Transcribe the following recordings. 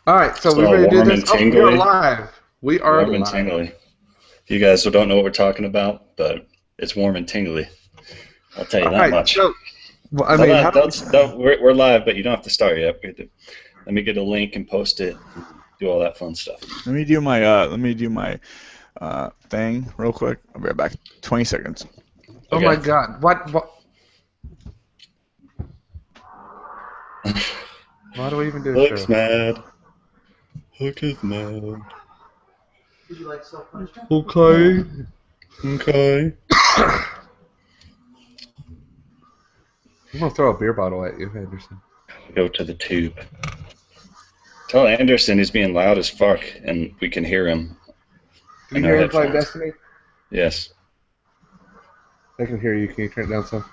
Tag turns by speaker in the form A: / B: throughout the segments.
A: All right, so
B: It's
A: we
B: all
A: ready to do
B: warm
A: this?
B: and
A: Oh, we are
B: tingly.
A: live. We are
B: Warm and
A: live.
B: tingly. You guys don't know what we're talking about, but it's warm and tingly. I'll tell you
A: All
B: that
A: right,
B: much.
A: so I
B: Hold
A: mean,
B: on,
A: how do
B: we're live, but you don't have to start yet. Let me get a link and post it. Do all that fun stuff.
C: Let me do my thing real quick. I'll be right back. 20 seconds.
A: Oh
B: Okay.
A: my God! What? Why do we even do a
B: Hook's
A: show?
B: mad. Hook is mad.
D: Would you like self-punishment?
A: Okay.
B: Okay.
A: I'm gonna throw a beer bottle at you, Anderson.
B: Go to the tube. Tell Anderson he's being loud as fuck, and we can hear him.
A: Can you
B: in our
A: hear him playing
B: headphones.
A: Destiny?
B: Yes.
A: They can hear you. Can you turn it down some?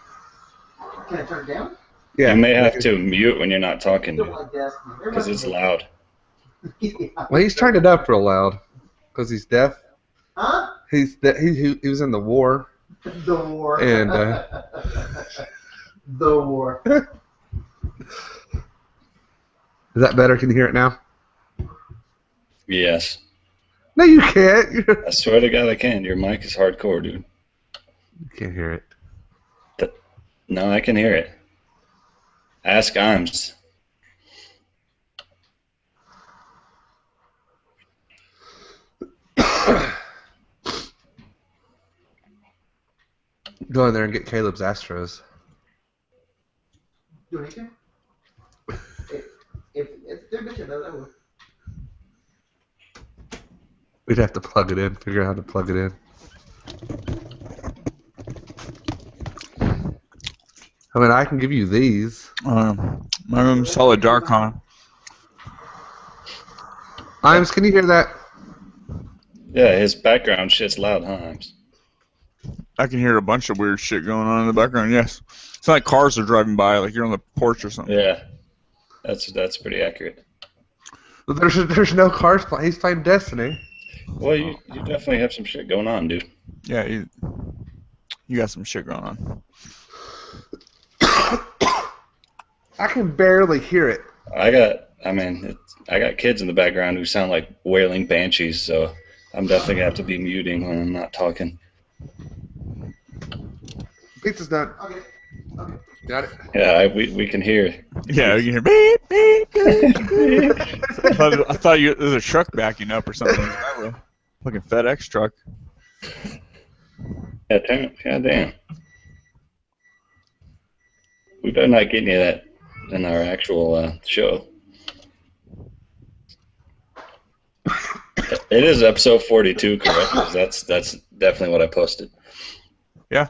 D: Can I turn it down?
A: Yeah.
B: You may
A: they
B: have
A: can-
B: to mute when you're not talking,
D: Don't like Destiny.
B: because it's loud.
A: Well, he's turned it up real loud because he's deaf.
D: Huh?
A: He was in the war.
D: The war.
A: And,
D: the war.
A: Is that better? Can you hear it now?
B: Yes.
A: No, you can't. You
B: I swear to God I can. Your mic is hardcore, dude.
A: can't hear it.
B: No, I can hear it. Ask Imes.
A: Go in there and get Caleb's Astros.
D: Do anything? If they're bitching, that would.
A: We'd have to plug it in, figure out how to plug it in. I mean, I can give you these.
C: My room's solid dark, huh?
A: Imes, can you hear that?
B: Yeah, his background shit's loud, huh, Imes?
C: I can hear a bunch of weird shit going on in the background, yes. It's like cars are driving by, like you're on the porch or something.
B: Yeah. That's pretty accurate.
A: But there's no cars playing. He's playing Destiny.
B: Well, you definitely have some shit going on, dude.
C: Yeah, you got some shit going on.
A: I can barely hear it.
B: I got kids in the background who sound like wailing banshees, so I'm definitely gonna have to be muting when I'm not talking.
A: Pizza's done.
D: Okay. Okay.
A: Got it.
B: Yeah, we can hear.
C: Yeah, you can hear beep, beep, beep, beep. I thought there was a truck backing up or something. Fucking FedEx truck.
B: Yeah, God damn. We better not get any of that in our actual show. It is episode 42, correct? 'Cause that's definitely what I posted.
C: Yeah.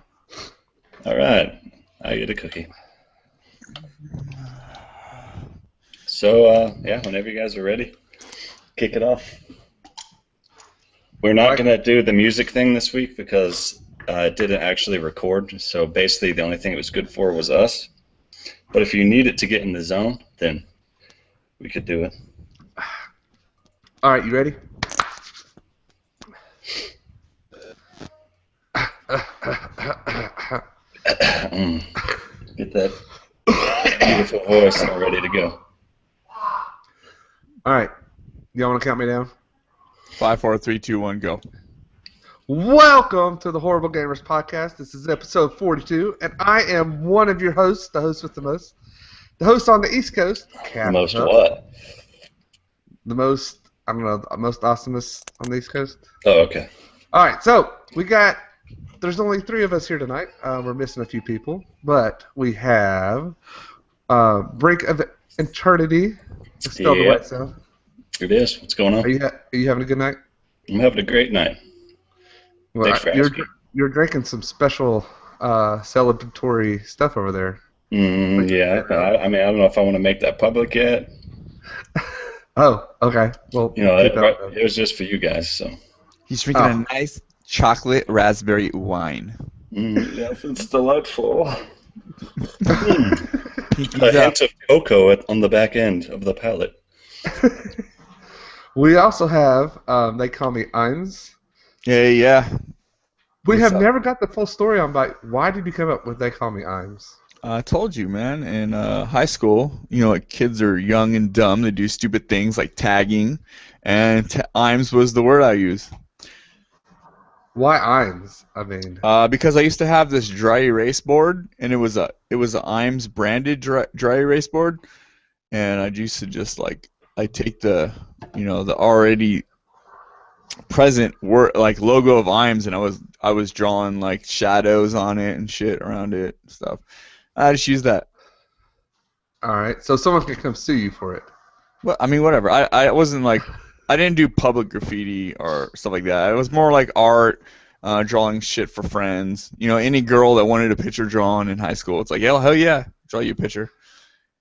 B: All right, I get a cookie. So yeah, whenever you guys are ready, kick it off. We're not gonna do the music thing this week because it didn't actually record. So basically, the only thing it was good for was us. But if you need it to get in the zone, then we could do it.
A: All right, you ready?
B: Get that beautiful voice all ready to go.
A: All right. Y'all want to count me down?
C: 5, 4, 3, 2, 1, go.
A: Welcome to the Horrible Gamers Podcast. This is episode 42, and I am one of your hosts, the host with the most. The host on the East Coast.
B: The most what?
A: The most, I don't know, the most awesomest on the East Coast.
B: Oh, okay.
A: All right, so there's only 3 of us here tonight. We're missing a few people, but we have Brink of Eternity. It's spelled the
B: Yeah.
A: right sound.
B: It is. What's going on?
A: Are you having a good night?
B: I'm having a great night.
A: Well,
B: Thanks for asking.
A: you're drinking some special celebratory stuff over there.
B: Yeah, I mean, I don't know if I want to make that public yet.
A: Oh, okay. Well,
B: You know,
A: keep that up.
B: it was just for you guys, so.
C: He's drinking a nice chocolate raspberry wine.
B: Yes, it's delightful.
C: Pinkies
B: A
C: up.
B: hint of cocoa on the back end of the palate.
A: We also have, they call me Imes.
C: Yeah.
A: We
C: What's
A: have
C: up?
A: never got the full story on why did you come up with they call me Imes?
C: I told you, man. In high school, like kids are young and dumb. They do stupid things like tagging, and IMS was the word I used.
A: Why Imes? I mean,
C: Because I used to have this dry erase board, and it was a IMS branded dry erase board, and I used to just like I take the already present word like logo of IMS, and I was drawing like shadows on it and shit around it and stuff. I just use that.
A: all right. So someone can come sue you for it.
C: Well, I mean, whatever. I wasn't like I didn't do public graffiti or stuff like that. It was more like art, drawing shit for friends. Any girl that wanted a picture drawn in high school, it's like, yeah, hell yeah, draw you a picture.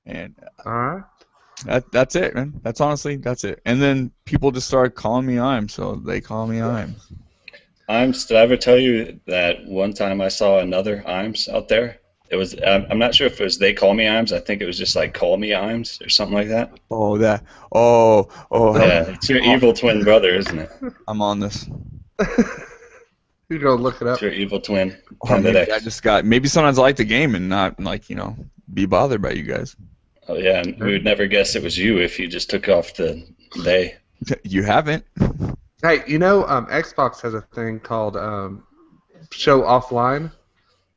C: And
A: All right.
C: that's it, man. That's it. And then people just started calling me IM, so they call me IM.
B: IMS, did I ever tell you that one time I saw another IMS out there? It was, I'm not sure if it was they call me IMS. I think it was just like call me IMS or something like that.
C: Oh, that. Oh.
B: Yeah, it's your evil twin brother, isn't it?
C: I'm on this.
A: You go look it up.
B: It's your evil twin.
C: Or maybe sometimes I like the game and not like be bothered by you guys.
B: Oh yeah, and we would never guess it was you if you just took off the they.
C: You haven't.
A: Hey, Xbox has a thing called Show Offline.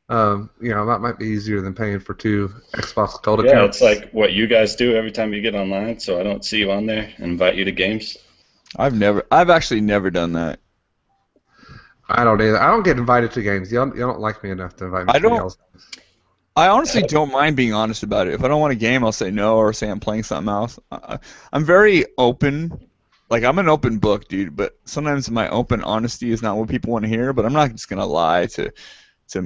A: That might be easier than paying for 2 Xbox Gold accounts.
B: Yeah, it's like what you guys do every time you get online, so I don't see you on there and invite you to games.
C: I've actually never done that.
A: I don't either. I don't get invited to games. You don't like me enough to invite me to games.
C: I honestly don't mind being honest about it. If I don't want a game, I'll say no or say I'm playing something else. I'm very open. Like, I'm an open book, dude, but sometimes my open honesty is not what people want to hear, but I'm not just going to lie to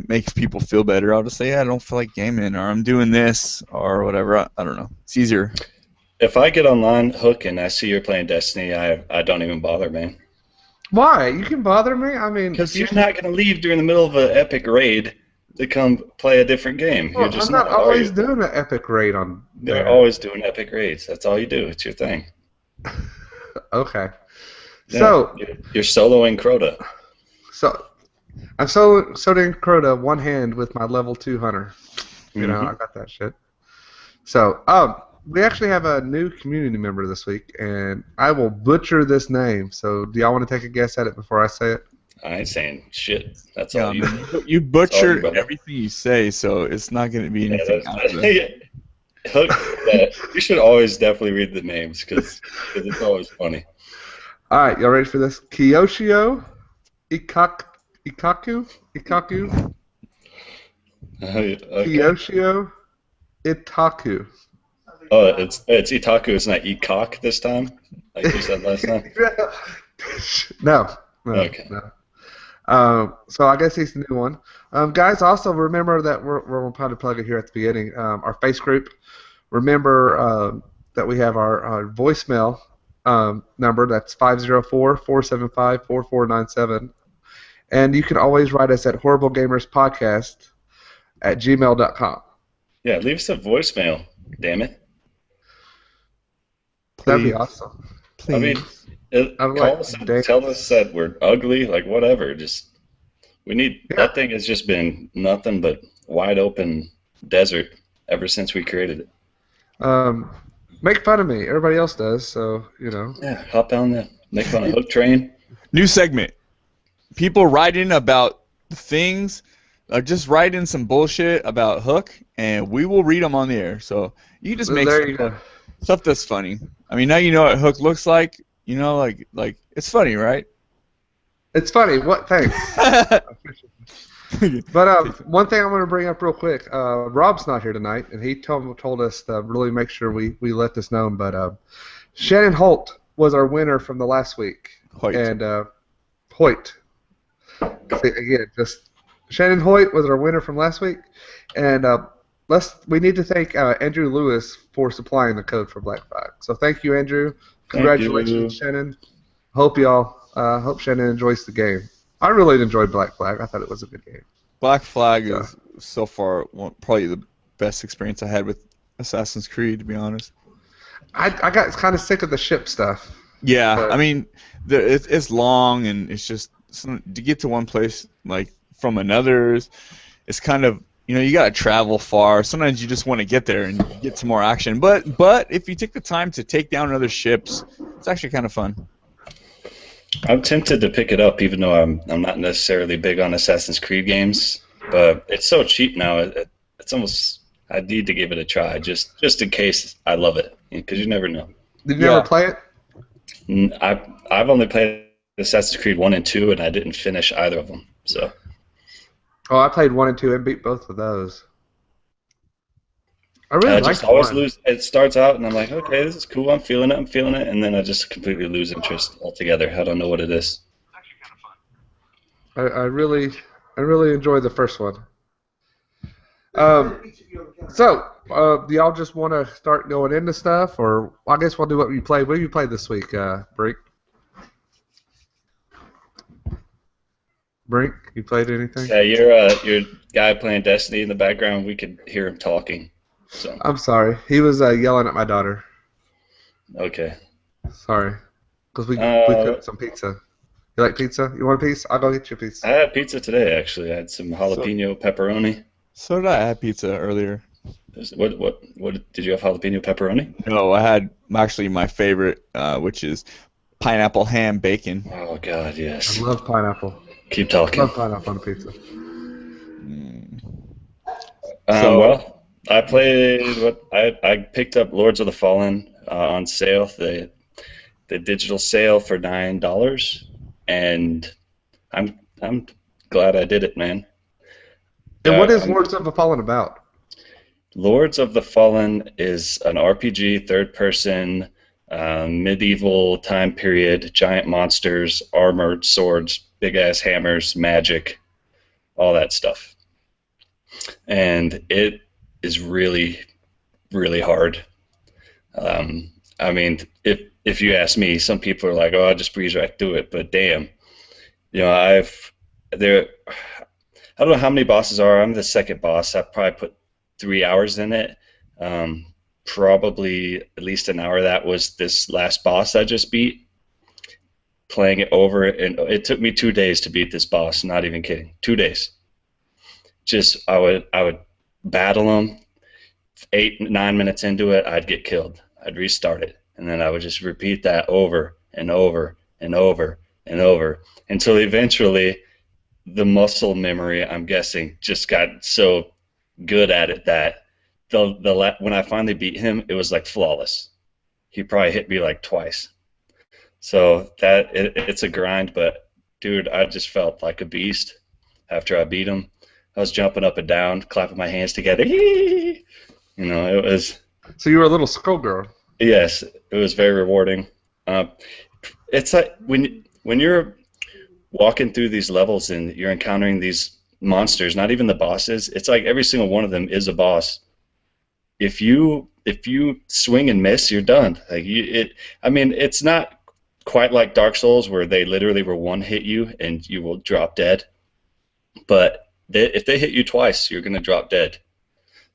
C: make people feel better. I'll just say, yeah, I don't feel like gaming, or I'm doing this, or whatever. I don't know. It's easier.
B: If I get online, Hook, and I see you're playing Destiny, I don't even bother, man.
A: Why? You can bother me? I mean...
B: Because you're not going to leave during the middle of an epic raid to come play a different game.
A: Well,
B: You're just
A: I'm not always doing an epic raid on...
B: They're always doing epic raids. That's all you do. It's your thing.
A: Okay.
B: Yeah,
A: So...
B: You're soloing Crota.
A: So... I'm soloing Crota one hand with my level 2 hunter. I got that shit. So, we actually have a new community member this week, and I will butcher this name. So, do y'all want to take a guess at it before I say it?
B: I ain't saying shit. That's all you do.
C: You butchered everything you say, so it's not going to be anything out of it.
B: Hook, you should always definitely read the names, because it's always funny.
A: All right, y'all ready for this? Kiyoshio Ikaku?
B: Okay.
A: Kiyoshio Itaku.
B: Oh, it's Itaku. It's not Ikok this time, like you said last time.
A: No.
B: Okay.
A: No. So I guess he's the new one. Guys, also remember that we're going to probably plug it here at the beginning. Our face group. Remember that we have our voicemail number. That's 504-475-4497. And you can always write us at horriblegamerspodcast@gmail.com.
B: Yeah, leave us a voicemail. Damn it.
A: That'd be awesome.
C: Please.
B: I mean, call us and tell us that we're ugly, like whatever. That thing has just been nothing but wide open desert ever since we created it.
A: Make fun of me. Everybody else does, so,
B: Yeah, hop on the make fun of Hook train.
C: New segment. People write in about things, just write in some bullshit about Hook, and we will read them on the air. So you just make stuff that's funny. I mean, now you know what Hook looks like. Like it's funny, right?
A: It's funny. What? Thanks. But one thing I want to bring up real quick. Rob's not here tonight, and he told us to really make sure we let this known. But Shannon Holt was our winner from the last week, and Hoyt. Again, just Shannon Hoyt was our winner from last week, and we need to thank Andrew Lewis for supplying the code for Black Flag. So thank you, Andrew. Congratulations, Shannon. Hope Shannon enjoys the game. I really enjoyed Black Flag. I thought it was a good game.
C: Black Flag is so far probably the best experience I had with Assassin's Creed, to be honest.
A: I got kind of sick of the ship stuff.
C: Yeah, I mean, it's long, and it's just to get to one place like from another. It's kind of you gotta travel far. Sometimes you just want to get there and get some more action. But if you take the time to take down other ships, it's actually kind of fun.
B: I'm tempted to pick it up, even though I'm not necessarily big on Assassin's Creed games. But it's so cheap now. It's almost, I need to give it a try just in case I love it, because you never know.
A: Did you ever play it?
B: I've only played Assassin's Creed 1 and 2, and I didn't finish either of them. So.
A: Oh, I played 1 and 2 and beat both of those. I really
B: just always lose. It starts out, and I'm like, okay, this is cool. I'm feeling it, and then I just completely lose interest altogether. I don't know what it is.
A: I really enjoy the first one. So, do y'all just want to start going into stuff, or I guess we'll do what you played. What have you played this week, Brink? Brink, you played anything?
B: Yeah, your guy playing Destiny in the background. We could hear him talking. So.
A: I'm sorry. He was yelling at my daughter.
B: Okay.
A: Sorry. Because we cooked some pizza. You like pizza? You want a piece? I'll go get you a piece.
B: I had pizza today, actually. I had some jalapeno pepperoni.
C: So did I. I had pizza earlier.
B: What did you have, jalapeno pepperoni?
C: No, I had actually my favorite, which is pineapple ham bacon.
B: Oh, God, yes.
A: I love pineapple.
B: Keep talking.
A: I love pineapple on a pizza.
B: Well, I played I picked up Lords of the Fallen on sale, the digital sale for $9, and I'm glad I did it, man.
A: And what is Lords of the Fallen about?
B: Lords of the Fallen is an RPG, third-person, medieval time period, giant monsters, armored swords, big-ass hammers, magic, all that stuff. And it is really, really hard. I mean, if you ask me, some people are like, "Oh, I'll just breeze right through it," but damn, I don't know how many bosses are. I'm the second boss. I probably put 3 hours in it. Probably at least an hour of that was this last boss I just beat. Playing it over, and it took me 2 days to beat this boss. Not even kidding. 2 days. I would battle him. 8-9 minutes into it, I'd get killed. I'd restart it, and then I would just repeat that over and over and over and over until eventually the muscle memory, I'm guessing, just got so good at it that when I finally beat him, it was like flawless. He probably hit me like twice. So it's a grind, but dude, I just felt like a beast after I beat him. I was jumping up and down, clapping my hands together. It was.
A: So you were a little skullgirl.
B: Yes, it was very rewarding. It's like when you're walking through these levels and you're encountering these monsters, not even the bosses. It's like every single one of them is a boss. If you swing and miss, you're done. It's not quite like Dark Souls where they literally will one-hit you and you will drop dead. But if they hit you twice, you're going to drop dead.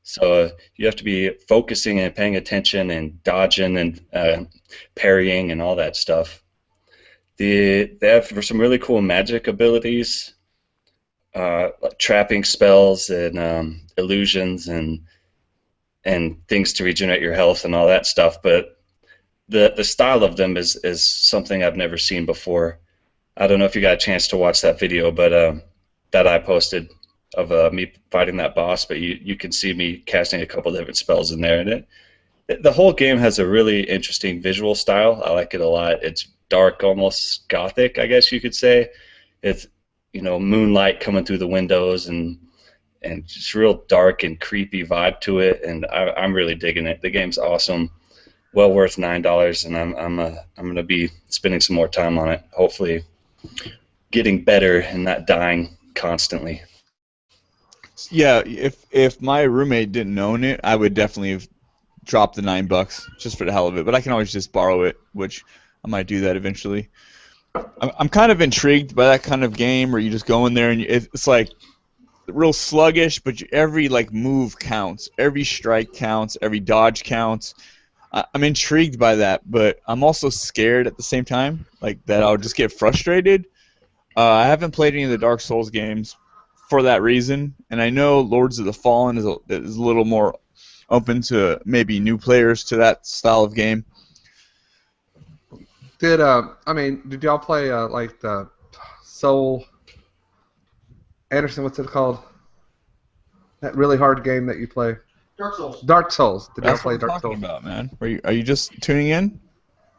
B: So you have to be focusing and paying attention and dodging and parrying and all that stuff. They have some really cool magic abilities, like trapping spells and illusions and things to regenerate your health and all that stuff. But the style of them is something I've never seen before. I don't know if you got a chance to watch that video, but that I posted of me fighting that boss, but you can see me casting a couple different spells in there. And the whole game has a really interesting visual style. I like it a lot. It's dark, almost gothic, I guess you could say. It's moonlight coming through the windows and just real dark and creepy vibe to it. And I'm really digging it. The game's awesome. Well worth $9, and I'm gonna be spending some more time on it. Hopefully, getting better and not dying constantly.
C: Yeah, if my roommate didn't own it, I would definitely have dropped the $9 just for the hell of it. But I can always just borrow it, which I might do that eventually. I'm kind of intrigued by that kind of game where you just go in there and it's like real sluggish, but every move counts, every strike counts, every dodge counts. I'm intrigued by that, but I'm also scared at the same time, that I'll just get frustrated. I haven't played any of the Dark Souls games. for that reason. And I know Lords of the Fallen is a little more open to maybe new players to that style of game.
A: Did y'all play like the Soul Anderson? What's it called? That really hard game that you play.
D: Dark Souls.
A: Dark Souls. Did y'all
C: That's
A: play
C: what I'm
A: Dark
C: talking
A: Souls?
C: about, man. Are you just tuning in?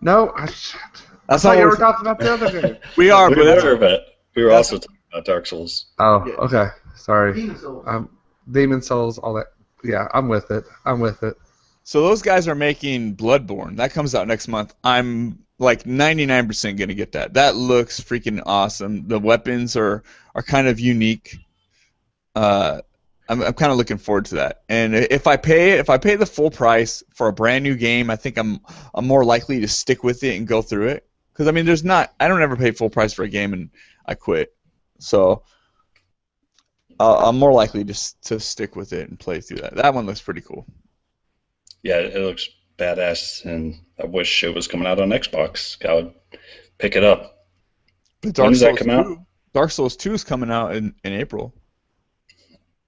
A: No, I
C: That's
A: thought
C: not
A: you
C: what
A: were talking about the other game.
C: we are,
B: We
C: but that's,
B: were, but we were
C: that's-
B: also talking about Dark Souls.
A: Oh,
C: Yeah.
A: okay. Sorry.
D: Demon Souls.
A: Demon Souls, all that. Yeah, I'm with it.
C: so those guys are making Bloodborne. That comes out next month. I'm like 99% gonna get that. That looks freaking awesome. The weapons are kind of unique. I'm kind of looking forward to that. And if I pay the full price for a brand new game, I think I'm more likely to stick with it and go through it. Because I mean, I don't ever pay full price for a game and I quit. So I'm more likely to stick with it and play through that. That one looks pretty cool.
B: Yeah, it looks badass, and I wish it was coming out on Xbox. I would pick it up.
C: But
B: When does that come out?
C: Dark Souls 2 is coming out in April.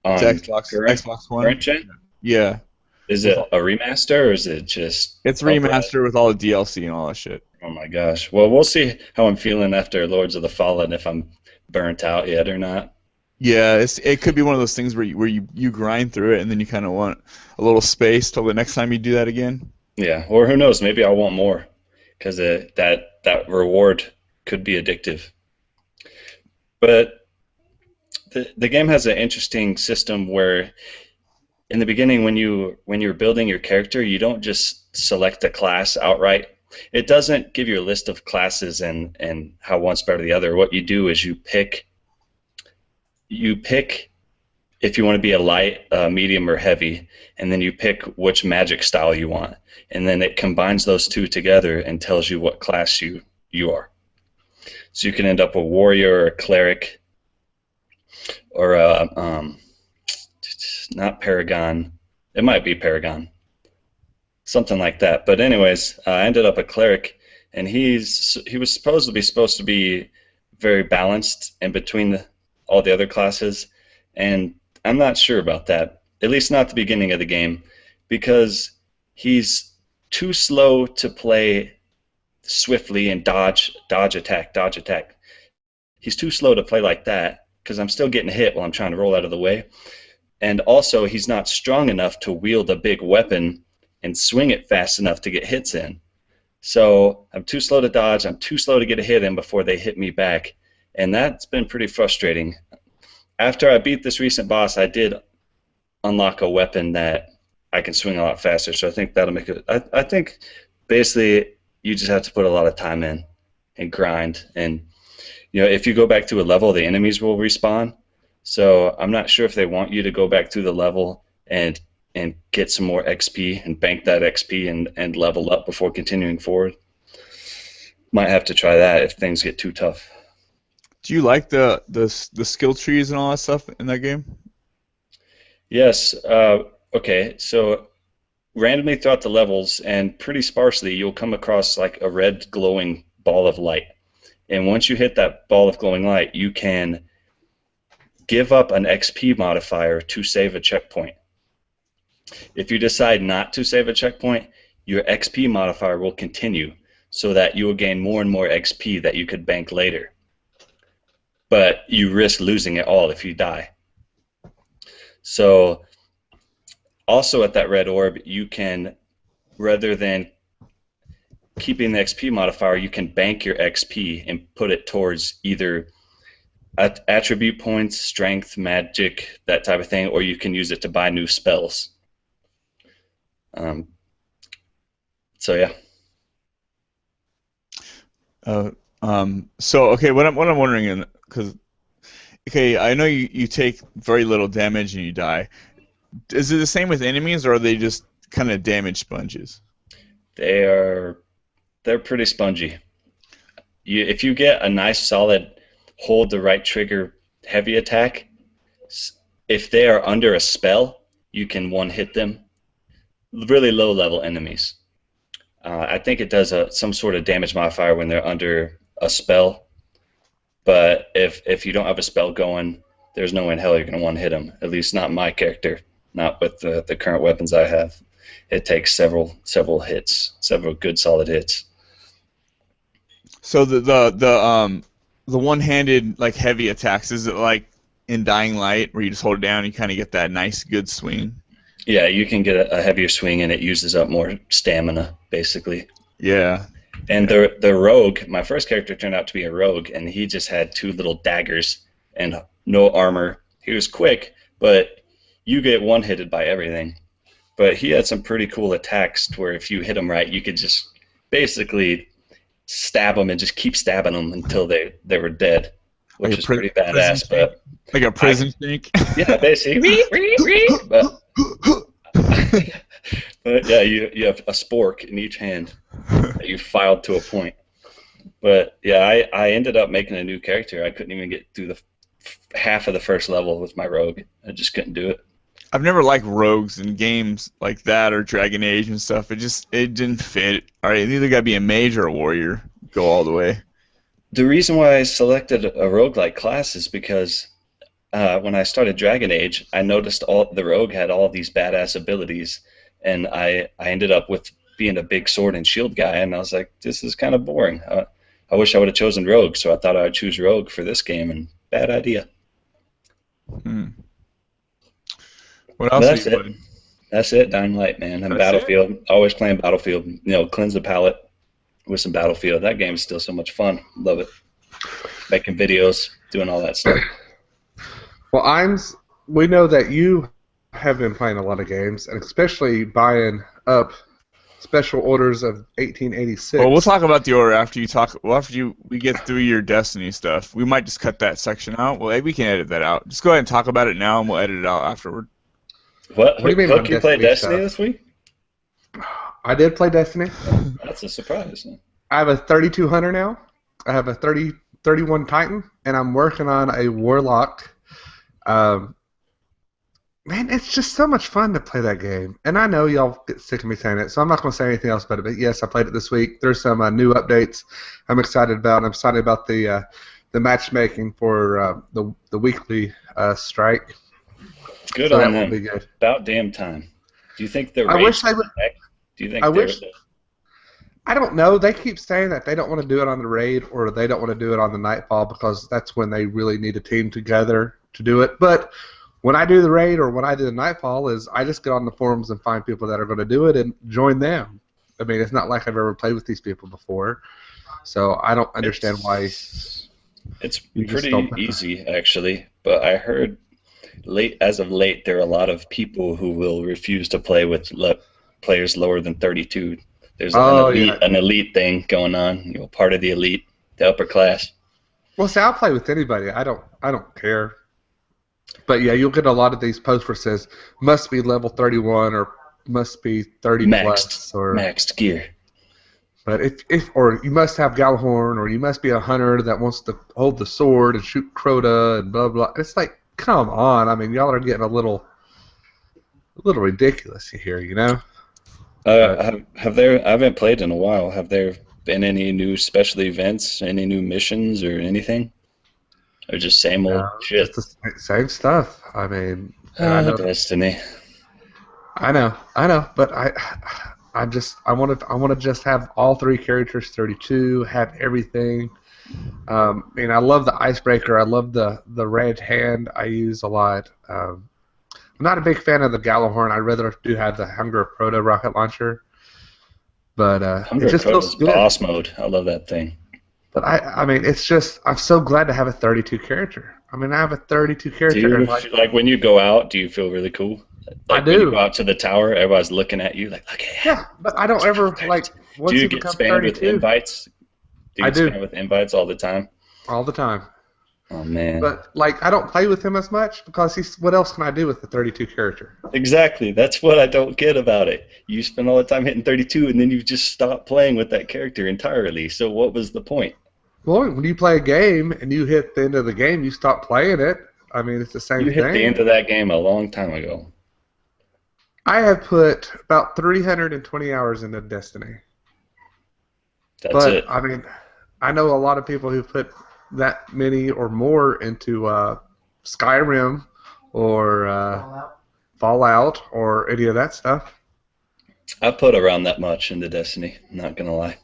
B: On
C: It's Xbox One.
B: current gen?
C: Yeah.
B: Is it a remaster, or is it just...
C: It's remastered with all the DLC and all that shit.
B: Oh my gosh. Well, we'll see how I'm feeling after Lords of the Fallen, if I'm burnt out yet or not.
C: Yeah, it could be one of those things where you grind through it and then you kind of want a little space till the next time you do that again.
B: Yeah, or who knows, maybe I'll want more, because that reward could be addictive. But the game has an interesting system where in the beginning, when you're building your character, you don't just select a class outright. It doesn't give you a list of classes and how one's better than the other. What you do is you pick if you want to be a light, medium, or heavy, and then you pick which magic style you want, and then it combines those two together and tells you what class you are. So you can end up a warrior or a cleric, or a not Paragon. It might be Paragon, something like that. But anyways, I ended up a cleric, and he was supposed to be very balanced in between all the other classes, and I'm not sure about that. At least not at the beginning of the game, because he's too slow to play swiftly and dodge attack. He's too slow to play like that, because I'm still getting hit while I'm trying to roll out of the way. And also, he's not strong enough to wield a big weapon and swing it fast enough to get hits in. So I'm too slow to dodge, I'm too slow to get a hit in before they hit me back, and that's been pretty frustrating. After I beat this recent boss, I did unlock a weapon that I can swing a lot faster, so I think that'll make it. I think basically you just have to put a lot of time in and grind, and if you go back to a level, the enemies will respawn. So I'm not sure if they want you to go back through the level and get some more XP and bank that XP and level up before continuing forward. Might have to try that if things get too tough.
C: Do you like the skill trees and all that stuff in that game?
B: Yes. Okay. So randomly throughout the levels and pretty sparsely, you'll come across like a red glowing ball of light. And once you hit that ball of glowing light, you can give up an XP modifier to save a checkpoint. If you decide not to save a checkpoint, your XP modifier will continue so that you will gain more and more XP that you could bank later. But you risk losing it all if you die. So also at that red orb, you can, rather than keeping the XP modifier, you can bank your XP and put it towards either attribute points, strength, magic, that type of thing, or you can use it to buy new spells. So yeah.
C: So okay, what I'm wondering, because okay, I know you take very little damage and you die. Is it the same with enemies, or are they just kind of damage sponges?
B: They're pretty spongy. If you get a nice solid hold the right trigger heavy attack, if they are under a spell, you can one-hit them. Really low-level enemies. I think it does some sort of damage modifier when they're under a spell, but if you don't have a spell going, there's no way in hell you're going to one-hit him. At least not my character, not with the current weapons I have. It takes several hits, several good solid hits.
C: So the one-handed like heavy attacks, is it like in Dying Light where you just hold it down and you kind of get that nice good swing?
B: Yeah, you can get a heavier swing and it uses up more stamina, basically.
C: Yeah.
B: And the rogue, my first character turned out to be a rogue, and he just had 2 little daggers and no armor. He was quick, but you get one-hitted by everything. But he had some pretty cool attacks to where if you hit him right, you could just basically stab them and just keep stabbing them until they were dead, which
C: like
B: is pretty badass. But
C: like a prison snake.
B: Yeah, basically. But yeah, you have a spork in each hand that you filed to a point. But yeah, I ended up making a new character. I couldn't even get through the half of the first level with my rogue. I just couldn't do it.
C: I've never liked rogues in games like that or Dragon Age and stuff. It didn't fit. All right, you either got to be a mage or a warrior. Go all the way.
B: The reason why I selected a roguelike class is because when I started Dragon Age, I noticed the rogue had all these badass abilities, and I ended up with being a big sword and shield guy, and I was like, this is kind of boring. I wish I would have chosen rogue, so I thought I would choose rogue for this game, and bad idea.
C: What else?
B: That's it. That's it. Dying Light, man. And Battlefield. Always playing Battlefield. Cleanse the palate with some Battlefield. That game is still so much fun. Love it. Making videos, doing all that stuff.
A: Well, we know that you have been playing a lot of games, and especially buying up special orders of 1886.
C: Well, we'll talk about the order after you talk. Well, we get through your Destiny stuff. We might just cut that section out. Well, we can edit that out. Just go ahead and talk about it now, and we'll edit it out afterward.
B: What do you mean? Hook, you played Destiny this week?
A: I did play Destiny.
B: That's a surprise.
A: I have a 3200 now. I have a 31 Titan, and I'm working on a Warlock. Man, it's just so much fun to play that game. And I know y'all get sick of me saying it, so I'm not going to say anything else about it. But yes, I played it this week. There's some new updates I'm excited about. I'm excited about the matchmaking for the weekly strike.
B: Good on them. Be good. About damn time. Do you think they're?
A: I wish they would.
B: Do you think?
A: I don't know. They keep saying that they don't want to do it on the raid or they don't want to do it on the Nightfall because that's when they really need a team together to do it. But when I do the raid or when I do the Nightfall, I just get on the forums and find people that are going to do it and join them. I mean, it's not like I've ever played with these people before, so I don't understand why.
B: It's pretty easy actually, but I heard. As of late, there are a lot of people who will refuse to play with players lower than 32. There's an elite thing going on. Part of the elite, the upper class.
A: Well, see, I'll play with anybody. I don't care. But yeah, you'll get a lot of these posts where it says must be level 31 or must be 30 plus or
B: maxed gear.
A: But or you must have Gjallarhorn or you must be a hunter that wants to hold the sword and shoot Crota and blah blah. It's like, come on! I mean, y'all are getting a little ridiculous here, you know.
B: I haven't played in a while. Have there been any new special events, any new missions, or anything? Or just same old shit?
A: Just the same stuff. I mean, I know,
B: Destiny.
A: I know, but I want to just have all 3 characters, 32, have everything. I mean, I love the icebreaker. I love the red hand. I use a lot. I'm not a big fan of the Gjallarhorn. I rather do have the Hunger of Crota rocket launcher. But it just feels good.
B: Boss mode. I love that thing.
A: But I mean, it's just I'm so glad to have a 32 character. I mean, I have a 32 character.
B: Do you, like when you go out, do you feel really cool? Like
A: I do.
B: When you go out to the tower, everybody's looking at you like, okay.
A: Yeah, but I don't ever like. Once
B: do you get spammed with invites? Do you
A: get
B: spammed with invites all the time?
A: All the time.
B: Oh man.
A: But like, I don't play with him as much because what else can I do with the 32 character?
B: Exactly. That's what I don't get about it. You spend all the time hitting 32, and then you just stop playing with that character entirely. So what was the point?
A: Well, when you play a game and you hit the end of the game, you stop playing it. I mean, it's the same thing.
B: You hit the end of that game a long time ago.
A: I have put about 320 hours into Destiny.
B: That's it.
A: I mean, I know a lot of people who put that many or more into Skyrim or Fallout or any of that stuff.
B: I put around that much into Destiny, not gonna lie.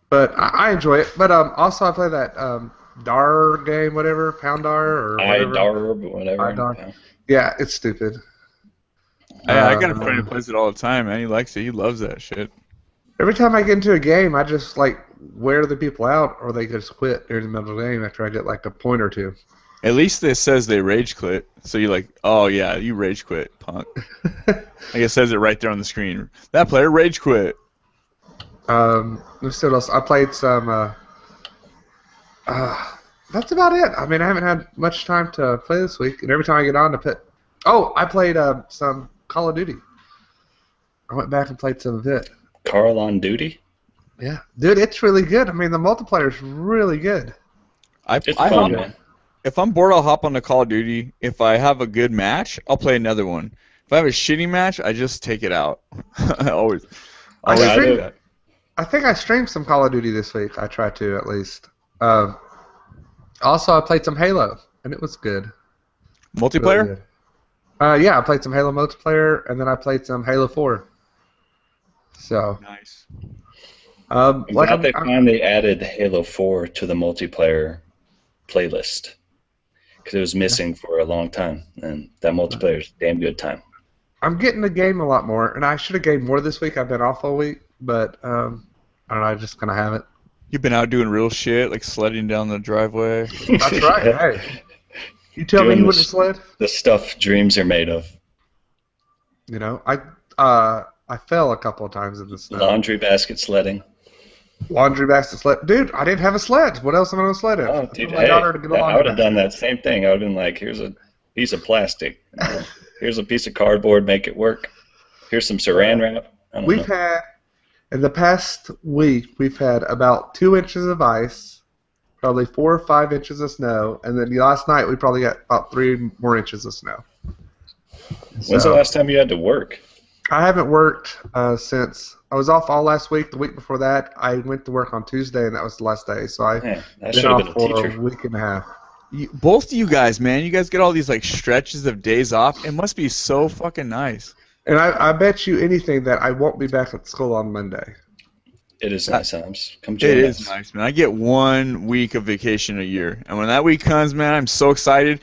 A: But I enjoy it. But also I play that Dar game, whatever, Pound Dar or whatever.
B: Darb, whatever.
A: Dar. Yeah, it's stupid.
C: I got a friend who plays it all the time, man. He likes it. He loves that shit.
A: Every time I get into a game, I just like wear the people out, or they just quit during the middle of the game after I get like a point or two.
C: At least it says they rage quit, so you're like, oh yeah, you rage quit, punk. Like it says it right there on the screen. That player rage quit.
A: Let's see what else. I played some. That's about it. I mean, I haven't had much time to play this week, and every time I get on to put. Oh, I played some Call of Duty. I went back and played some of it.
B: Carl on Duty?
A: Yeah, dude, it's really good. I mean, the multiplayer's really good.
B: It's fun, man.
C: If I'm bored, I'll hop on the Call of Duty. If I have a good match, I'll play another one. If I have a shitty match, I just take it out. I always do that.
A: I think I streamed some Call of Duty this week. I tried to, at least. Also, I played some Halo, and it was good.
C: Multiplayer?
A: Really good. Yeah, I played some Halo multiplayer, and then I played some Halo 4. So
C: nice.
B: I'm glad they finally added Halo 4 to the multiplayer playlist because it was missing for a long time, and that multiplayer is a damn good time.
A: I'm getting the game a lot more, and I should have gamed more this week. I've been off all week, but I don't know. I'm just gonna have it.
C: You've been out doing real shit, like sledding down the driveway.
A: That's right. Yeah. Hey, you tell me you wouldn't sled?
B: The stuff dreams are made of.
A: You know, I fell a couple of times in the snow.
B: Laundry basket sledding.
A: Laundry basket sled. Dude, I didn't have a sled. What else am I going to sled in?
B: Oh, dude, I would have done that same thing. I would have been like, here's a piece of plastic. Here's a piece of cardboard. Make it work. Here's some saran wrap.
A: We've had, in the past week, we've had about 2 inches of ice, probably 4 or 5 inches of snow, and then last night we probably got about 3 more inches of snow.
B: When's the last time you had to work?
A: I haven't worked since I was off all last week. The week before that, I went to work on Tuesday, and that was the last day. So I've been off for a week and a half.
C: Both of you guys, man, you guys get all these like stretches of days off. It must be so fucking nice.
A: And I bet you anything that I won't be back at school on Monday.
B: It is nice times. Come join us.
C: It is nice, man. I get 1 week of vacation a year, and when that week comes, man, I'm so excited.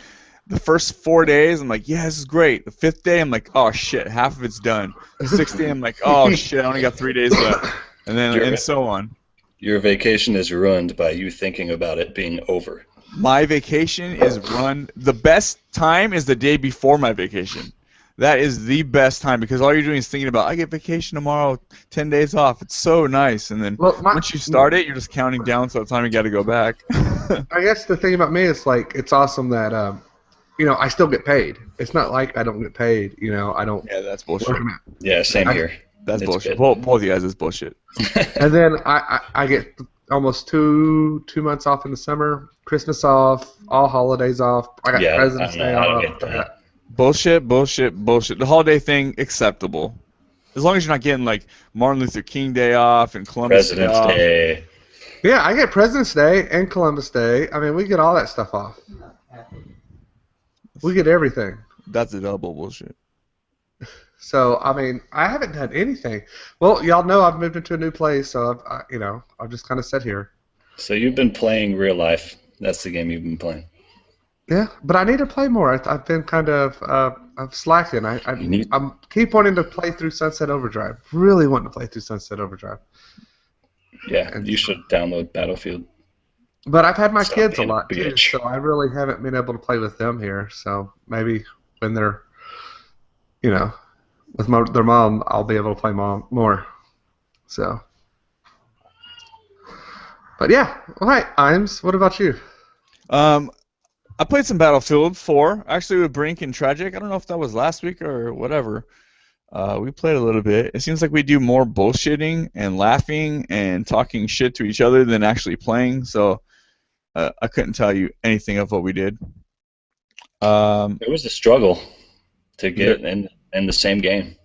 C: The first 4 days, I'm like, yeah, this is great. The 5th day, I'm like, oh, shit, half of it's done. The 6th day, I'm like, oh, shit, I only got 3 days left. And then, and so on.
B: Your vacation is ruined by you thinking about it being over.
C: My vacation is run. The best time is the day before my vacation. That is the best time because all you're doing is thinking about, I get vacation tomorrow, 10 days off. It's so nice. And then once you start it, you're just counting down to the time you got to go back.
A: I guess the thing about me is, like, it's awesome that, I still get paid. It's not like I don't get paid. I don't.
C: Yeah, that's bullshit.
B: Yeah, same here.
C: That's bullshit. Both of you guys is bullshit.
A: And then I get almost two months off in the summer, Christmas off, all holidays off. I got President's Day off.
C: Bullshit. The holiday thing, acceptable. As long as you're not getting, like, Martin Luther King Day off and Columbus Day off.
B: Day.
A: Yeah, I get President's Day and Columbus Day. I mean, we get all that stuff off. We get everything.
C: That's a double bullshit.
A: So, I mean, I haven't done anything. Well, y'all know I've moved into a new place, so I've just kind of sat here.
B: So you've been playing real life. That's the game you've been playing.
A: Yeah, but I need to play more. I've been kind of slacking. I keep wanting to play through Sunset Overdrive. Really wanting to play through Sunset Overdrive.
B: Yeah, and you should download Battlefield.
A: But I've had my kids a lot, too, so I really haven't been able to play with them here. So maybe when they're, with their mom, I'll be able to play more. So. But yeah, all right, Imes, what about you?
C: I played some Battlefield 4, actually with Brink and Tragic. I don't know if that was last week or whatever. We played a little bit. It seems like we do more bullshitting and laughing and talking shit to each other than actually playing, so I couldn't tell you anything of what we did.
B: It was a struggle to get in the same game.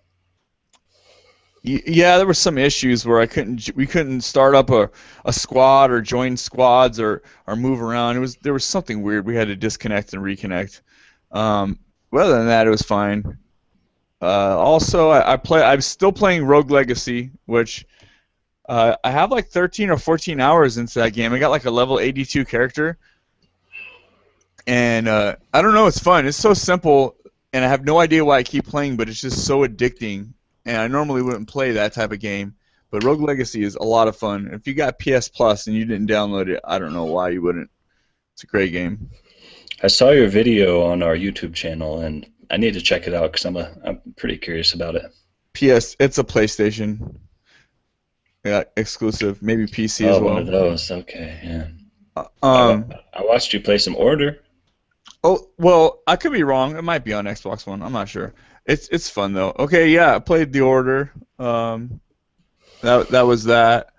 C: Yeah, there were some issues where we couldn't start up a squad or join squads or move around. There was something weird. We had to disconnect and reconnect. But other than that, it was fine. Also, I'm still playing Rogue Legacy, which I have like 13 or 14 hours into that game. I got like a level 82 character, and I don't know. It's fun. It's so simple, and I have no idea why I keep playing, but it's just so addicting. And I normally wouldn't play that type of game, but Rogue Legacy is a lot of fun. If you got PS Plus and you didn't download it, I don't know why you wouldn't. It's a great game.
B: I saw your video on our YouTube channel, and I need to check it out because I'm pretty curious about it.
C: It's a PlayStation exclusive, maybe PC as well.
B: One of those. Okay, yeah. I watched you play some Order.
C: Oh, well, I could be wrong. It might be on Xbox One. I'm not sure. It's fun though. Okay, yeah, I played The Order. That was that.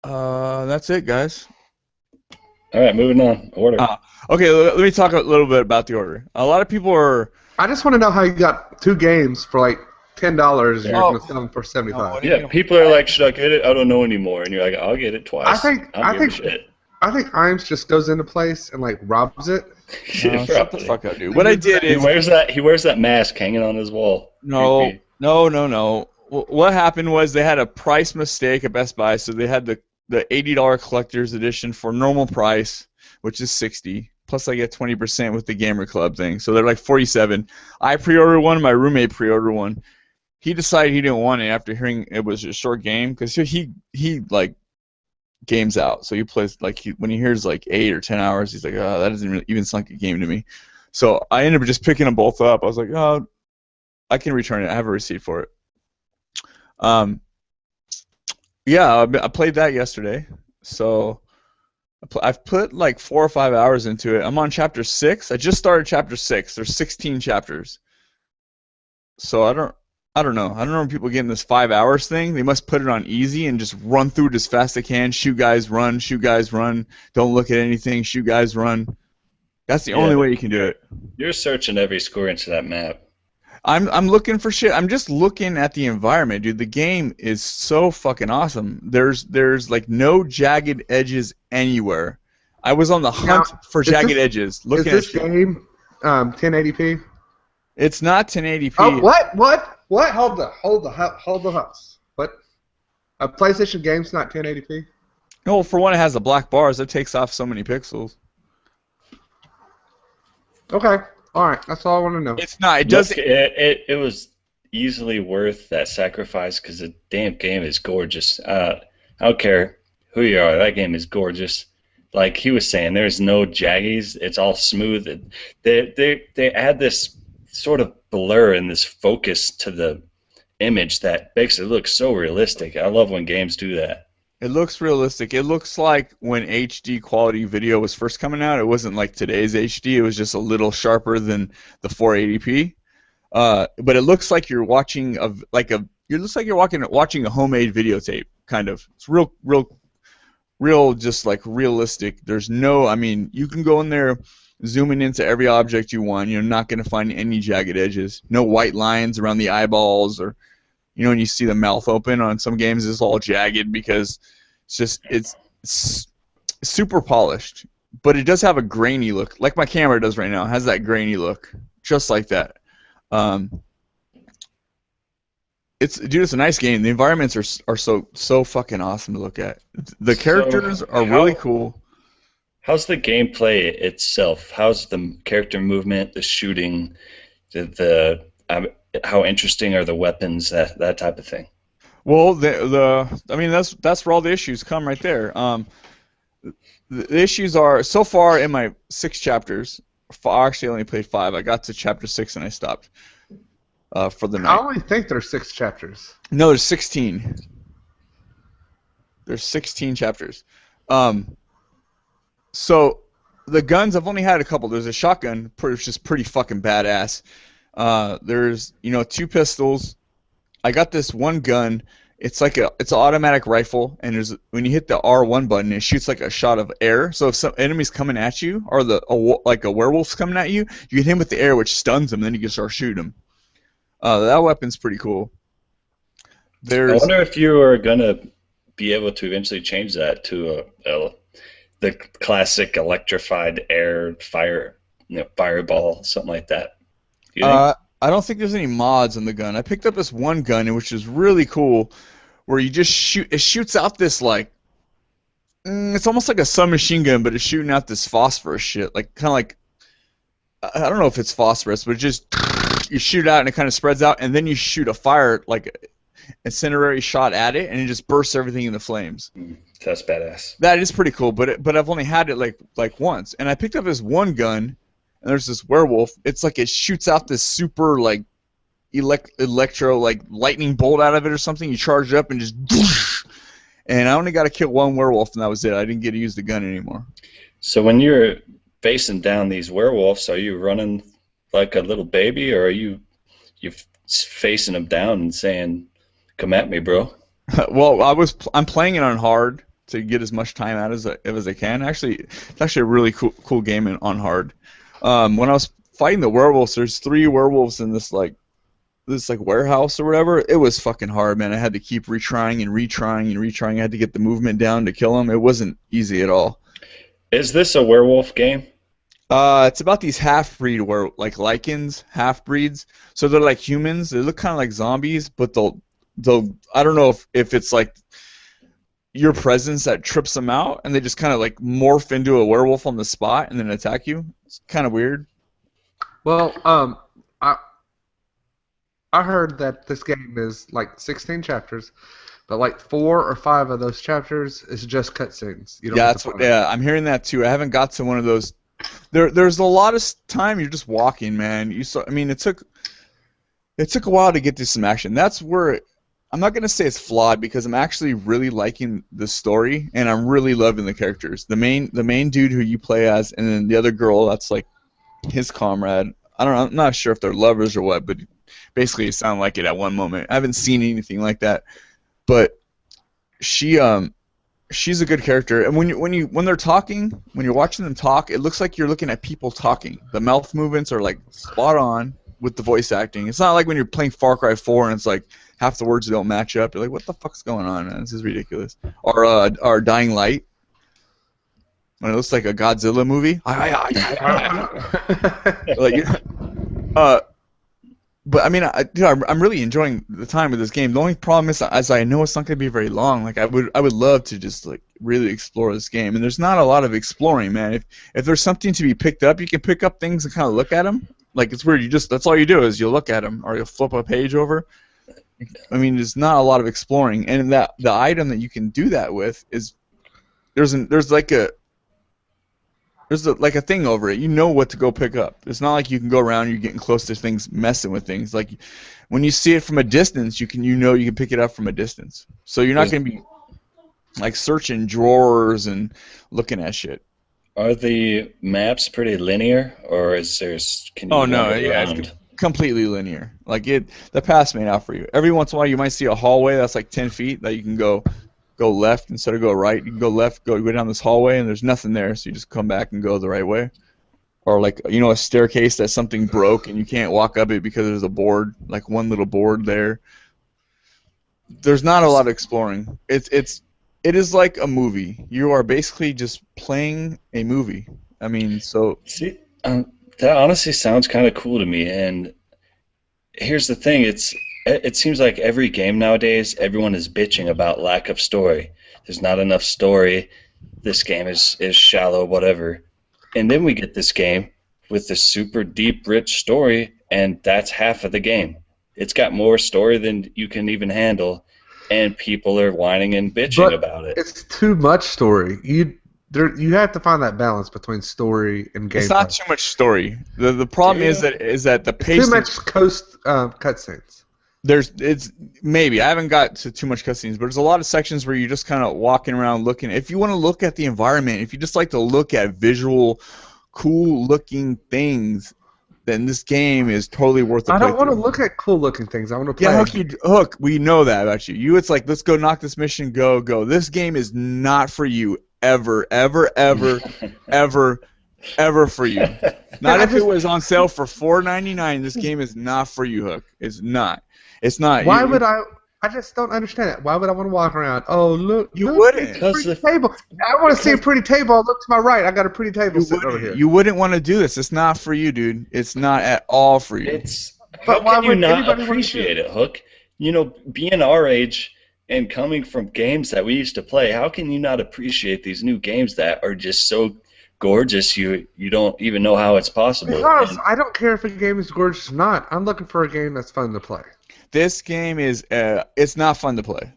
C: That's it, guys.
B: All right, moving on. Order.
C: Okay, let me talk a little bit about The Order. A lot of people are.
A: I just want to know how you got 2 games for like $10. You're going to sell them for $75.
B: Yeah, people are like, should I get it? I don't know anymore. And you're like, I'll get it twice.
A: I think Imes just goes into place and like robs it.
C: No, shut the fuck up, dude. What I did is
B: he wears that mask hanging on his wall.
C: No. What happened was they had a price mistake at Best Buy, so they had the $80 collector's edition for normal price, which is $60. Plus I get 20% with the Gamer Club thing, so they're like $47. I pre-ordered one. My roommate pre-ordered one. He decided he didn't want it after hearing it was a short game because he like games out. So he plays when he hears like 8 or 10 hours, he's like, oh, that doesn't really even sound like a game to me. So I ended up just picking them both up. I was like, oh, I can return it. I have a receipt for it. Yeah, I played that yesterday. So I've put like 4 or 5 hours into it. I'm on chapter 6. I just started chapter 6. There's 16 chapters. So I don't know. I don't know when people getting this 5 hours thing. They must put it on easy and just run through it as fast as they can. Shoot guys, run. Shoot guys, run. Don't look at anything. Shoot guys, run. That's the only way you can do it.
B: You're searching every square inch of that map.
C: I'm looking for shit. I'm just looking at the environment, dude. The game is so fucking awesome. There's like no jagged edges anywhere. I was on the hunt for jagged edges. Looking
A: is this game 1080p?
C: It's not 1080p.
A: Oh, what? Hold the house. What? A PlayStation game's not 1080p?
C: No, for one, it has the black bars. It takes off so many pixels.
A: Okay. All right. That's all I want to know.
C: It's not. It doesn't.
B: It was easily worth that sacrifice because the damn game is gorgeous. I don't care who you are. That game is gorgeous. Like he was saying, there's no jaggies. It's all smooth. They add this sort of blur and this focus to the image that makes it look so realistic. I love when games do that.
C: It looks realistic. It looks like when HD quality video was first coming out. It wasn't like today's HD. It was just a little sharper than the 480p. But it looks like you're watching watching a homemade videotape, kind of. It's real, just like realistic. There's no, I mean, you can go in there zooming into every object you want. You're not going to find any jagged edges. No white lines around the eyeballs, or when you see the mouth open on some games, it's all jagged because it's super polished. But it does have a grainy look, like my camera does right now. It has that grainy look, just like that. It's a nice game. The environments are so fucking awesome to look at. The characters are really cool.
B: How's the gameplay itself? How's the character movement, the shooting, how interesting are the weapons, that type of thing?
C: Well, I mean that's where all the issues come right there. The issues are so far in my 6 chapters. I actually only played 5. I got to chapter 6 and I stopped for the night.
A: I only think there's 6 chapters.
C: No, there's 16. There's 16 chapters. So the guns, I've only had a couple. There's a shotgun, which is pretty fucking badass. There's 2 pistols. I got this one gun. It's an automatic rifle, and when you hit the R1 button, it shoots like a shot of air. So if some enemy's coming at you, or like a werewolf's coming at you, you hit him with the air, which stuns him. Then you can start shooting him. That weapon's pretty cool.
B: I wonder if you are gonna be able to eventually change that to the classic electrified air fire, fireball, something like that. You think?
C: I don't think there's any mods on the gun. I picked up this one gun, which is really cool, where you just shoot. It shoots out this like, it's almost like a submachine gun, but it's shooting out this phosphorus shit, like kind of like, I don't know if it's phosphorus, but it just you shoot out and it kind of spreads out, and then you shoot a fire like incendiary shot at it, and it just bursts everything into flames.
B: That's badass.
C: That is pretty cool, but I've only had it like once, and I picked up this one gun. And there's this werewolf. It's like it shoots out this super like electro like lightning bolt out of it or something. You charge it up and just, and I only got to kill one werewolf and that was it. I didn't get to use the gun anymore.
B: So when you're facing down these werewolves, are you running like a little baby, or are you facing them down and saying, "Come at me, bro"?
C: Well, I'm playing it on hard to get as much time out as I can. Actually, it's actually a really cool game on hard. When I was fighting the werewolves, there's 3 werewolves in this warehouse or whatever. It was fucking hard, man. I had to keep retrying and retrying and retrying. I had to get the movement down to kill them. It wasn't easy at all.
B: Is this a werewolf game?
C: It's about these half-breed like lichens, half-breeds. So they're like humans. They look kind of like zombies, but they'll I don't know if it's like your presence that trips them out, and they just kind of like morph into a werewolf on the spot and then attack you. It's kind of weird.
A: Well, I heard that this game is like 16 chapters, but like 4 or 5 of those chapters is just cutscenes.
C: Yeah, I'm hearing that too. I haven't got to one of those. There's a lot of time you're just walking, man. It took a while to get to some action. That's where I'm not gonna say it's flawed because I'm actually really liking the story and I'm really loving the characters. The main dude who you play as, and then the other girl that's like his comrade. I don't know. I'm not sure if they're lovers or what, but basically it sounded like it at one moment. I haven't seen anything like that, but she's a good character. And when they're talking, when you're watching them talk, it looks like you're looking at people talking. The mouth movements are like spot on with the voice acting. It's not like when you're playing Far Cry 4 and it's like half the words don't match up. You're like, what the fuck's going on, man? This is ridiculous. Or Dying Light, when it looks like a Godzilla movie. But I mean, I'm really enjoying the time with this game. The only problem is, as I know it's not going to be very long. Like I would love to just like really explore this game, and there's not a lot of exploring, man. If there's something to be picked up, you can pick up things and kind of look at them. Like it's weird. That's all you do is you look at them, or you'll flip a page over. I mean, there's not a lot of exploring, and the item that you can do that with is there's like a thing over it. You know what to go pick up. It's not like you can go around. You're getting close to things, messing with things. Like when you see it from a distance, you can pick it up from a distance. So you're not going to be like searching drawers and looking at shit.
B: Are the maps pretty linear, or can you
C: it's completely linear. Like the path's made out for you. Every once in a while, you might see a hallway that's like 10 feet that you can go left instead of go right. You can go left, go down this hallway, and there's nothing there, so you just come back and go the right way. Or like a staircase that something broke and you can't walk up it because there's a board, like one little board there. There's not a lot of exploring. It is like a movie. You are basically just playing a movie. I mean, so
B: see, that honestly sounds kind of cool to me. And here's the thing: it seems like every game nowadays, everyone is bitching about lack of story. There's not enough story. This game is shallow, whatever. And then we get this game with this super deep, rich story, and that's half of the game. It's got more story than you can even handle, and people are whining and bitching about it.
A: It's too much story. You have to find that balance between story and gameplay.
C: It's not too much story. The problem is that the pace.
A: Too much cutscenes.
C: Maybe I haven't got to too much cutscenes, but there's a lot of sections where you're just kind of walking around looking. If you want to look at the environment, if you just like to look at visual, cool-looking things, then this game is totally worth the playthrough.
A: I don't want to look at cool-looking things. I want to play.
C: Yeah, Hook, we know that about you. It's like, let's go knock this mission, go. This game is not for you ever, ever, ever, ever, ever for you. Not if it was on sale for $4.99. This game is not for you, Hook. It's not. It's not.
A: Why would I? I just don't understand it. Why would I want to walk around? Oh, look.
C: You
A: look,
C: wouldn't.
A: Pretty table. I want to see a pretty table. Look to my right. I got a pretty table sitting over here.
C: You wouldn't want to do this. It's not for you, dude. It's not at all for you.
B: How can you not appreciate it, Hook? You know, being our age and coming from games that we used to play, how can you not appreciate these new games that are just so gorgeous you don't even know how it's possible?
A: Because I don't care if a game is gorgeous or not. I'm looking for a game that's fun to play.
C: This game is it's not fun to play.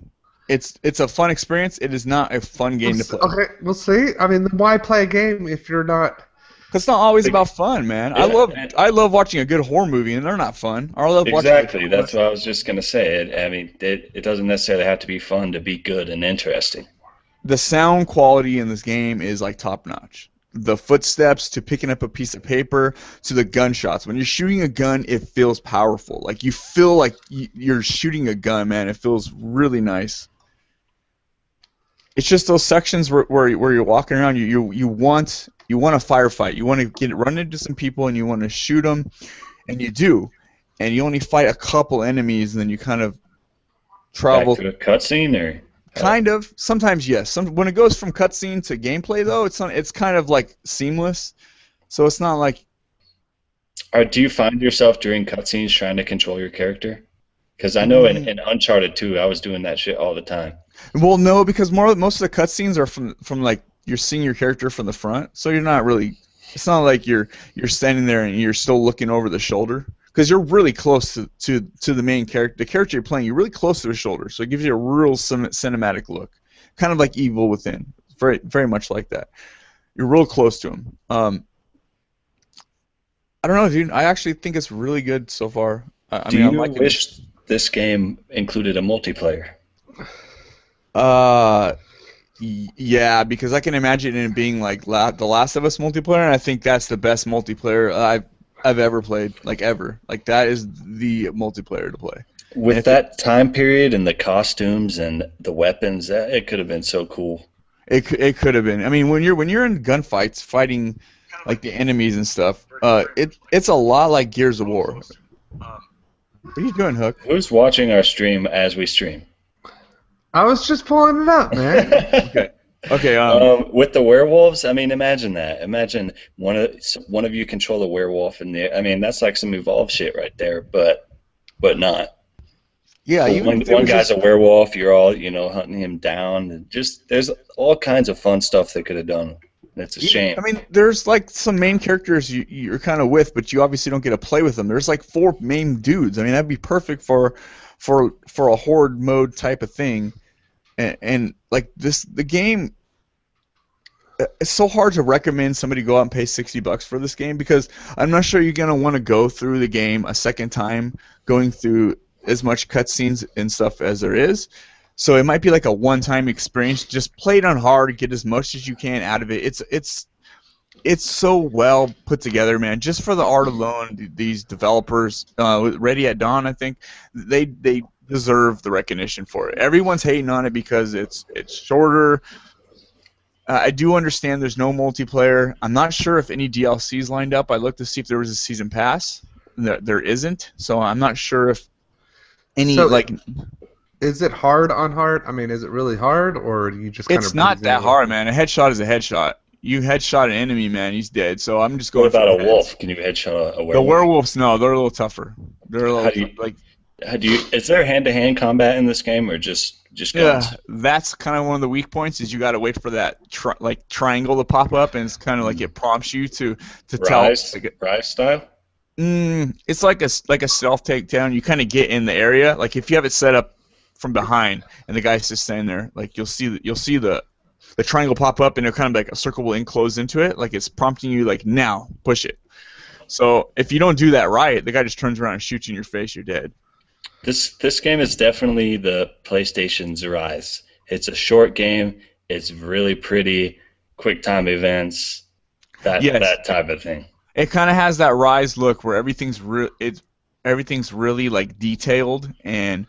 C: It's a fun experience. It is not a fun game to play.
A: Okay, we'll see. I mean, why play a game if you're not?
C: Because it's not always about fun, man. Yeah, I love watching a good horror movie, and they're not fun. I love
B: exactly. That's what I was just gonna say. I mean, it doesn't necessarily have to be fun to be good and interesting.
C: The sound quality in this game is like top notch. The footsteps to picking up a piece of paper to the gunshots. When you're shooting a gun, it feels powerful. Like you feel like you're shooting a gun, man. It feels really nice. It's just those sections where you're walking around. You want a firefight. You want to run into some people and you want to shoot them, and you do, and you only fight a couple enemies, and then you kind of travel.
B: Back to a cutscene, or
C: kind of. Sometimes yes. When it goes from cutscene to gameplay, though, it's kind of like seamless. So it's not like.
B: Do you find yourself during cutscenes trying to control your character? Because I know in Uncharted 2, I was doing that shit all the time.
C: Well, no, because most of the cutscenes are from like you're seeing your character from the front, so you're not really. It's not like you're standing there and you're still looking over the shoulder, because you're really close to the main character. The character you're playing, you're really close to the shoulder, so it gives you a real cinematic look, kind of like Evil Within, very very much like that. You're real close to him. I don't know, dude. I actually think it's really good so far.
B: Do you wish this game included a multiplayer?
C: Yeah, because I can imagine it being like The Last of Us multiplayer, and I think that's the best multiplayer I've ever played, like ever. Like that is the multiplayer to play.
B: With that time period and the costumes and the weapons, it could have been so cool.
C: It could have been. I mean, when you're in gunfights fighting like the enemies and stuff, it's a lot like Gears of War. What are you doing, Hook?
B: Who's watching our stream as we stream?
A: I was just pulling it up, man.
C: Okay.
B: With the werewolves, I mean, imagine that. Imagine one of you control a werewolf, and I mean, that's like some evolved shit right there, but not.
C: Yeah,
B: one guy's a werewolf. You're all hunting him down. And there's all kinds of fun stuff they could have done. It's a shame.
C: I mean, there's like some main characters you're kind of with, but you obviously don't get to play with them. There's like 4 main dudes. I mean, that'd be perfect for a horde mode type of thing. And like the game, it's so hard to recommend somebody go out and pay $60 for this game, because I'm not sure you're gonna want to go through the game a second time, going through as much cutscenes and stuff as there is. So it might be like a one-time experience. Just play it on hard, get as much as you can out of it. It's so well put together, man. Just for the art alone, these developers, Ready at Dawn, I think, they deserve the recognition for it. Everyone's hating on it because it's shorter. I do understand there's no multiplayer. I'm not sure if any DLC's lined up. I looked to see if there was a season pass. There isn't, so I'm not sure if any
A: Is it hard on hard? I mean, is it really hard, or do you just kind of?
C: It's not that hard, man. A headshot is a headshot. You headshot an enemy, man, he's dead. So I'm just going.
B: What about a wolf? Can you headshot a werewolf?
C: The werewolves, no, they're a little tougher. They're a little
B: is there hand-to-hand combat in this game, or just guns?
C: Yeah, that's kind of one of the weak points. Is you got to wait for that triangle to pop up, and it's kind of like it prompts you to
B: Rise,
C: tell.
B: Rise style.
C: It's like a stealth takedown. You kind of get in the area. Like if you have it set up from behind, and the guy's just standing there, like you'll see the triangle pop up, and it'll kind of like a circle will enclose into it, like it's prompting you like now push it. So if you don't do that right, the guy just turns around and shoots you in your face. You're dead.
B: This game is definitely the PlayStation's Rise. It's a short game. It's really pretty, quick time events, that type of thing.
C: It kind of has that Rise look where everything's really like detailed, and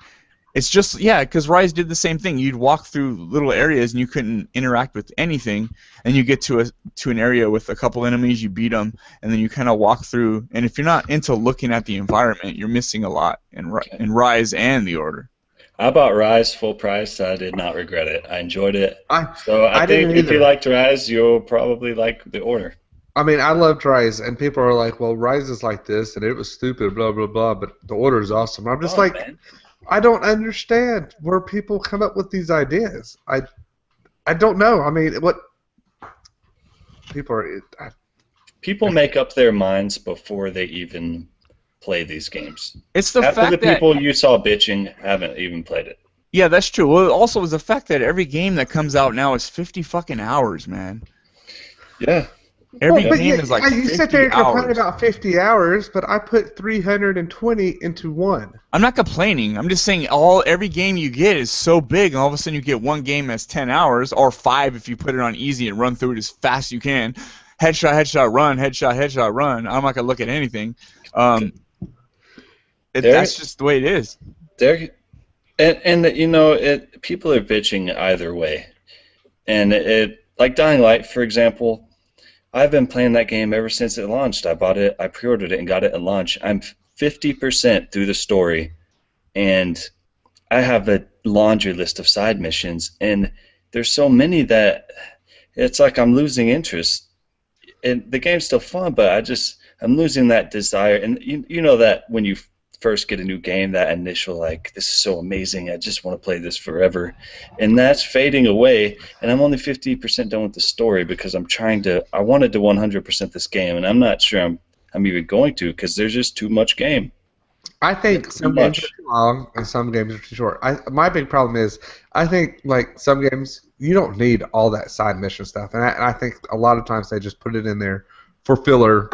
C: It's just, yeah, because Rise did the same thing. You'd walk through little areas and you couldn't interact with anything, and you get to an area with a couple enemies, you beat them, and then you kind of walk through. And if you're not into looking at the environment, you're missing a lot in Rise and The Order.
B: I bought Rise full price. I did not regret it. I enjoyed it. I think
A: didn't
B: if you liked Rise, you'll probably like The Order.
A: I mean, I loved Rise, and people are like, well, Rise is like this, and it was stupid, blah, blah, blah, but The Order is awesome. I'm just man. I don't understand where people come up with these ideas. I don't know. I mean, what
B: people make up their minds before they even play these games.
C: It's the fact
B: that the people you saw bitching haven't even played it.
C: Yeah, that's true. Well, also is the fact that every game that comes out now is 50 fucking hours, man.
B: Yeah.
C: Every game is like 50
A: hours. You sit there and complain about 50 hours, but I put 320 into one.
C: I'm not complaining. I'm just saying every game you get is so big, and all of a sudden you get one game that's 10 hours, or 5 if you put it on easy and run through it as fast as you can. Headshot, headshot, run, headshot, headshot, run. I'm not going to look at anything. That's just the way it is.
B: And you know, people are bitching either way. And like Dying Light, for example, I've been playing that game ever since it launched. I bought it, I pre-ordered it, and got it at launch. I'm 50% through the story, and I have a laundry list of side missions, and there's so many that it's like I'm losing interest. And the game's still fun, but I'm losing that desire. And you know that when you first get a new game, that initial, like, this is so amazing, I just want to play this forever, and that's fading away, and I'm only 50% done with the story because I wanted to 100% this game, and I'm not sure I'm even going to, because there's just too much game.
A: I think some games are too long and some games are too short. My big problem is I think, like, some games you don't need all that side mission stuff, and I think a lot of times they just put it in there for filler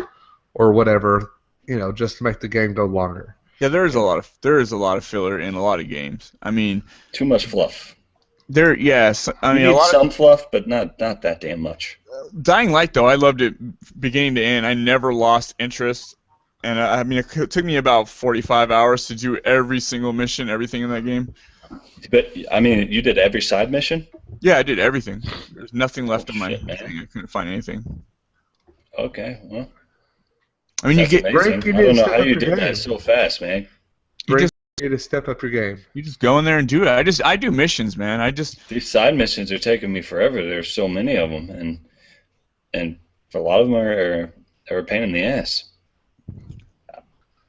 A: or whatever, you know, just to make the game go longer.
C: Yeah, there is a lot of filler in a lot of games. I mean,
B: too much fluff.
C: Yes, I mean,
B: you need some fluff, but not that damn much.
C: Dying Light, though, I loved it beginning to end. I never lost interest, and I mean, it took me about 45 hours to do every single mission, everything in that game.
B: But I mean, you did every side mission?
C: Yeah, I did everything. There's nothing left in my thing. I couldn't find anything.
B: Okay, well.
C: I mean,
B: I don't know how you did that so fast, man.
A: You need to step up your game.
C: You just go in there and do it. I do missions, man.
B: These side missions are taking me forever. There's so many of them, and a lot of them are a pain in the ass.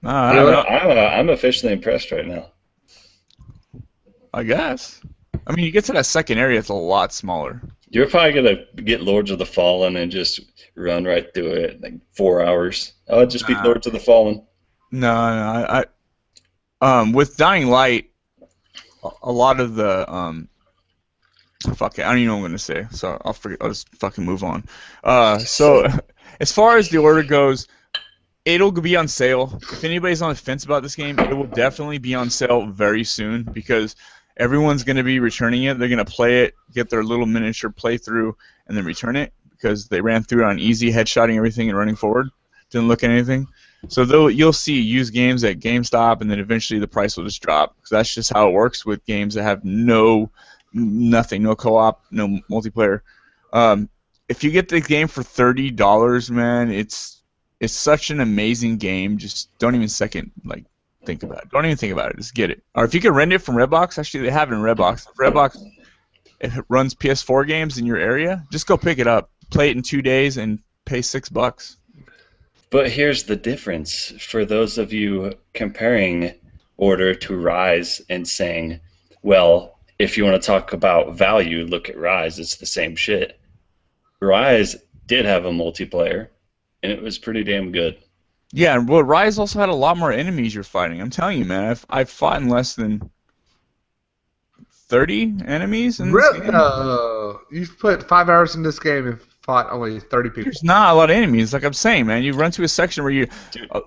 B: I'm officially impressed right now.
C: I guess. I mean, you get to that second area, it's a lot smaller.
B: You're probably gonna get Lords of the Fallen and just run right through it, like 4 hours. I'll just beat Lords of the Fallen.
C: No, with Dying Light, a lot of the fuck it, I don't even know what I'm gonna say, so I'll just fucking move on. So as far as The Order goes, it'll be on sale. If anybody's on the fence about this game, it will definitely be on sale very soon because everyone's going to be returning it. They're going to play it, get their little miniature playthrough, and then return it because they ran through it on easy, headshotting everything and running forward. Didn't look at anything. So you'll see used games at GameStop, and then eventually the price will just drop because that's just how it works with games that have nothing, no co-op, no multiplayer. If you get the game for $30, man, it's such an amazing game. Just don't even think about it. Don't even think about it. Just get it. Or if you can rent it from Redbox, actually they have it in Redbox. If Redbox it runs PS4 games in your area, just go pick it up, play it in 2 days, and pay $6.
B: But here's the difference for those of you comparing Order to Rise and saying, well, if you want to talk about value, look at Rise. It's the same shit. Rise did have a multiplayer, and it was pretty damn good.
C: Yeah, well, Rise also had a lot more enemies you're fighting. I'm telling you, man, I've fought in less than 30 enemies in this game.
A: You've put 5 hours in this game and fought only 30 people.
C: There's not a lot of enemies, like I'm saying, man. You run to a section where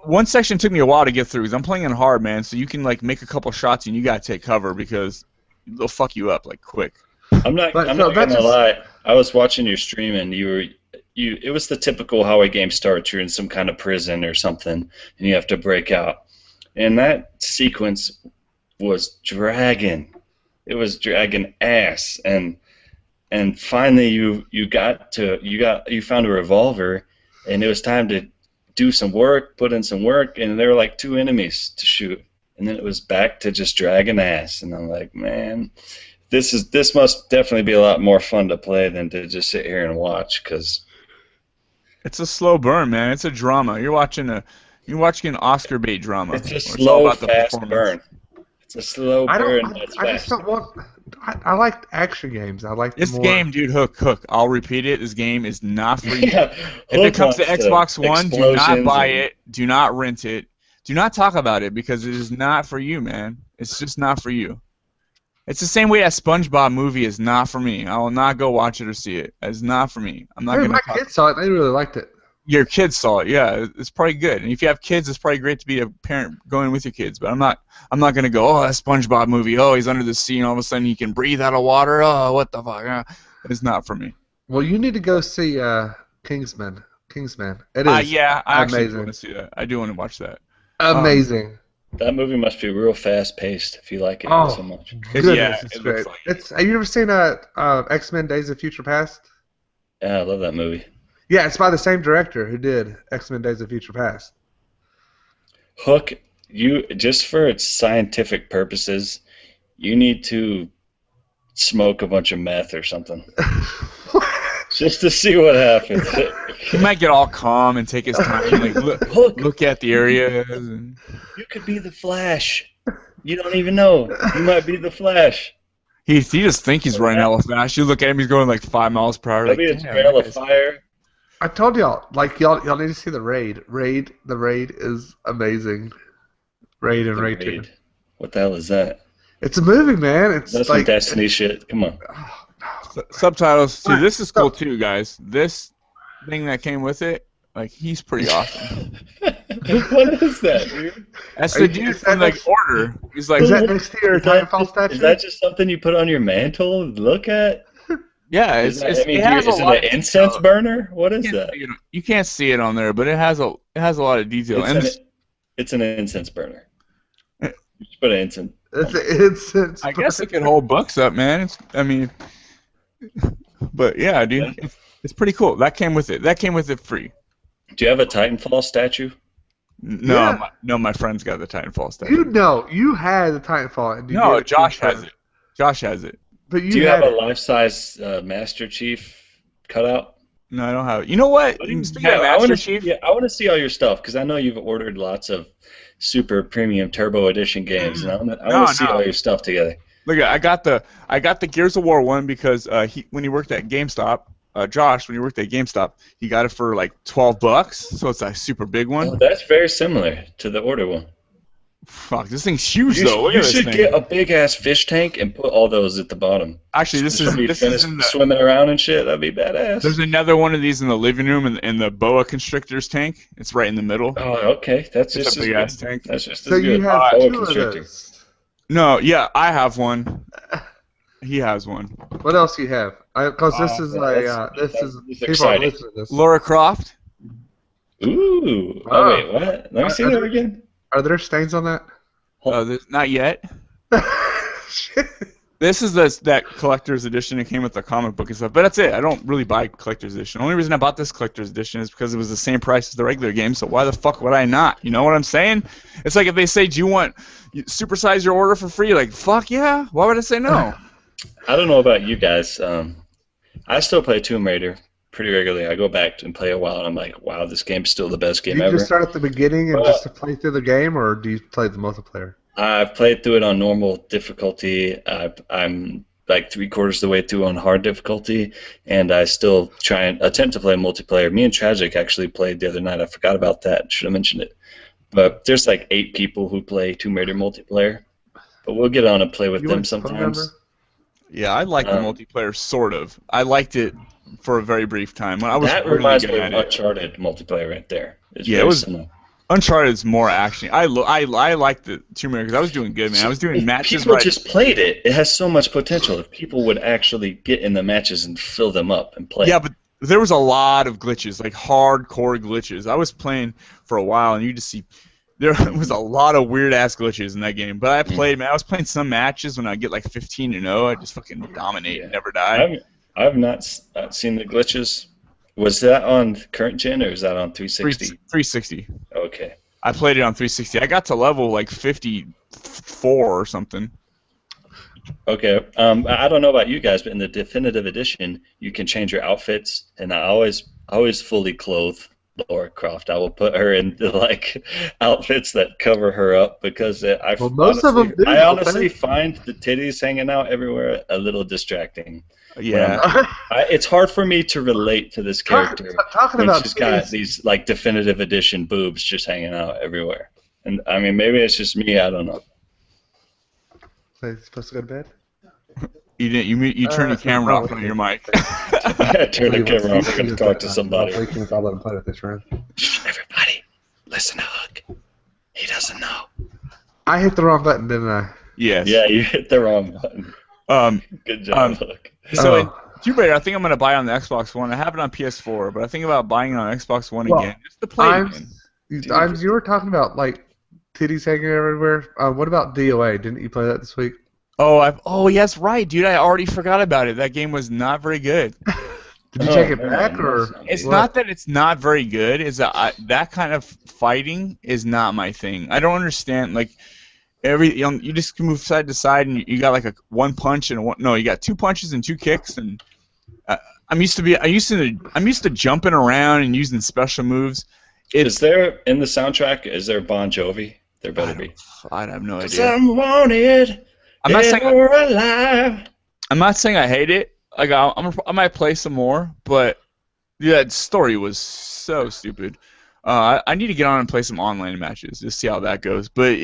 C: one section took me a while to get through because I'm playing on hard, man. So you can like make a couple shots and you gotta take cover because they'll fuck you up like quick.
B: I'm not gonna lie. I was watching your stream and it was the typical how a game starts. You're in some kind of prison or something, and you have to break out. And that sequence was dragging. It was dragging ass, and finally you found a revolver, and it was time to do some work, put in some work, and there were like 2 enemies to shoot, and then it was back to just dragging ass, and I'm like, man, this must definitely be a lot more fun to play than to just sit here and watch, because
C: it's a slow burn, man. It's a drama. You're watching an Oscar bait drama.
B: It's a slow, fast burn. It's a slow burn.
A: I just don't want. I like action games. I like
C: this
A: more...
C: game, dude. Hook. I'll repeat it. This game is not for you.
B: Yeah,
C: if it comes to Xbox One, do not buy it. Do not rent it. Do not talk about it because it is not for you, man. It's just not for you. It's the same way that SpongeBob movie is not for me. I will not go watch it or see it. It's not for me. I'm not gonna.
A: My kids saw it. They really liked it.
C: Your kids saw it, yeah. It's probably good. And if you have kids, it's probably great to be a parent going with your kids. But I'm not gonna go, oh, that SpongeBob movie. Oh, he's under the sea, and all of a sudden he can breathe out of water. Oh, what the fuck? It's not for me.
A: Well, you need to go see Kingsman. It is
C: yeah, I actually
A: amazing.
C: do want to see that. I do want to watch that.
A: Amazing.
B: That movie must be real fast-paced if you like it so much.
A: Goodness,
C: it's
A: great.
C: looks like it.
A: Have you ever seen X-Men: Days of Future Past?
B: Yeah, I love that movie.
A: Yeah, it's by the same director who did X-Men: Days of Future Past.
B: Hook, you just for its scientific purposes, you need to smoke a bunch of meth or something. Just to see what happens.
C: He might get all calm and take his time, like look at the areas. And...
B: You could be the Flash. You don't even know. You might be the Flash.
C: He just think he's running hella fast. You look at him, he's going like 5 miles per hour.
B: Maybe it's Trail of Fire.
A: I told y'all, y'all need to see the Raid. The Raid is amazing. Raid and Raid 2.
B: What the hell is that?
A: It's a movie, man. That's
B: some Destiny shit. Come on.
C: Subtitles. See, this is cool too, guys. This thing that came with it, like, he's pretty awesome.
B: What is that, dude?
C: That's the dude from like Order. He's like,
A: is that next to your Titanfall statue?
B: Is that just something you put on your mantle and look at?
C: Yeah,
B: is it an incense burner? What is that?
C: You can't see it on there, but it has a lot of detail.
B: It's an incense burner. You just put an incense.
A: It's an incense.
C: I guess it could hold books up, man. But yeah, dude, it's pretty cool. That came with it. That came with it free.
B: Do you have a Titanfall statue?
C: No, yeah. My friend's got the Titanfall statue.
A: You had the Titanfall.
C: No, Josh has it. Josh has it.
A: But
B: do you have a life-size Master Chief cutout?
C: No, I don't have it. You know what?
B: I want to see all your stuff because I know you've ordered lots of super premium Turbo Edition games, and I want to see all your stuff together.
C: Look, I got the Gears of War one because when he worked at GameStop, Josh, when he worked at GameStop, he got it for like $12, so it's a super big one.
B: Oh, that's very similar to the Order one.
C: Fuck, this thing's huge though.
B: You should get a big ass fish tank and put all those at the bottom.
C: Actually, this is
B: swimming around and shit. That'd be badass.
C: There's another one of these in the living room in the boa constrictors tank. It's right in the middle.
B: Oh, okay, that's just
C: a big ass tank.
B: That's just
A: so
B: as good.
A: You have boa constrictors.
C: No, yeah, I have one. He has one.
A: What else do you have? Because this is people are listening to this.
C: Lara Croft.
B: Ooh. Oh wait, what? Let me see that again.
A: Are there stains on that?
C: Not yet. This is that collector's edition. It came with the comic book and stuff, but that's it. I don't really buy collector's edition. The only reason I bought this collector's edition is because it was the same price as the regular game, so why the fuck would I not? You know what I'm saying? It's like if they say, do you want supersize your order for free? Like, fuck yeah. Why would I say no?
B: I don't know about you guys. I still play Tomb Raider pretty regularly. I go back and play a while, and I'm like, wow, this game's still the best game ever.
A: Do you just start at the beginning and just to play through the game, or do you play the multiplayer?
B: I've played through it on normal difficulty. I'm like 3/4 of the way through on hard difficulty, and I still try and attempt to play multiplayer. Me and Tragic actually played the other night. I forgot about that. Should have mentioned it. But there's like 8 people who play Tomb Raider multiplayer. But we'll get on and play with them sometimes.
C: Yeah, I like the multiplayer, sort of. I liked it for a very brief time.
B: That reminds me of Uncharted multiplayer right there.
C: It was similar. Uncharted's more action. I like the Tomb Raider because I was doing good, man. I was doing matches.
B: People just played it. It has so much potential. If people would actually get in the matches and fill them up and play.
C: Yeah, but there was a lot of glitches, like hardcore glitches. I was playing for a while, and you just see There was a lot of weird ass glitches in that game, but I played. Man, I was playing some matches when I get like 15-0. I just fucking dominate and never die.
B: I've not seen the glitches. Was that on current gen or is that on 360?
C: 360.
B: Okay.
C: I played it on 360. I got to level like 54 or something.
B: Okay. I don't know about you guys, but in the definitive edition, you can change your outfits, and I always fully clothe Lara Croft. I will put her into like outfits that cover her up because
A: most of them do,
B: I honestly find the titties hanging out everywhere a little distracting.
C: Yeah.
B: It's hard for me to relate to this character when she's got these like definitive edition boobs just hanging out everywhere. And I mean, maybe it's just me. I don't know.
A: So you're supposed to go to bed?
C: You didn't. You turned your camera off on your mic.
B: I turned the camera off. I'm going to talk to somebody.
A: I'll let him play with this round.
B: Shh, everybody, listen to Hook. He doesn't know.
A: I hit the wrong button, didn't I?
C: Yes.
B: Yeah, you hit the wrong button. Good job, Hook.
C: So in Tomb Raider, I think I'm going to buy it on the Xbox One. I have it on PS4, but I think about buying it on Xbox One again just to play it again.
A: You were talking about like titties hanging everywhere. What about DOA? Didn't you play that this week?
C: Oh, yes, right, dude. I already forgot about it. That game was not very good.
A: Did you take it back or?
C: It's not that it's not very good. It's that that kind of fighting is not my thing. I don't understand. Like you just can move side to side, and you got like one punch and you got 2 punches and 2 kicks, and I'm used to jumping around and using special moves.
B: Is there in the soundtrack? Is there Bon Jovi? There better be.
C: I have no idea.
B: I'm wanted. I'm
C: not saying I hate it. Like I might play some more, but that story was so stupid. I need to get on and play some online matches just see how that goes. But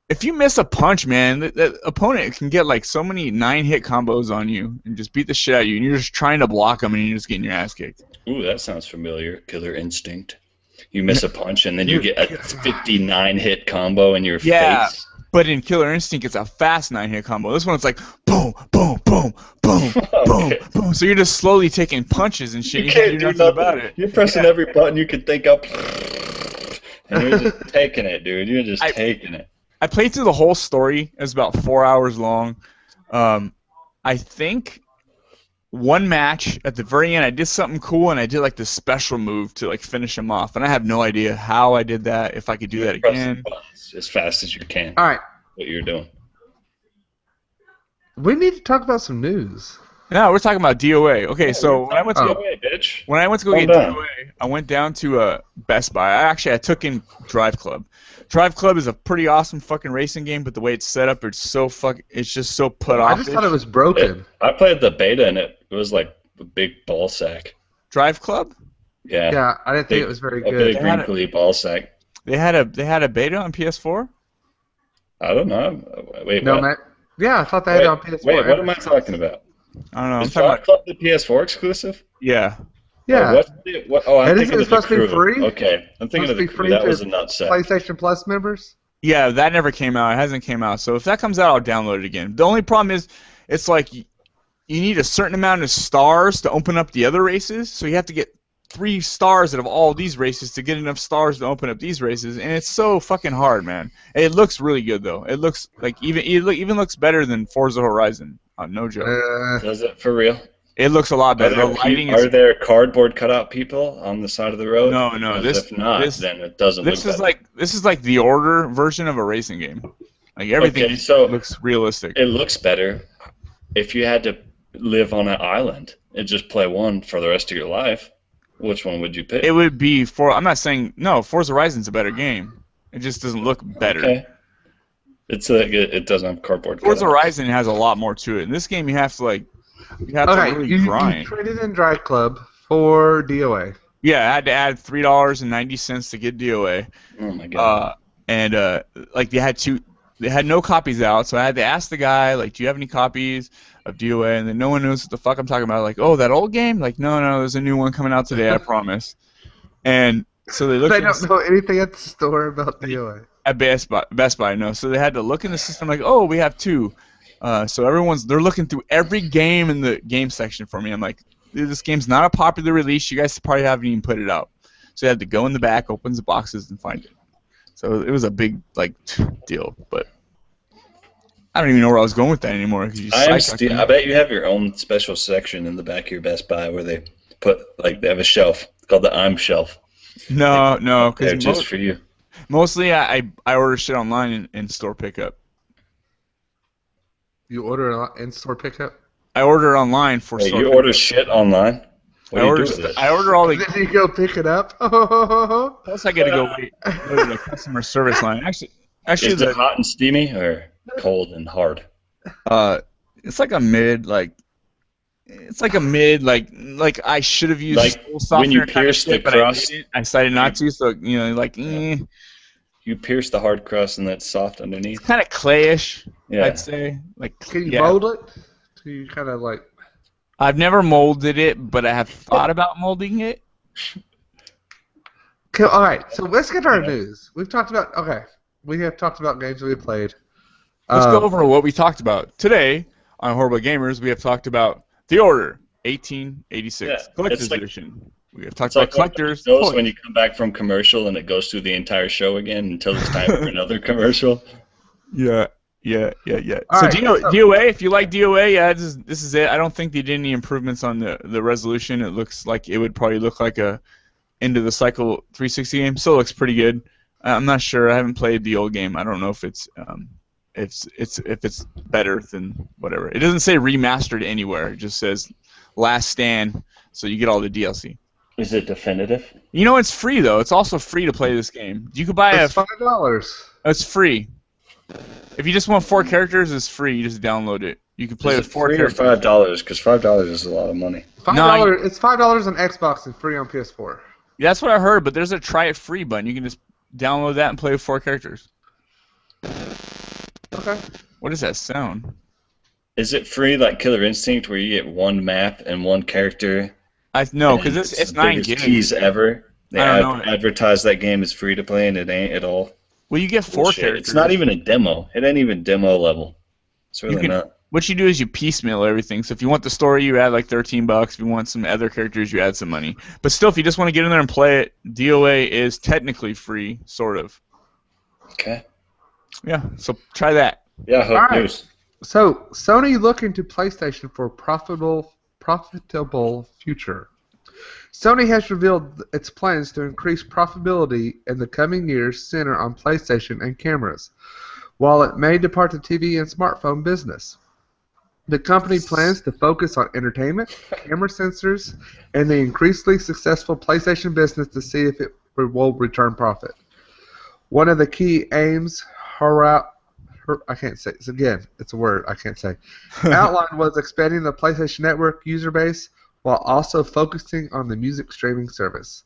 C: if you miss a punch, man, the opponent can get like so many 9-hit combos on you and just beat the shit out of you, and you're just trying to block them and you're just getting your ass kicked.
B: Ooh, that sounds familiar. Killer Instinct. You miss a punch and then you get a 59-hit combo in your face.
C: But in Killer Instinct, it's a fast 9-hit combo. This one, it's like boom, boom, boom, boom, boom, boom. So you're just slowly taking punches and shit.
B: You can't do nothing about it. You're pressing every button you can think of, and you're just taking it, dude. You're just taking it.
C: I played through the whole story. It was about 4 hours long. I think one match at the very end, I did something cool, and I did like this special move to like finish him off. And I have no idea how I did that. If I could do that again.
B: As fast as you can.
A: All right.
B: What you're doing.
A: We need to talk about some news.
C: No, we're talking about DOA. Okay, so when I went to go get DOA, I went down to Best Buy. I took in Drive Club. Drive Club is a pretty awesome fucking racing game, but the way it's set up, it's just so put off.
A: I just thought it was broken.
B: I played the beta and it was like a big ball sack.
C: Drive Club?
B: Yeah.
A: Yeah, I didn't think it was very good.
B: A big wrinkly ball sack.
C: They had a beta on PS4?
B: I don't know. Wait,
A: no,
B: what?
A: man. Yeah, I thought they had it on PS4.
B: Wait, what am I talking about?
C: I don't know.
B: Is Drive Club the PS4 exclusive?
C: Yeah.
A: Yeah.
B: I'm thinking of the
A: supposed to be free?
B: Okay, I'm thinking of the crew. That was a nutsack.
A: PlayStation Plus members?
C: Yeah, that never came out. It hasn't came out. So if that comes out, I'll download it again. The only problem is, it's like you need a certain amount of stars to open up the other races. So you have to get 3 stars out of all these races to get enough stars to open up these races, and it's so fucking hard, man. It looks really good though. It looks like even looks better than Forza Horizon. No joke.
B: Does it for real?
C: It looks a lot better.
B: Are there cardboard cutout people on the side of the road?
C: No.
B: If not, then it doesn't look better.
C: This is like the Order version of a racing game. Like everything looks realistic.
B: It looks better. If you had to live on an island and just play one for the rest of your life, which one would you pick?
C: It would be I'm not saying no. Forza Horizon's a better game. It just doesn't look better.
B: Okay. It doesn't have cardboard.
C: Forza Horizon has a lot more to it. In this game, you have to really grind.
A: You traded in Drive Club for DOA.
C: Yeah, I had to add $3.90 to get DOA.
B: Oh my god.
C: They had no copies out, so I had to ask the guy, like, do you have any copies of DOA? And then no one knows what the fuck I'm talking about. Like, oh, that old game? Like, no, there's a new one coming out today, I promise. And so they looked.
A: They don't know anything at the store about DOA.
C: At Best Buy, no. So they had to look in the system, like, oh, we have 2. So they're looking through every game in the game section for me. I'm like, this game's not a popular release. You guys probably haven't even put it out. So they had to go in the back, open the boxes, and find it. So it was a big deal, but I don't even know where I was going with that anymore.
B: I bet you have your own special section in the back of your Best Buy where they put they have a shelf called the I'm shelf.
C: No,
B: They're
C: because
B: just for you.
C: Mostly I order shit online and store pickup.
A: You order in-store pickup?
C: I order online for
B: Wait,
C: store
B: you
C: pickup.
B: order shit online? What do you do with it?
C: I order all the.
A: Then you go pick it up.
C: Plus, I got to go to the customer service line. Actually,
B: Is it hot and steamy or cold and hard?
C: It's like a mid, it's like a mid, I should have used full softener
B: when you
C: kind of
B: pierce
C: shit,
B: the
C: but
B: crust.
C: I decided not to. So
B: You pierce the hard crust and that's soft underneath.
C: It's kind of clayish,
B: Yeah.
C: I'd say.
A: Can you mold it? Do you kind of
C: I've never molded it, but I have thought about molding it.
A: Okay, all right, so let's get to our news. We have talked about games that we played.
C: Let's go over what we talked about. Today, on Horrible Gamers, we have talked about The Order, 1886, Collector's Edition. We have talked about collectors.
B: It goes when you come back from commercial and it goes through the entire show again until it's time for another commercial.
C: Yeah. So
A: right,
C: DOA, if you like DOA, this is it. I don't think they did any improvements on the resolution. It looks like it would probably look like a end of the cycle 360 game. Still looks pretty good. I'm not sure. I haven't played the old game. I don't know if it's better than whatever. It doesn't say remastered anywhere. It just says Last Stand, so you get all the DLC.
B: Is it definitive?
C: You know, it's free though. It's also free to play this game. You could buy
A: it's $5.
C: It's free. If you just want 4 characters, it's free. You just download it. You can play with 4 characters.
B: Or $5? Because $5 is a lot of money.
A: $5. It's $5 on Xbox and free on PS4.
C: That's what I heard. But there's a try it free button. You can just download that and play with 4 characters.
A: Okay.
C: What does that sound?
B: Is it free like Killer Instinct, where you get one map and one character?
C: No, because it's 9 gigs.
B: Keys ever. They
C: I don't know.
B: advertise that game as free to play, and it ain't at all.
C: Well, you get 4
B: Bullshit.
C: characters.
B: It's not even a demo. It ain't even demo level. It's really not.
C: What you do is you piecemeal everything. So if you want the story, you add like $13. If you want some other characters, you add some money. But still, if you just want to get in there and play it, DOA is technically free, sort of.
B: Okay.
C: Yeah, so try that.
B: Yeah, hook news.
A: So Sony looking to PlayStation for profitable future. Sony has revealed its plans to increase profitability in the coming years center on PlayStation and cameras, while it may depart the TV and smartphone business. The company plans to focus on entertainment, camera sensors, and the increasingly successful PlayStation business to see if it will return profit. One of the key aims, I can't say it again. It's a word I can't say. Outline was expanding the PlayStation Network user base while also focusing on the music streaming service.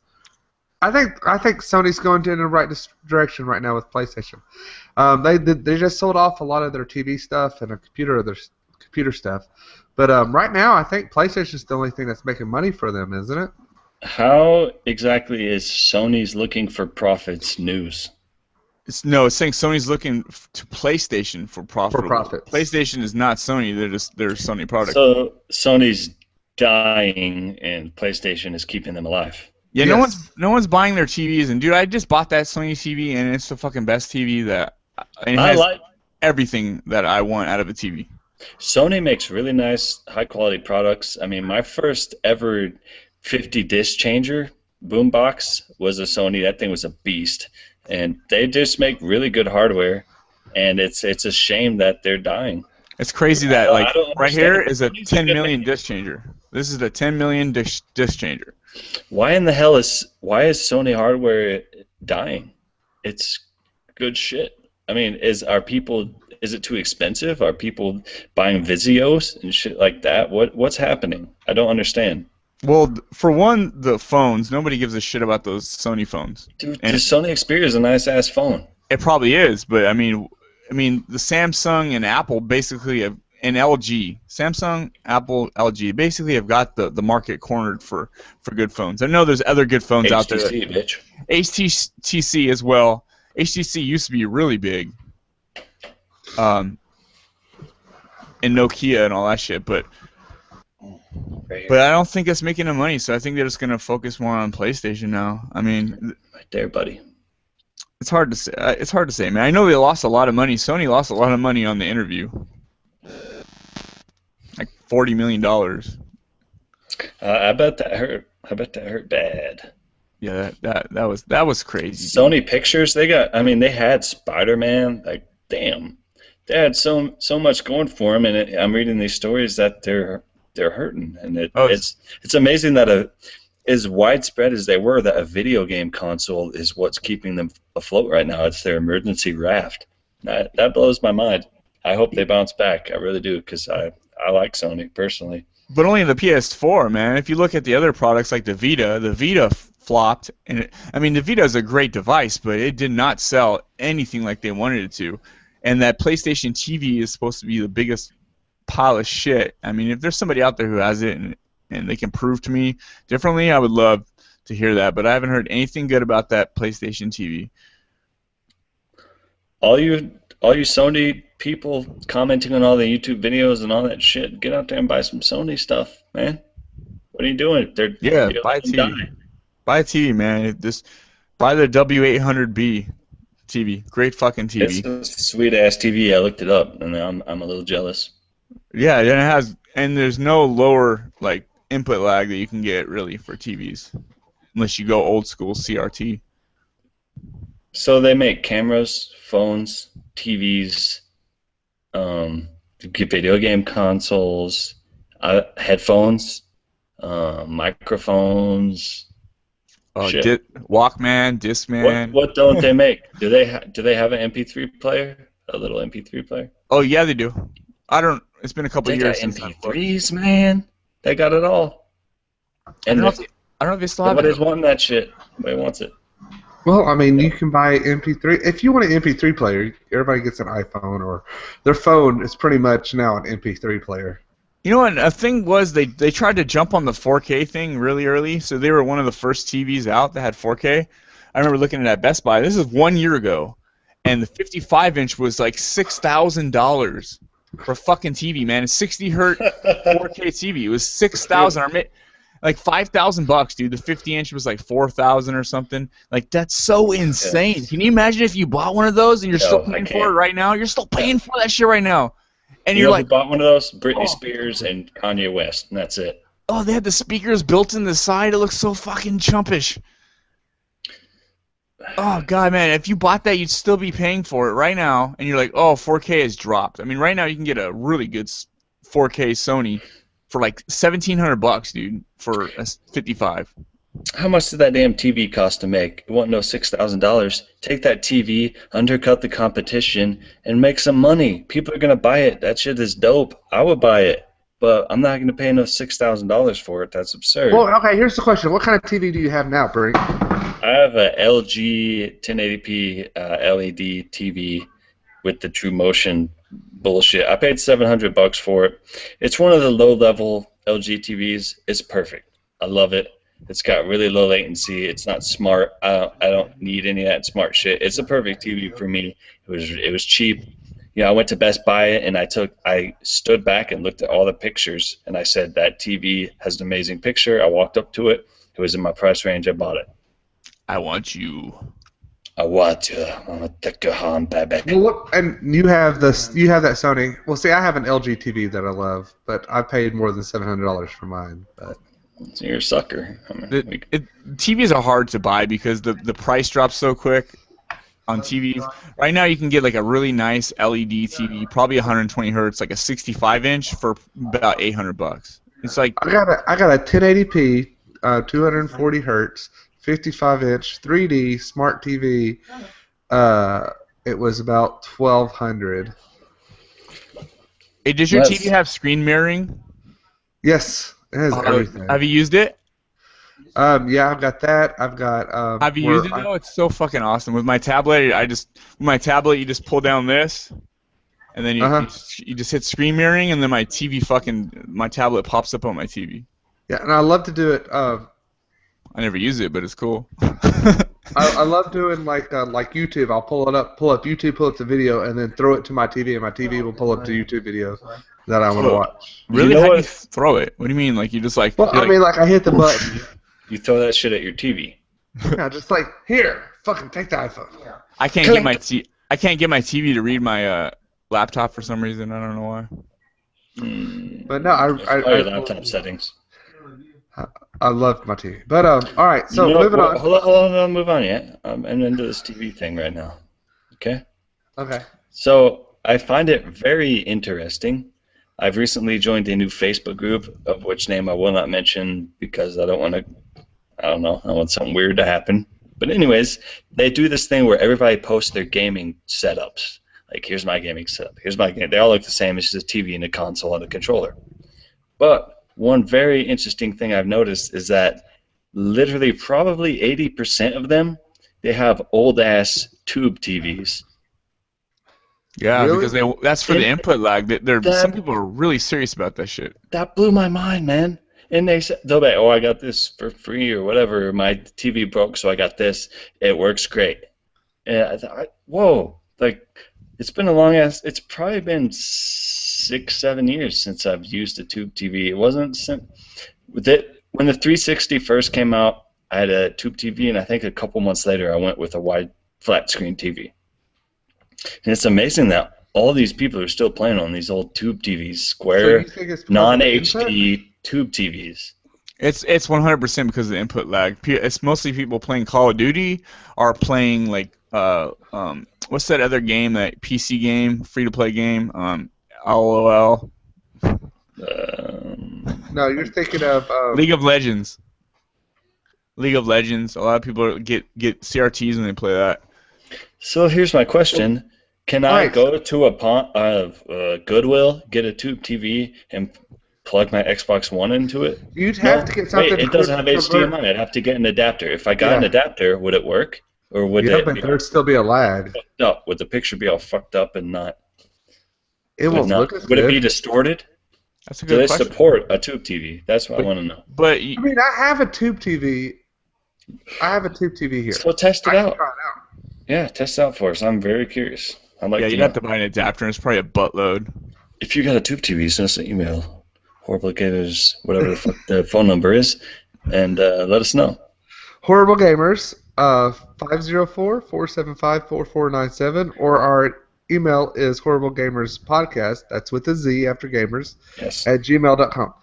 A: I think Sony's going in the right direction right now with PlayStation. They just sold off a lot of their TV stuff and their computer stuff, but right now I think PlayStation's the only thing that's making money for them, isn't it?
B: How exactly is Sony's looking for profits news?
C: It's saying Sony's looking to PlayStation for profit. PlayStation is not Sony. They're Sony products.
B: So Sony's dying and PlayStation is keeping them alive.
C: Yeah,
A: yes.
C: no one's buying their TVs, and dude, I just bought that Sony TV, and it's the fucking best TV and it has everything that I want out of a TV.
B: Sony makes really nice, high quality products. I mean, my first ever 50 disc changer boombox was a Sony. That thing was a beast, and they just make really good hardware. And it's a shame that they're dying.
C: It's crazy that right here is a 10 million disc changer. This is the 10 million disc changer.
B: Why in the hell is Sony hardware dying? It's good shit. I mean, is it too expensive? Are people buying Vizios and shit like that? What's happening? I don't understand.
C: Well, for one, the phones. Nobody gives a shit about those Sony phones.
B: Dude, the Sony Xperia is a nice ass phone.
C: It probably is, but I mean, the Samsung and Apple basically have, and LG, Samsung, Apple, LG basically have got the market cornered for good phones. I know there's other good phones out there.
B: HTC, bitch.
C: HTC as well. HTC used to be really big. And Nokia and all that shit, but I don't think it's making them money, so I think they're just going to focus more on PlayStation now. I mean...
B: Right there, buddy.
C: It's hard to say. It's hard to say, man. I know they lost a lot of money. Sony lost a lot of money on the interview, like $40 million.
B: I bet that hurt. I bet that hurt bad.
C: Yeah, that was crazy.
B: Sony Pictures, they got. I mean, they had Spider-Man. Like, damn, they had so much going for them. And I'm reading these stories that they're hurting, and it's amazing that as widespread as they were, that a video game console is what's keeping them afloat right now. It's their emergency raft. That blows my mind. I hope they bounce back. I really do, because I like Sony personally.
C: But only the PS4, man. If you look at the other products like the Vita flopped. And the Vita is a great device, but it did not sell anything like they wanted it to. And that PlayStation TV is supposed to be the biggest pile of shit. I mean, if there's somebody out there who has it and they can prove to me differently, I would love to hear that. But I haven't heard anything good about that PlayStation TV.
B: All you Sony people commenting on all the YouTube videos and all that shit, get out there and buy some Sony stuff, man. What are you doing?
C: Buy a TV. Buy a TV, man. Just buy the W800B TV. Great fucking TV.
B: It's a sweet ass TV. I looked it up, and I'm a little jealous.
C: Yeah, and there's no lower input lag that you can get really for TVs, unless you go old school CRT.
B: So they make cameras, phones, TVs, video game consoles, headphones, microphones.
C: Walkman, Discman.
B: What don't they make? Do they have an MP3 player? A little MP3 player?
C: Oh yeah, they do. It's been a couple years since
B: MP3s, man. They got it all. And
C: I don't know if they still have it.
B: Nobody's wanting that shit. Nobody wants it.
A: Well, I mean, you can buy MP3. If you want an MP3 player, everybody gets an iPhone, or their phone is pretty much now an MP3 player.
C: You know what? A thing was they tried to jump on the 4K thing really early, so they were one of the first TVs out that had 4K. I remember looking at Best Buy. This is 1 year ago, and the 55-inch was like $6,000 for a fucking TV, man. A 60 hertz 4K TV. It was $6,000. Like $5,000, dude. The 50-inch was like $4,000 or something. Like, that's so insane. Can you imagine if you bought one of those and you're still paying for it right now? You're still paying for that shit right now. And you're like,
B: who bought one of those? Britney Spears and Kanye West, and that's it.
C: Oh, they had the speakers built in the side. It looks so fucking chumpish. Oh god, man! If you bought that, you'd still be paying for it right now. And you're like, oh, 4K has dropped. I mean, right now you can get a really good 4K Sony for like $1,700, dude, for a 55.
B: How much did that damn TV cost to make? It wasn't no $6,000. Take that TV, undercut the competition, and make some money. People are gonna buy it. That shit is dope. I would buy it, but I'm not gonna pay no $6,000 for it. That's absurd.
A: Well, okay. Here's the question: what kind of TV do you have now, Brink?
B: I have a LG 1080p LED TV with the True Motion bullshit. I paid $700 for it. It's one of the low-level LG TVs. It's perfect. I love it. It's got really low latency. It's not smart. I don't need any of that smart shit. It's a perfect TV for me. It was cheap. You know, I went to Best Buy and I stood back and looked at all the pictures and I said, that TV has an amazing picture. I walked up to it. It was in my price range. I bought it.
C: I want you.
B: I want you. I'm gonna take you home, baby.
A: Well, look, and you have that Sony. Well, see, I have an LG TV that I love, but I paid more than $700 for mine. But
B: so you're a sucker.
C: TVs are hard to buy because the price drops so quick on TVs. Right now, you can get like a really nice LED TV, probably 120 hertz, like a 65-inch for about $800. It's like
A: I got a 1080p, 240 hertz. 55-inch 3D smart TV. It was about $1,200.
C: Hey, does your TV have screen mirroring?
A: Yes, it has everything.
C: Have you used it?
A: Yeah, I've got that. I've got.
C: Have you used it though? It's so fucking awesome. With my tablet, you just pull down this, and then you just hit screen mirroring, and then my tablet pops up on my TV.
A: Yeah, and I love to do it.
C: I never use it, but it's cool.
A: I love doing like YouTube. I'll pull up YouTube, pull up the video, and then throw it to my TV, and my TV will pull up the YouTube videos that I want to watch.
C: Really? How do you throw it? What do you mean? Like you just like?
A: Well, I mean, like I hit the button.
B: You throw that shit at your TV.
A: Yeah, just like here, Fucking take the iPhone.
D: Yeah.
C: I can't get my TV to read my laptop for some reason. I don't know why.
A: But no,
B: Probably laptop settings.
A: I loved my TV. But all right. So moving on.
B: Hold on, don't move on yet. I'm into this TV thing right now. Okay.
A: Okay.
B: So I find it very interesting. I've recently joined a new Facebook group, of which name I will not mention because I don't want to. I don't know. I want something weird to happen. But anyways, they do this thing where everybody posts their gaming setups. Like, here's my gaming setup. Here's my game. They all look the same. It's just a TV and a console and a controller. But one very interesting thing I've noticed is that literally probably 80% of them, they have old-ass tube TVs.
C: Yeah,
A: Really?
C: because that's for the input lag. Some people are really serious about that shit.
B: That blew my mind, man. And they'll be, oh, I got this for free or whatever. My TV broke, so I got this. It works great. And I thought, whoa, like, it's been a long ass. It's probably been 6-7 years since I've used a tube TV. It wasn't when the 360 first came out. I had a tube TV, and I think a couple months later, I went with a wide flat screen TV. And it's amazing that all these people are still playing on these old tube TVs, square, non-HD tube TVs.
C: It's 100% because of the input lag. It's mostly people playing Call of Duty or playing like what's that other game, that PC game, free-to-play game? LOL.
A: No, you're thinking of
C: League of Legends. League of Legends. A lot of people get CRTs when they play that.
B: So here's my question. Can I go to a Goodwill, get a tube TV, and plug my Xbox One into it?
A: You'd have to get something.
B: Wait, it doesn't have HDMI. I'd have to get an adapter. If I got an adapter, would it work? Or would
A: there'd still be a lag.
B: No, would the picture be all fucked up and not?
A: It won't look as
B: Would
A: good.
B: it be distorted?
C: That's a good question.
B: Do they support a tube TV? That's what I want to know.
C: But
A: I mean, I have a tube TV. I have a tube TV here.
B: So test it out.
A: Try it out.
B: Yeah, test it out for us. I'm very curious.
C: You'd have to buy an adapter, and it's probably a buttload.
B: If you got a tube TV, send us an email. Horriblegators, whatever the fuck the phone number is, and let us know.
A: Horrible Gamers, 504-475-4497, or our email is horriblegamerspodcast, that's with a Z after gamers,
B: yes,
A: at gmail.com.